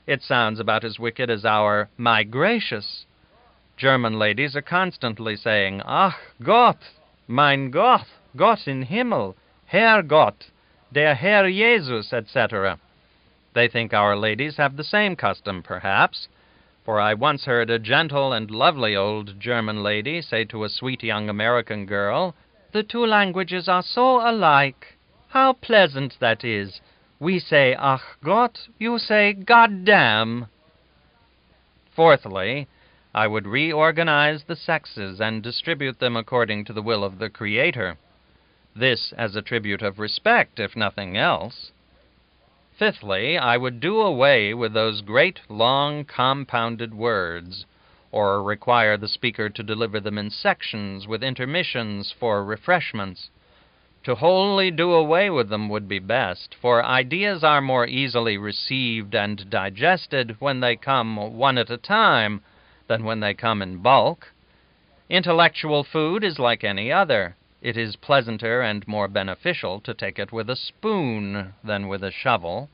It sounds about as wicked as our "my gracious." German ladies are constantly saying, "Ach Gott, mein Gott, Gott in Himmel, Herr Gott, der Herr Jesus," etc. They think our ladies have the same custom, perhaps, for I once heard a gentle and lovely old German lady say to a sweet young American girl, "The two languages are so alike. How pleasant that is. We say, Ach Gott, you say, God damn." Fourthly, I would reorganize the sexes and distribute them according to the will of the Creator. This as a tribute of respect, if nothing else. Fifthly, I would do away with those great, long, compounded words, or require the speaker to deliver them in sections with intermissions for refreshments. To wholly do away with them would be best, for ideas are more easily received and digested when they come one at a time than when they come in bulk. Intellectual food is like any other. It is pleasanter and more beneficial to take it with a spoon than with a shovel.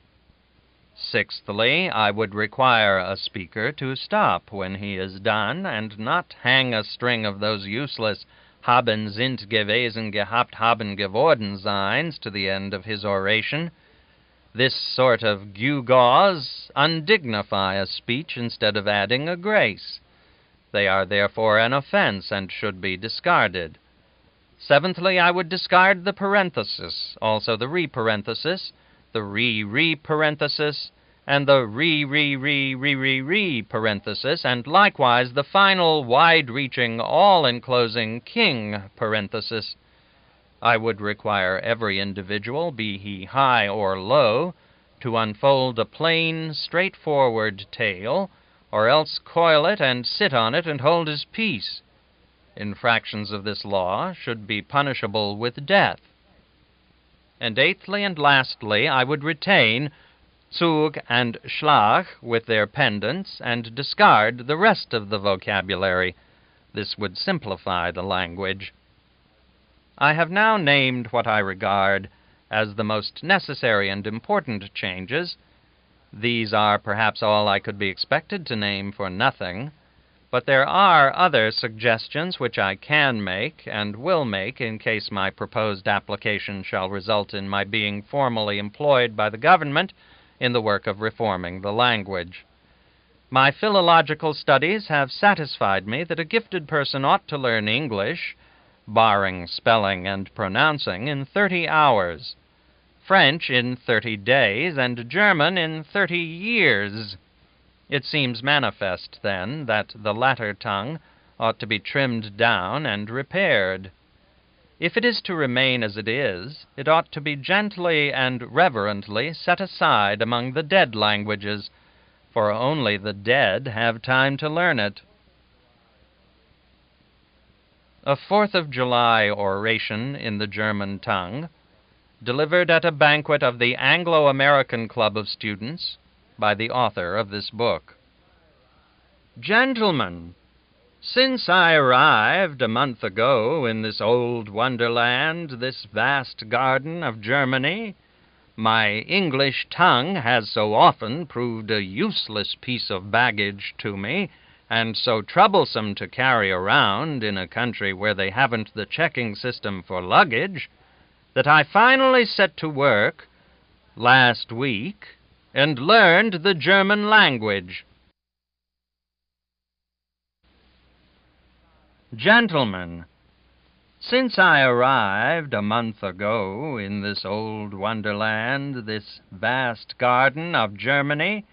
Sixthly, I would require a speaker to stop when he is done, and not hang a string of those useless haben, sind, gewesen, gehabt, haben, geworden signs to the end of his oration. This sort of gewgaws undignify a speech instead of adding a grace. They are therefore an offense and should be discarded. Seventhly, I would discard the parenthesis, also the re-parenthesis, the re-parenthesis, and the re parenthesis, and likewise the final wide-reaching, all-enclosing king parenthesis. I would require every individual, be he high or low, to unfold a plain, straightforward tale, or else coil it and sit on it and hold his peace. Infractions of this law should be punishable with death. And eighthly and lastly, I would retain Zug and Schlag with their pendants, and discard the rest of the vocabulary. This would simplify the language. I have now named what I regard as the most necessary and important changes. These are perhaps all I could be expected to name for nothing, but there are other suggestions which I can make and will make in case my proposed application shall result in my being formally employed by the government in the work of reforming the language. My philological studies have satisfied me that a gifted person ought to learn English, barring spelling and pronouncing, in 30 hours, French in 30 days, and German in 30 years. It seems manifest, then, that the latter tongue ought to be trimmed down and repaired. If it is to remain as it is, it ought to be gently and reverently set aside among the dead languages, for only the dead have time to learn it. A 4th of July oration in the German tongue, delivered at a banquet of the Anglo-American Club of Students by the author of this book. Gentlemen, since I arrived a month ago in this old wonderland, this vast garden of Germany, my English tongue has so often proved a useless piece of baggage to me, and so troublesome to carry around in a country where they haven't the checking system for luggage, that I finally set to work last week and learned the German language. Gentlemen, since I arrived a month ago in this old wonderland, this vast garden of Germany,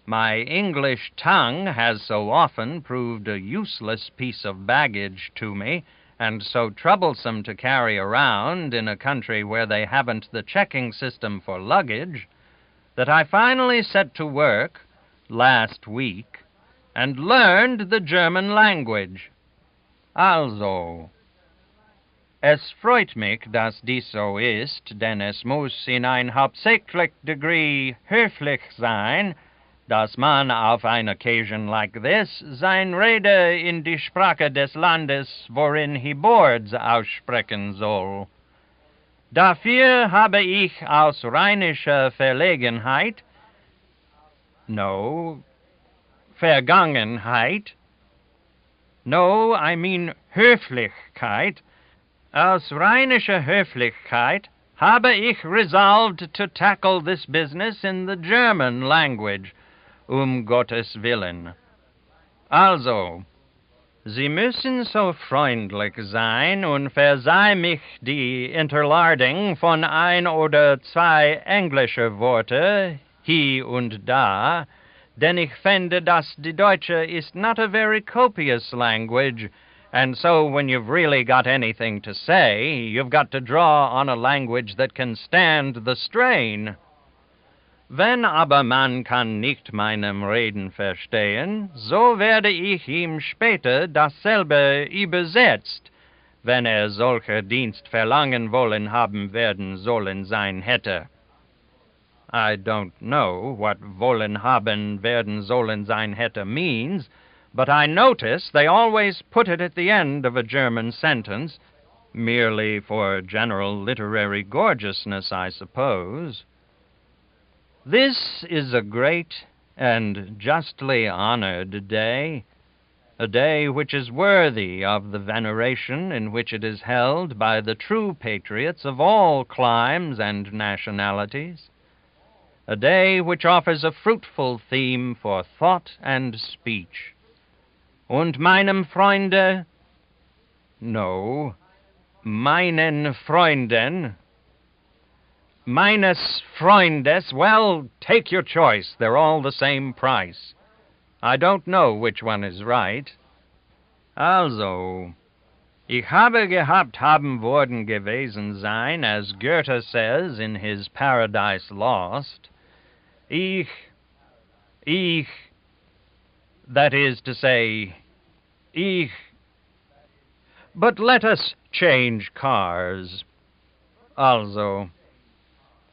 my English tongue has so often proved a useless piece of baggage to me, and so troublesome to carry around in a country where they haven't the checking system for luggage, that I finally set to work last week and learned the German language. Also, es freut mich, dass dies so ist, denn es muss in ein hauptsächlich Degree höflich sein, dass man auf an occasion like this sein Rede in die Sprache des Landes, worin he boards, aussprechen soll. Dafür habe ich aus rheinischer Verlegenheit, Vergangenheit, I mean Höflichkeit, aus rheinischer Höflichkeit habe ich resolved to tackle this business in the German language, Gottes Willen. Also, Sie müssen so freundlich sein und verzeih mich die Interlarding von ein oder zwei englische Worte, hi und da, denn ich finde, dass die Deutsche is not a very copious language, and so when you've really got anything to say, you've got to draw on a language that can stand the strain. Wenn aber man kann nicht meinem Reden verstehen, so werde ich ihm später dasselbe übersetzt, wenn solcher Dienst verlangen wollen haben werden sollen sein hätte. I don't know what wollen haben werden sollen sein hätte means, but I notice they always put it at the end of a German sentence, merely for general literary gorgeousness, I suppose. This is a great and justly honored day, a day which is worthy of the veneration in which it is held by the true patriots of all climes and nationalities, a day which offers a fruitful theme for thought and speech. Und meinem Freunde, no, meinen Freunden, meines Freundes, well, take your choice. They're all the same price. I don't know which one is right. Also, ich habe gehabt, haben worden gewesen sein, as Goethe says in his Paradise Lost. Ich, that is to say, ich. But let us change cars. Also,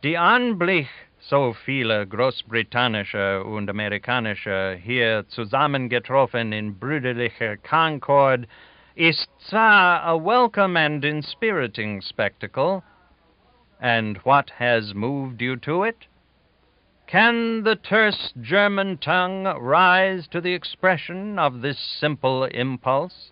die Anblick so viele großbritannische und amerikanische hier zusammengetroffen in brüderlicher Concord ist zwar a welcome and inspiriting spectacle, and what has moved you to it? Can the terse German tongue rise to the expression of this simple impulse?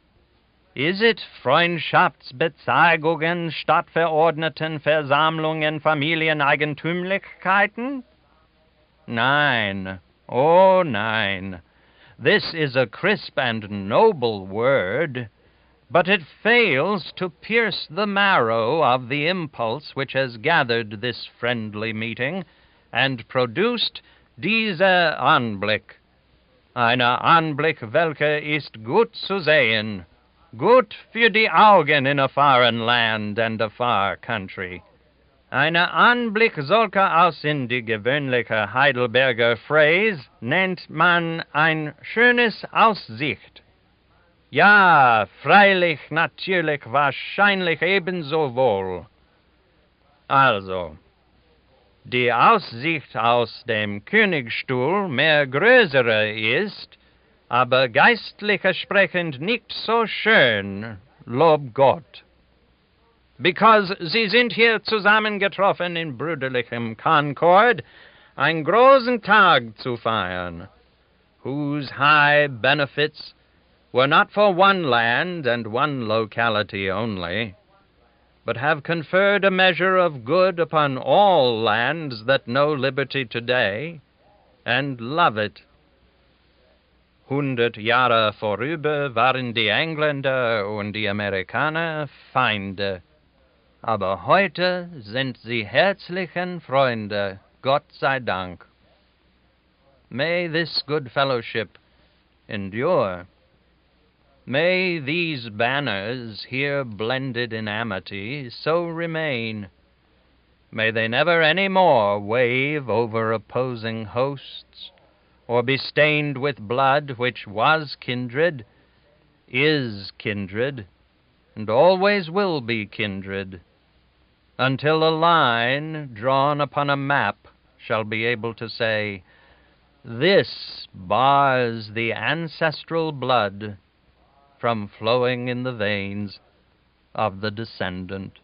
Is it Freundschaftsbezeigungen statt verordneten Versammlungen Familieneigentümlichkeiten? Nein, oh nein. This is a crisp and noble word, but it fails to pierce the marrow of the impulse which has gathered this friendly meeting and produced dieser Anblick. Eine Anblick, welcher ist gut zu sehen, gut für die Augen in a foreign land and a far country. Eine Anblick solcher aus in die gewöhnliche Heidelberger Phrase nennt man ein schönes Aussicht. Ja, freilich, natürlich, wahrscheinlich ebenso wohl. Also, die Aussicht aus dem Königstuhl mehr größere ist, aber geistlicher sprechend nicht so schön, lob Gott. Because sie sind hier zusammengetroffen in brüderlichem Concord, einen großen Tag zu feiern, whose high benefits were not for one land and one locality only, but have conferred a measure of good upon all lands that know liberty today and love it. 100 Jahre vorüber waren die Engländer und die Amerikaner Feinde, aber heute sind sie herzlichen Freunde, Gott sei Dank. May this good fellowship endure. May these banners, here blended in amity, so remain. May they never any more wave over opposing hosts, or be stained with blood which was kindred, is kindred, and always will be kindred, until a line drawn upon a map shall be able to say, "This bars the ancestral blood from flowing in the veins of the descendant."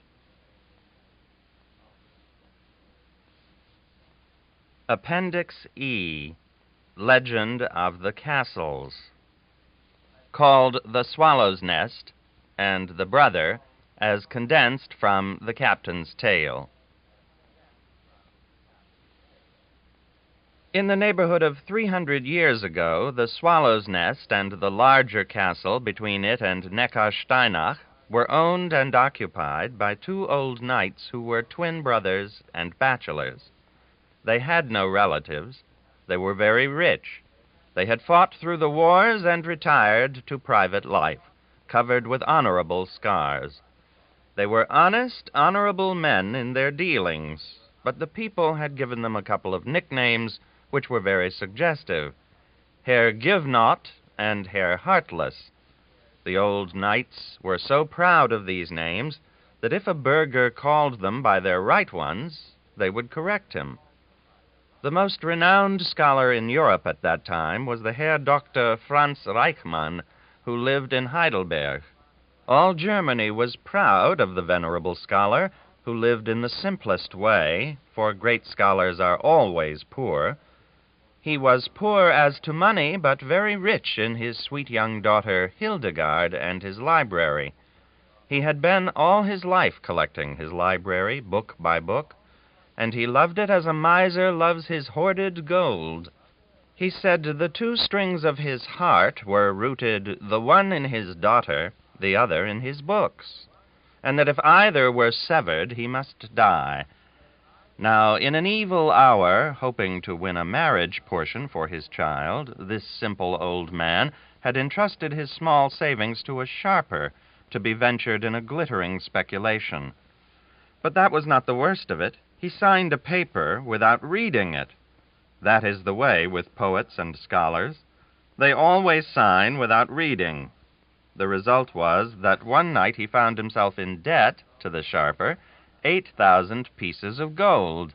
Appendix E, Legend of the Castles, called The Swallow's Nest and The Brother, as condensed from The Captain's Tale. In the neighborhood of 300 years ago, the Swallow's Nest and the larger castle between it and Neckarsteinach were owned and occupied by two old knights who were twin brothers and bachelors. They had no relatives. They were very rich. They had fought through the wars and retired to private life, covered with honorable scars. They were honest, honorable men in their dealings, but the people had given them a couple of nicknames which were very suggestive: Herr Give-Naught and Herr Heartless. The old knights were so proud of these names that if a burgher called them by their right ones, they would correct him. The most renowned scholar in Europe at that time was the Herr Dr. Franz Reichmann, who lived in Heidelberg. All Germany was proud of the venerable scholar, who lived in the simplest way, for great scholars are always poor. He was poor as to money, but very rich in his sweet young daughter Hildegard and his library. He had been all his life collecting his library, book by book, and he loved it as a miser loves his hoarded gold. He said the two strings of his heart were rooted, the one in his daughter, the other in his books, and that if either were severed, he must die. Now, in an evil hour, hoping to win a marriage portion for his child, this simple old man had entrusted his small savings to a sharper to be ventured in a glittering speculation. But that was not the worst of it. He signed a paper without reading it. That is the way with poets and scholars. They always sign without reading. The result was that one night he found himself in debt to the sharper 8,000 pieces of gold,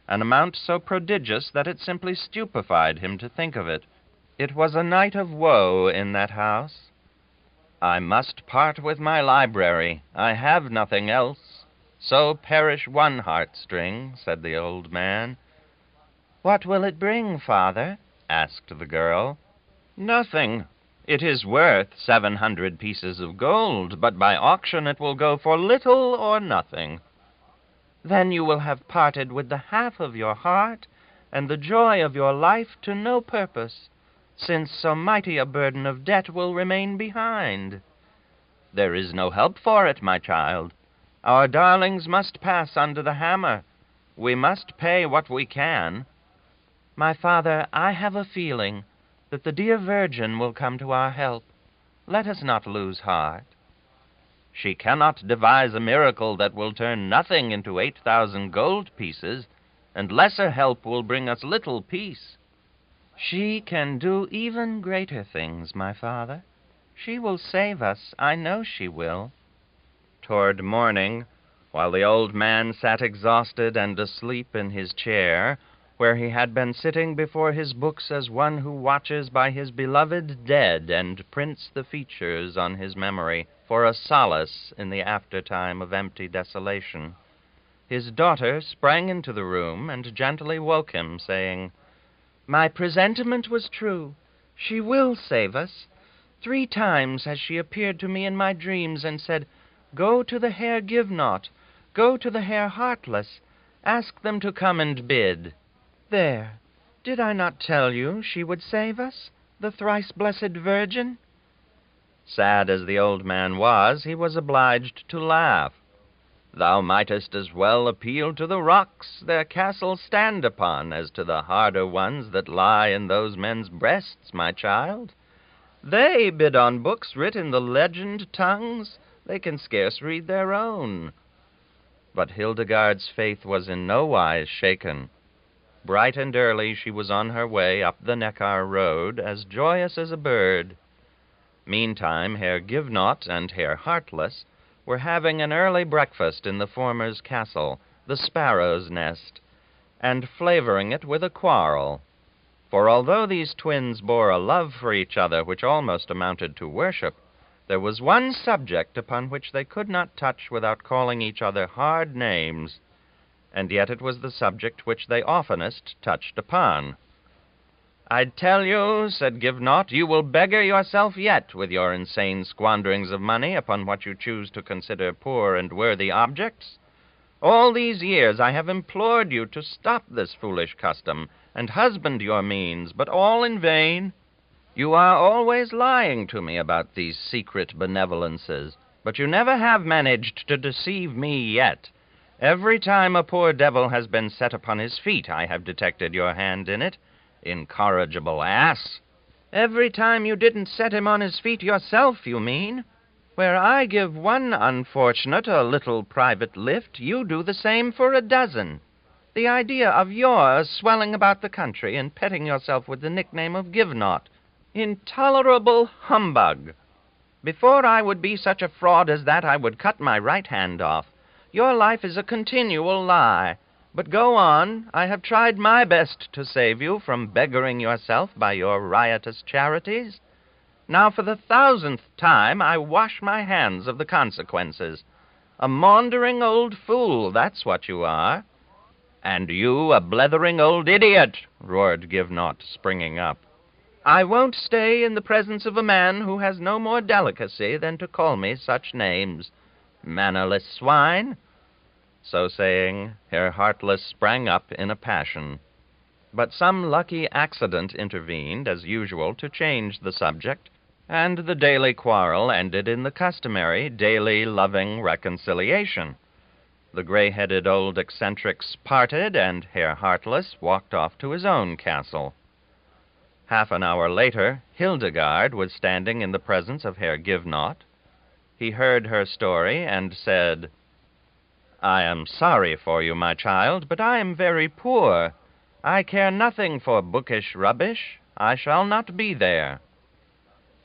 an amount so prodigious that it simply stupefied him to think of it. It was a night of woe in that house. "I must part with my library. I have nothing else. So perish one heartstring," said the old man. "What will it bring, father?" asked the girl. "Nothing. It is worth 700 pieces of gold, but by auction it will go for little or nothing." "Then you will have parted with the half of your heart and the joy of your life to no purpose, since so mighty a burden of debt will remain behind." "There is no help for it, my child. Our darlings must pass under the hammer. We must pay what we can." "My father, I have a feeling that the dear Virgin will come to our help. Let us not lose heart." "She cannot devise a miracle that will turn nothing into 8,000 gold pieces, and lesser help will bring us little peace." "She can do even greater things, my father. She will save us. I know she will." Toward morning, while the old man sat exhausted and asleep in his chair, where he had been sitting before his books as one who watches by his beloved dead and prints the features on his memory for a solace in the aftertime of empty desolation, his daughter sprang into the room and gently woke him, saying, "My presentiment was true. She will save us. 3 times has she appeared to me in my dreams and said, 'Go to the Herr Give-Not, go to the Herr Heartless, ask them to come and bid.' There, did I not tell you she would save us, the thrice-blessed Virgin?" Sad as the old man was, he was obliged to laugh. "Thou mightest as well appeal to the rocks their castles stand upon as to the harder ones that lie in those men's breasts, my child. They bid on books writ in the legend tongues. They can scarce read their own." But Hildegard's faith was in no wise shaken. Bright and early she was on her way up the Neckar road, as joyous as a bird. Meantime, Herr Give-Not and Herr Heartless were having an early breakfast in the former's castle, the Sparrow's Nest, and flavoring it with a quarrel. For although these twins bore a love for each other which almost amounted to worship, there was one subject upon which they could not touch without calling each other hard names, and yet it was the subject which they oftenest touched upon. "I tell you," said Give-Not, "you will beggar yourself yet with your insane squanderings of money upon what you choose to consider poor and worthy objects. All these years I have implored you to stop this foolish custom and husband your means, but all in vain. You are always lying to me about these secret benevolences, but you never have managed to deceive me yet. Every time a poor devil has been set upon his feet, I have detected your hand in it. Incorrigible ass! Every time you didn't set him on his feet yourself, you mean. Where I give one unfortunate a little private lift, you do the same for a dozen. The idea of yours swelling about the country and petting yourself with the nickname of Give-Not. Intolerable humbug! Before I would be such a fraud as that, I would cut my right hand off. Your life is a continual lie. But go on. I have tried my best to save you from beggaring yourself by your riotous charities. Now for the 1,000th time I wash my hands of the consequences. A maundering old fool, that's what you are. And you a blethering old idiot, roared Givenaught, springing up. I won't stay in the presence of a man who has no more delicacy than to call me such names. Mannerless swine. So saying, Herr Heartless sprang up in a passion. But some lucky accident intervened, as usual, to change the subject, and the daily quarrel ended in the customary, daily loving reconciliation. The gray-headed old eccentrics parted, and Herr Heartless walked off to his own castle. Half an hour later, Hildegard was standing in the presence of Herr Givenaught. He heard her story and said, I am sorry for you, my child, but I am very poor. I care nothing for bookish rubbish. I shall not be there.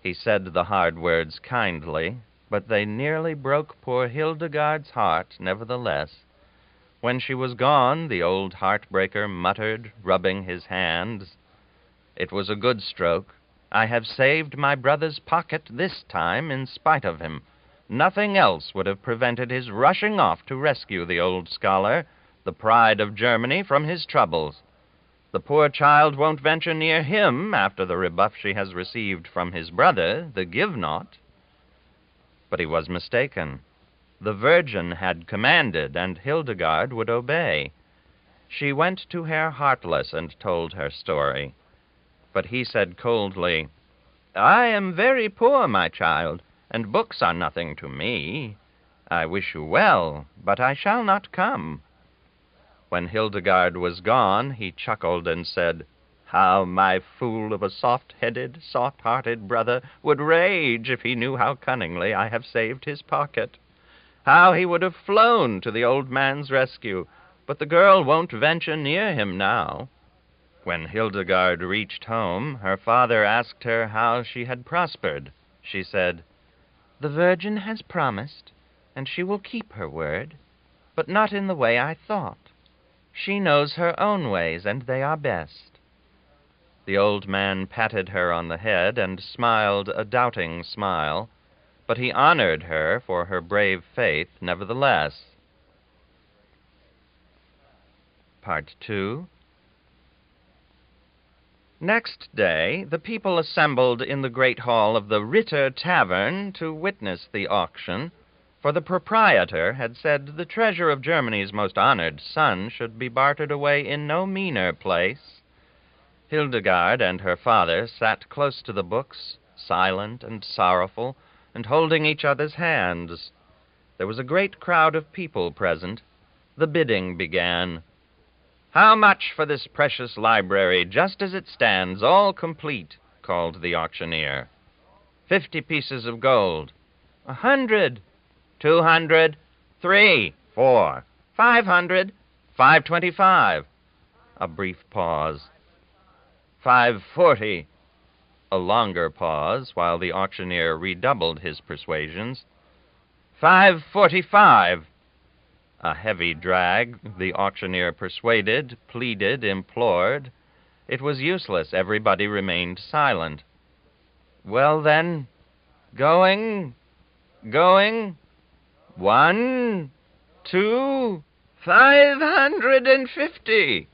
He said the hard words kindly, but they nearly broke poor Hildegard's heart, nevertheless. When she was gone, the old heartbreaker muttered, rubbing his hands, It was a good stroke. I have saved my brother's pocket this time in spite of him. Nothing else would have prevented his rushing off to rescue the old scholar, the pride of Germany, from his troubles. The poor child won't venture near him after the rebuff she has received from his brother, the Givenaught. But he was mistaken. The Virgin had commanded, and Hildegard would obey. She went to Herr Heartless and told her story. But he said coldly, I am very poor, my child, and books are nothing to me. I wish you well, but I shall not come. When Hildegard was gone, he chuckled and said, How my fool of a soft-headed, soft-hearted brother would rage if he knew how cunningly I have saved his pocket. How he would have flown to the old man's rescue, but the girl won't venture near him now. When Hildegard reached home, her father asked her how she had prospered. She said, The Virgin has promised, and she will keep her word, but not in the way I thought. She knows her own ways, and they are best. The old man patted her on the head and smiled a doubting smile, but he honored her for her brave faith nevertheless. Part 2. Next day, the people assembled in the great hall of the Ritter Tavern to witness the auction, for the proprietor had said the treasure of Germany's most honored son should be bartered away in no meaner place. Hildegard and her father sat close to the books, silent and sorrowful, and holding each other's hands. There was a great crowd of people present. The bidding began. How much for this precious library, just as it stands, all complete? Called the auctioneer. 50 pieces of gold. 100. 200. 3. 4. 500. 525. A brief pause. 540. A longer pause, while the auctioneer redoubled his persuasions. 545. A heavy drag, the auctioneer persuaded, pleaded, implored. It was useless. Everybody remained silent. Well, then, going. 1, 2, 550.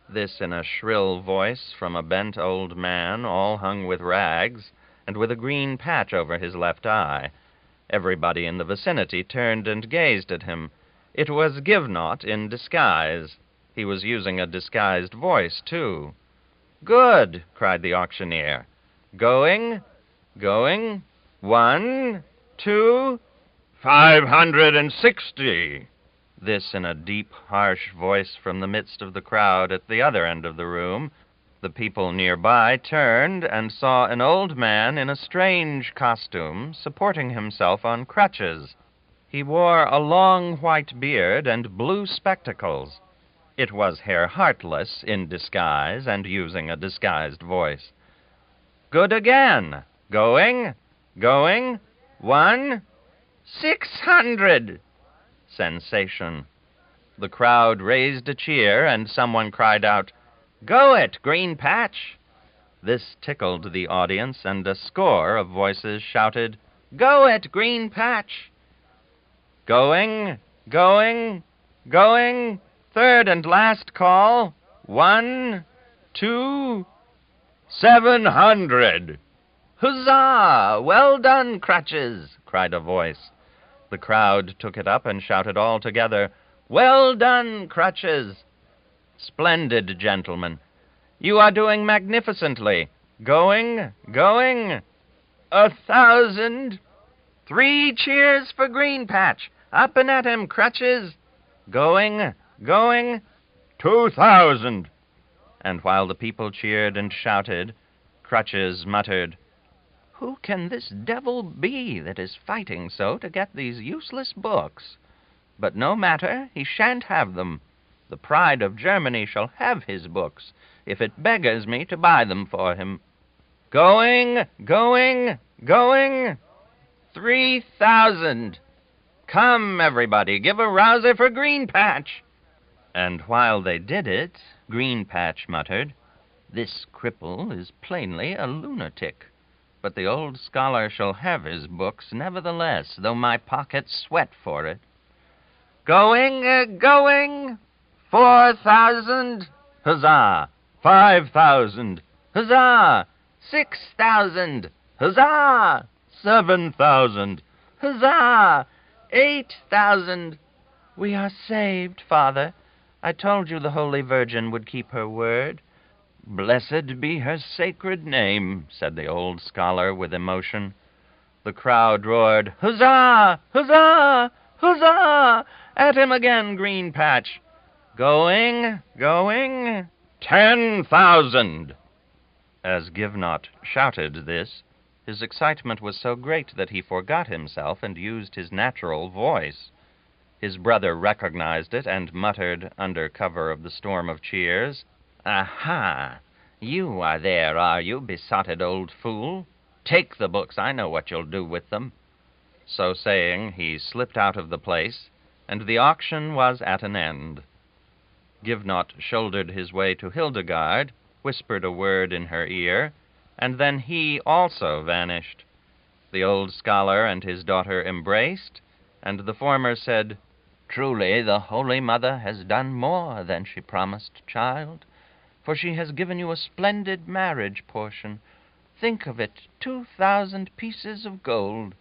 This in a shrill voice from a bent old man, all hung with rags, and with a green patch over his left eye. Everybody in the vicinity turned and gazed at him. It was Givenaught in disguise. He was using a disguised voice, too. Good, cried the auctioneer. Going. 1, 2, 560. This in a deep, harsh voice from the midst of the crowd at the other end of the room. The people nearby turned and saw an old man in a strange costume, supporting himself on crutches. He wore a long white beard and blue spectacles. It was Herr Heartless in disguise and using a disguised voice. Good again. Going. 1, 600. Sensation. The crowd raised a cheer, and someone cried out, Go it, Green Patch! This tickled the audience, and a score of voices shouted, Go it, Green Patch! Going, going, going. Third and last call. 1, 2, 700. Huzzah! Well done, Crutches, cried a voice. The crowd took it up and shouted all together, Well done, Crutches! Splendid, gentlemen. You are doing magnificently. Going, going. 1,000. 3 cheers for Green Patch. Up and at him, Crutches. Going, going. 2,000. And while the people cheered and shouted, Crutches muttered, Who can this devil be that is fighting so to get these useless books? But no matter, he shan't have them. The pride of Germany shall have his books, if it beggars me to buy them for him. Going, going, going. 3,000. Come, everybody, give a rouser for Green Patch. And while they did it, Green Patch muttered, This cripple is plainly a lunatic. But the old scholar shall have his books nevertheless, though my pockets sweat for it. Going, going. 4,000. Huzzah! 5,000. Huzzah! 6,000. Huzzah! 7,000. Huzzah! 8,000. We are saved, Father. I told you the Holy Virgin would keep her word. Blessed be her sacred name, said the old scholar with emotion. The crowd roared, Huzzah! Huzzah! Huzzah! At him again, Green Patch. Going, going. 10,000. As Givenaught shouted this, his excitement was so great that he forgot himself and used his natural voice. His brother recognized it and muttered, under cover of the storm of cheers, Aha! You are there, are you, besotted old fool? Take the books, I know what you'll do with them. So saying, he slipped out of the place, and the auction was at an end. Givenaught shouldered his way to Hildegard, whispered a word in her ear, and then he also vanished. The old scholar and his daughter embraced, and the former said, Truly, the Holy Mother has done more than she promised, child, for she has given you a splendid marriage portion. Think of it, 2,000 pieces of gold.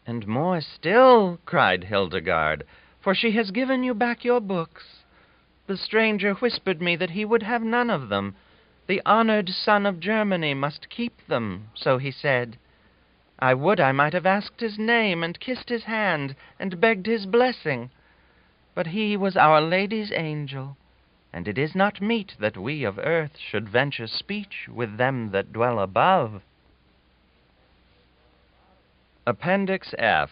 And more still, cried Hildegard, for she has given you back your books. The stranger whispered me that he would have none of them. The honored son of Germany must keep them, so he said. I would I might have asked his name and kissed his hand and begged his blessing. But he was Our Lady's angel, and it is not meet that we of earth should venture speech with them that dwell above. Appendix F.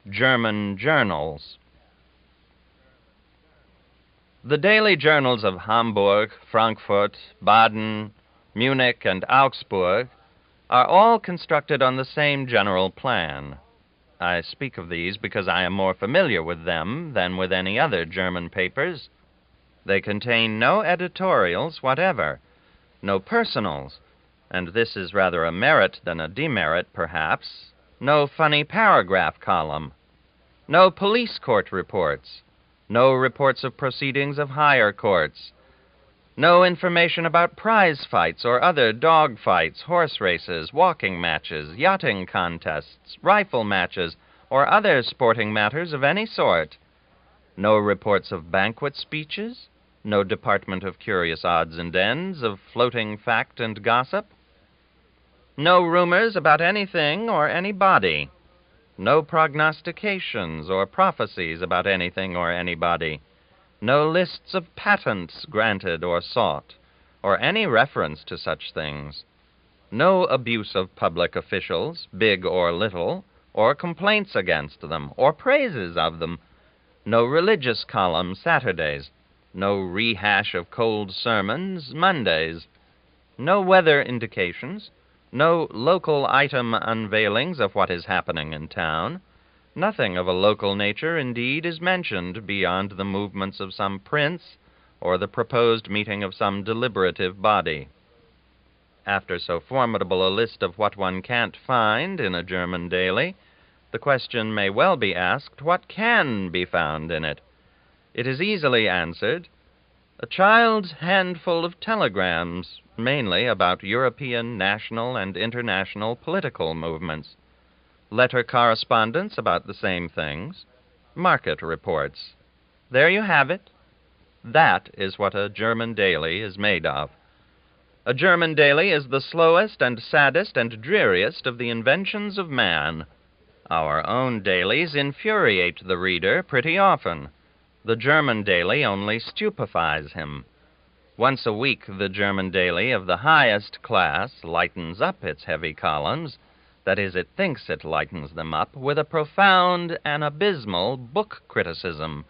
German Journals. The daily journals of Hamburg, Frankfurt, Baden, Munich, and Augsburg are all constructed on the same general plan. I speak of these because I am more familiar with them than with any other German papers. They contain no editorials whatever, no personals, and this is rather a merit than a demerit, perhaps, no funny paragraph column, no police court reports, no reports of proceedings of higher courts, no information about prize fights or other dog fights, horse races, walking matches, yachting contests, rifle matches, or other sporting matters of any sort, no reports of banquet speeches, no department of curious odds and ends, of floating fact and gossip, no rumors about anything or anybody, no prognostications or prophecies about anything or anybody, no lists of patents granted or sought, or any reference to such things, no abuse of public officials, big or little, or complaints against them, or praises of them, no religious column Saturdays, no rehash of cold sermons Mondays, no weather indications, no local item unveilings of what is happening in town. Nothing of a local nature, indeed, is mentioned beyond the movements of some prince or the proposed meeting of some deliberative body. After so formidable a list of what one can't find in a German daily, The question may well be asked, what can be found in it? It is easily answered. A child's handful of telegrams, mainly about European, national, and international political movements. Letter correspondence about the same things. Market reports. There you have it. That is what a German daily is made of. A German daily is the slowest and saddest and dreariest of the inventions of man. Our own dailies infuriate the reader pretty often. The German daily only stupefies him. Once a week, the German daily of the highest class lightens up its heavy columns. That is, it thinks it lightens them up with a profound and abysmal book criticism,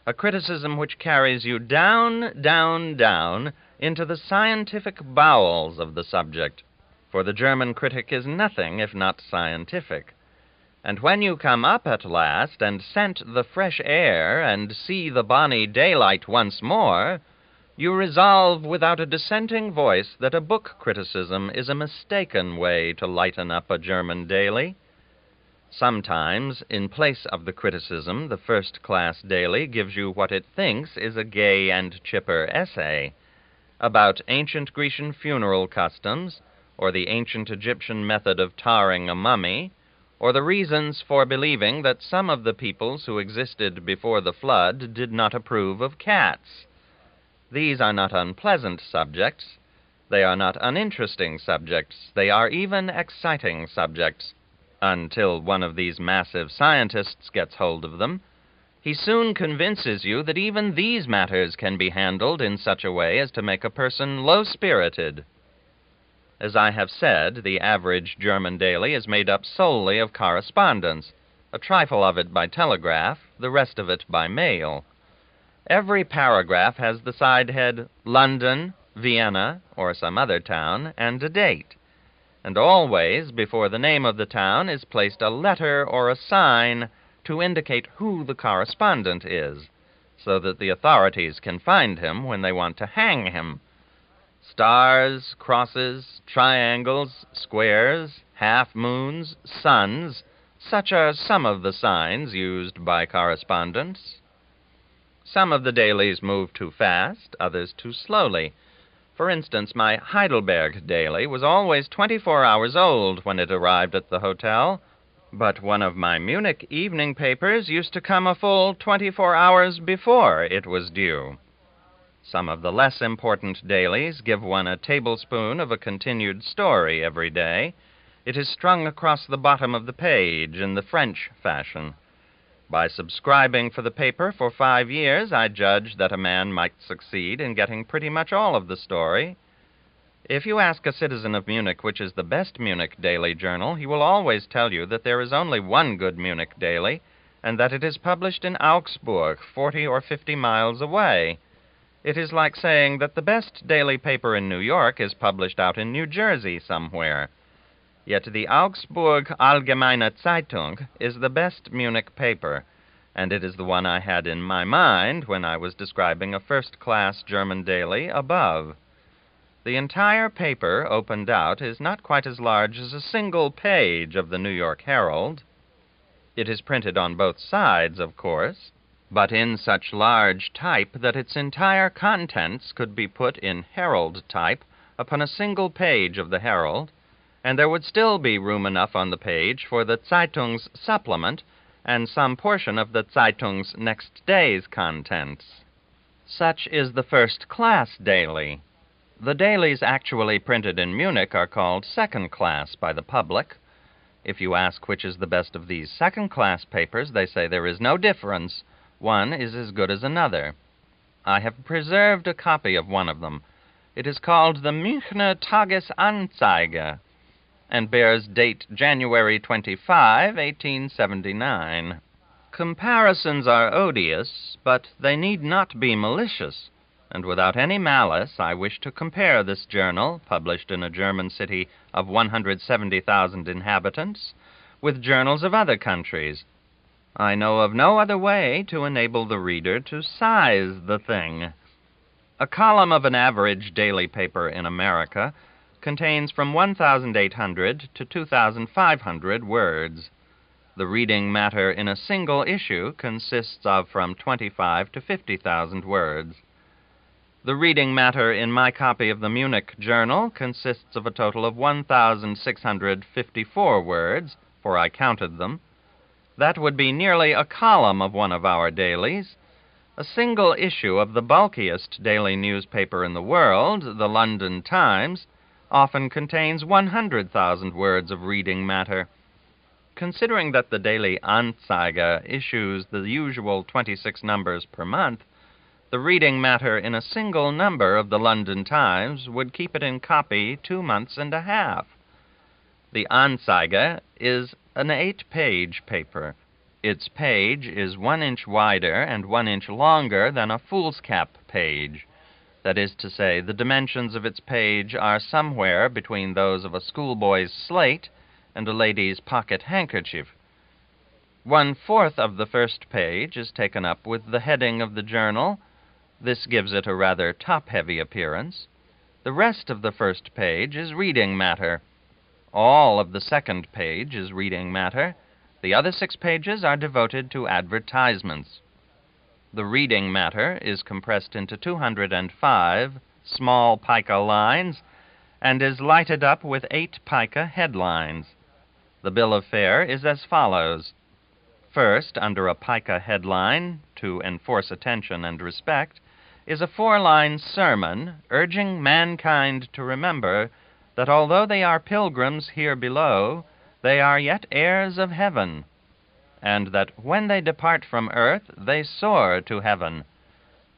a criticism which carries you down, down, down into the scientific bowels of the subject, for the German critic is nothing if not scientific. And when you come up at last and scent the fresh air and see the bonny daylight once more, you resolve without a dissenting voice that a book criticism is a mistaken way to lighten up a German daily. Sometimes, in place of the criticism, the first-class daily gives you what it thinks is a gay and chipper essay about ancient Grecian funeral customs, or the ancient Egyptian method of tarring a mummy, or the reasons for believing that some of the peoples who existed before the flood did not approve of cats. These are not unpleasant subjects. They are not uninteresting subjects. They are even exciting subjects, until one of these massive scientists gets hold of them. He soon convinces you that even these matters can be handled in such a way as to make a person low-spirited. As I have said, the average German daily is made up solely of correspondence, a trifle of it by telegraph, the rest of it by mail. Every paragraph has the side head London, Vienna, or some other town, and a date. And always, before the name of the town, is placed a letter or a sign to indicate who the correspondent is, so that the authorities can find him when they want to hang him. Stars, crosses, triangles, squares, half-moons, suns, such are some of the signs used by correspondents. Some of the dailies move too fast, others too slowly. For instance, my Heidelberg daily was always 24 hours old when it arrived at the hotel, but one of my Munich evening papers used to come a full 24 hours before it was due. Some of the less important dailies give one a tablespoon of a continued story every day. It is strung across the bottom of the page in the French fashion. By subscribing for the paper for 5 years, I judged that a man might succeed in getting pretty much all of the story. If you ask a citizen of Munich which is the best Munich daily journal, he will always tell you that there is only one good Munich daily, and that it is published in Augsburg, 40 or 50 miles away. It is like saying that the best daily paper in New York is published out in New Jersey somewhere. Yet the Augsburg Allgemeine Zeitung is the best Munich paper, and it is the one I had in my mind when I was describing a first-class German daily above. The entire paper, opened out, is not quite as large as a single page of the New York Herald. It is printed on both sides, of course, but in such large type that its entire contents could be put in Herald type upon a single page of the Herald, and there would still be room enough on the page for the Zeitung's supplement and some portion of the Zeitung's next day's contents. Such is the first-class daily. The dailies actually printed in Munich are called second-class by the public. If you ask which is the best of these second-class papers, they say there is no difference. One is as good as another. I have preserved a copy of one of them. It is called the Münchner Tagesanzeiger, and bears date January 25, 1879. Comparisons are odious, but they need not be malicious, and without any malice I wish to compare this journal, published in a German city of 170,000 inhabitants, with journals of other countries. I know of no other way to enable the reader to size the thing. A column of an average daily paper in America contains from 1,800 to 2,500 words. The reading matter in a single issue consists of from 25 to 50,000 words. The reading matter in my copy of the Munich Journal consists of a total of 1,654 words, for I counted them. That would be nearly a column of one of our dailies. A single issue of the bulkiest daily newspaper in the world, the London Times, often contains 100,000 words of reading matter. Considering that the daily Anzeiger issues the usual 26 numbers per month, the reading matter in a single number of the London Times would keep it in copy 2 months and a half. The Anzeiger is an 8-page paper. Its page is 1 inch wider and 1 inch longer than a foolscap page. That is to say, the dimensions of its page are somewhere between those of a schoolboy's slate and a lady's pocket handkerchief. 1/4 of the first page is taken up with the heading of the journal. This gives it a rather top-heavy appearance. The rest of the first page is reading matter. All of the second page is reading matter. The other 6 pages are devoted to advertisements. The reading matter is compressed into 205 small pica lines and is lighted up with 8 pica headlines. The bill of fare is as follows. First, under a pica headline, to enforce attention and respect, is a 4-line sermon urging mankind to remember that although they are pilgrims here below, they are yet heirs of heaven, and that when they depart from earth, they soar to heaven.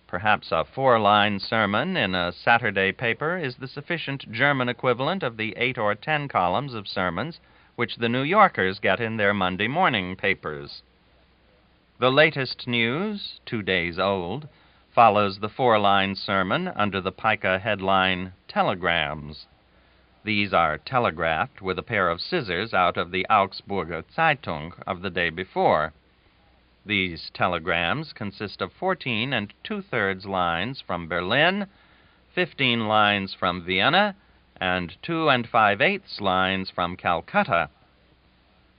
Perhaps a 4-line sermon in a Saturday paper is the sufficient German equivalent of the 8 or 10 columns of sermons which the New Yorkers get in their Monday morning papers. The latest news, 2 days old, follows the 4-line sermon under the pica headline, Telegrams. These are telegraphed with a pair of scissors out of the Augsburger Zeitung of the day before. These telegrams consist of 14 2/3 lines from Berlin, 15 lines from Vienna, and 2 5/8 lines from Calcutta.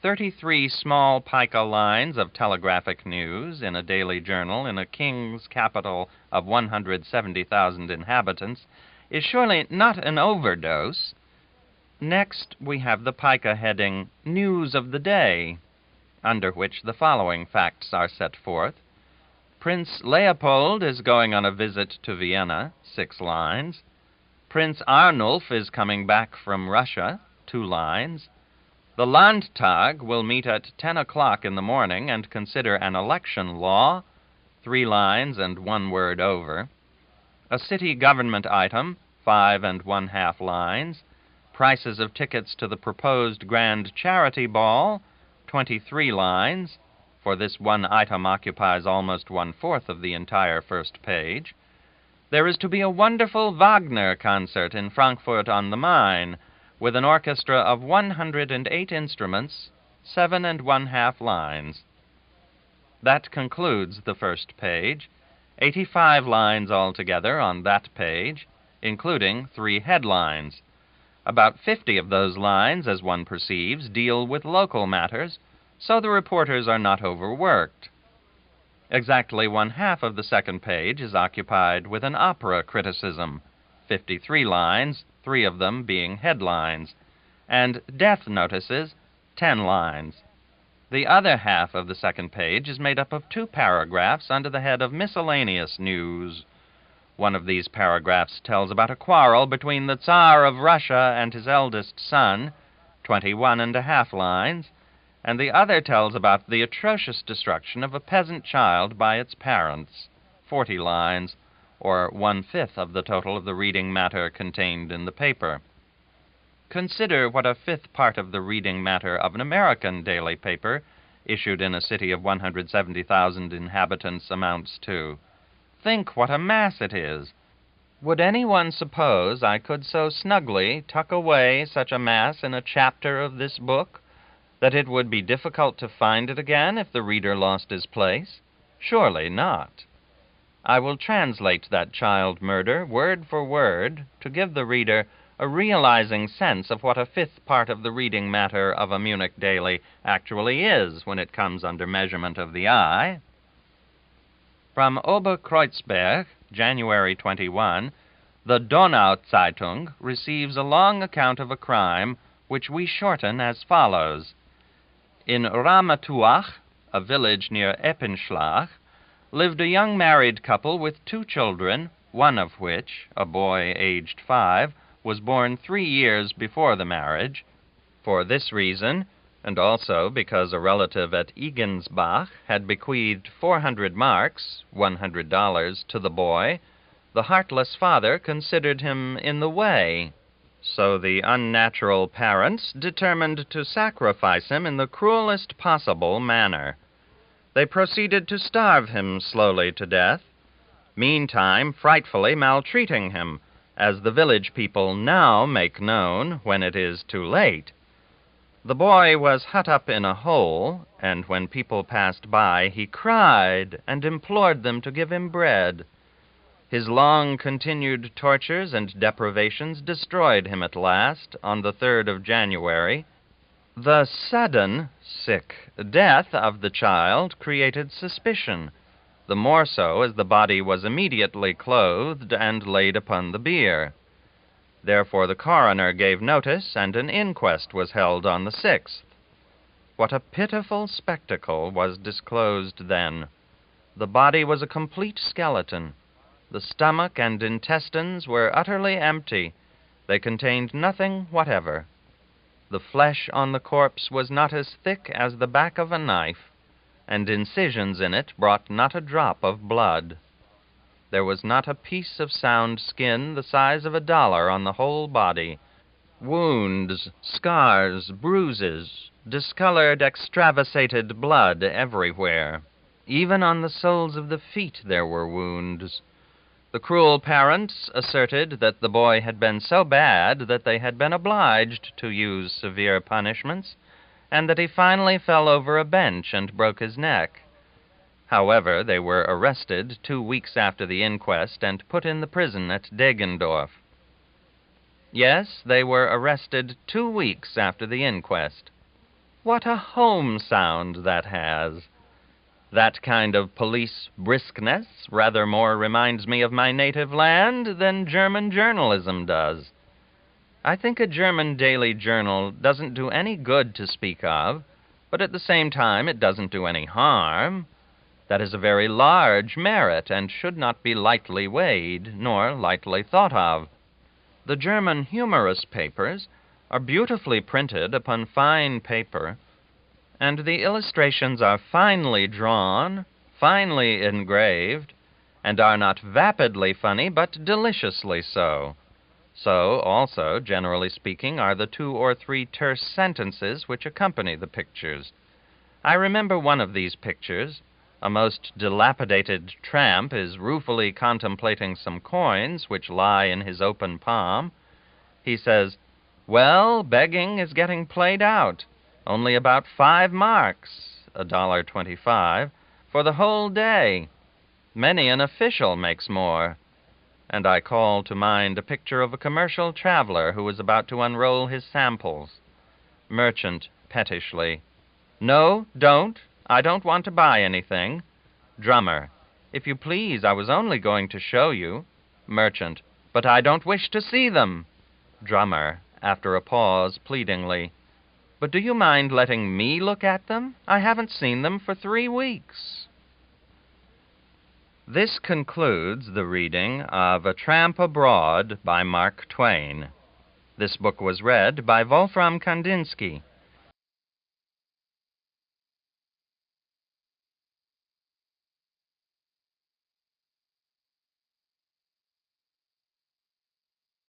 33 small pica lines of telegraphic news in a daily journal in a king's capital of 170,000 inhabitants is surely not an overdose. Next, we have the pica heading, News of the Day, under which the following facts are set forth. Prince Leopold is going on a visit to Vienna, 6 lines. Prince Arnulf is coming back from Russia, 2 lines. The Landtag will meet at 10 o'clock in the morning and consider an election law, 3 lines and 1 word over. A city government item, 5 1/2 lines. Prices of tickets to the proposed grand charity ball, 23 lines, for this one item occupies almost 1/4 of the entire first page. There is to be a wonderful Wagner concert in Frankfurt on the Main, with an orchestra of 108 instruments, 7 1/2 lines. That concludes the first page, 85 lines altogether on that page, including 3 headlines. About 50 of those lines, as one perceives, deal with local matters, so the reporters are not overworked. Exactly 1/2 of the second page is occupied with an opera criticism, 53 lines, 3 of them being headlines, and death notices, 10 lines. The other half of the second page is made up of 2 paragraphs under the head of miscellaneous news. One of these paragraphs tells about a quarrel between the Tsar of Russia and his eldest son, 21 1/2 lines, and the other tells about the atrocious destruction of a peasant child by its parents, 40 lines, or 1/5 of the total of the reading matter contained in the paper. Consider what a 5th part of the reading matter of an American daily paper, issued in a city of 170,000 inhabitants, amounts to. Think what a mass it is. Would anyone suppose I could so snugly tuck away such a mass in a chapter of this book that it would be difficult to find it again if the reader lost his place? Surely not. I will translate that child murder word for word to give the reader a realizing sense of what a fifth part of the reading matter of a Munich daily actually is when it comes under measurement of the eye. From Oberkreuzberg, January 21, the Donau Zeitung receives a long account of a crime which we shorten as follows. In Ramatuach, a village near Eppenschlach, lived a young married couple with 2 children, one of which, a boy aged 5, was born 3 years before the marriage. For this reason, and also because a relative at Egensbach had bequeathed 400 marks, $100, to the boy, the heartless father considered him in the way. So the unnatural parents determined to sacrifice him in the cruelest possible manner. They proceeded to starve him slowly to death, meantime frightfully maltreating him, as the village people now make known when it is too late. The boy was hut up in a hole, and when people passed by, he cried and implored them to give him bread. His long-continued tortures and deprivations destroyed him at last, on the 3rd of January. The sudden, death of the child created suspicion, the more so as the body was immediately clothed and laid upon the bier. Therefore the coroner gave notice, and an inquest was held on the 6th. What a pitiful spectacle was disclosed then! The body was a complete skeleton. The stomach and intestines were utterly empty. They contained nothing whatever. The flesh on the corpse was not as thick as the back of a knife, and incisions in it brought not a drop of blood. There was not a piece of sound skin the size of $1 on the whole body. Wounds, scars, bruises, discolored, extravasated blood everywhere. Even on the soles of the feet there were wounds. The cruel parents asserted that the boy had been so bad that they had been obliged to use severe punishments, and that he finally fell over a bench and broke his neck. However, they were arrested 2 weeks after the inquest and put in the prison at Deggendorf. Yes, they were arrested 2 weeks after the inquest. What a home sound that has! That kind of police briskness rather more reminds me of my native land than German journalism does. I think a German daily journal doesn't do any good to speak of, but at the same time it doesn't do any harm. That is a very large merit, and should not be lightly weighed, nor lightly thought of. The German humorous papers are beautifully printed upon fine paper, and the illustrations are finely drawn, finely engraved, and are not vapidly funny, but deliciously so. So, also, generally speaking, are the 2 or 3 terse sentences which accompany the pictures. I remember one of these pictures. A most dilapidated tramp is ruefully contemplating some coins which lie in his open palm. He says, "Well, begging is getting played out. Only about 5 marks, $1.25, for the whole day. Many an official makes more." And I call to mind a picture of a commercial traveler who is about to unroll his samples. Merchant, pettishly, "No, don't. I don't want to buy anything." Drummer, "If you please, I was only going to show you." Merchant, "But I don't wish to see them." Drummer, after a pause, pleadingly, "But do you mind letting me look at them? I haven't seen them for 3 weeks." This concludes the reading of A Tramp Abroad by Mark Twain. This book was read by Wolfram Kandinsky.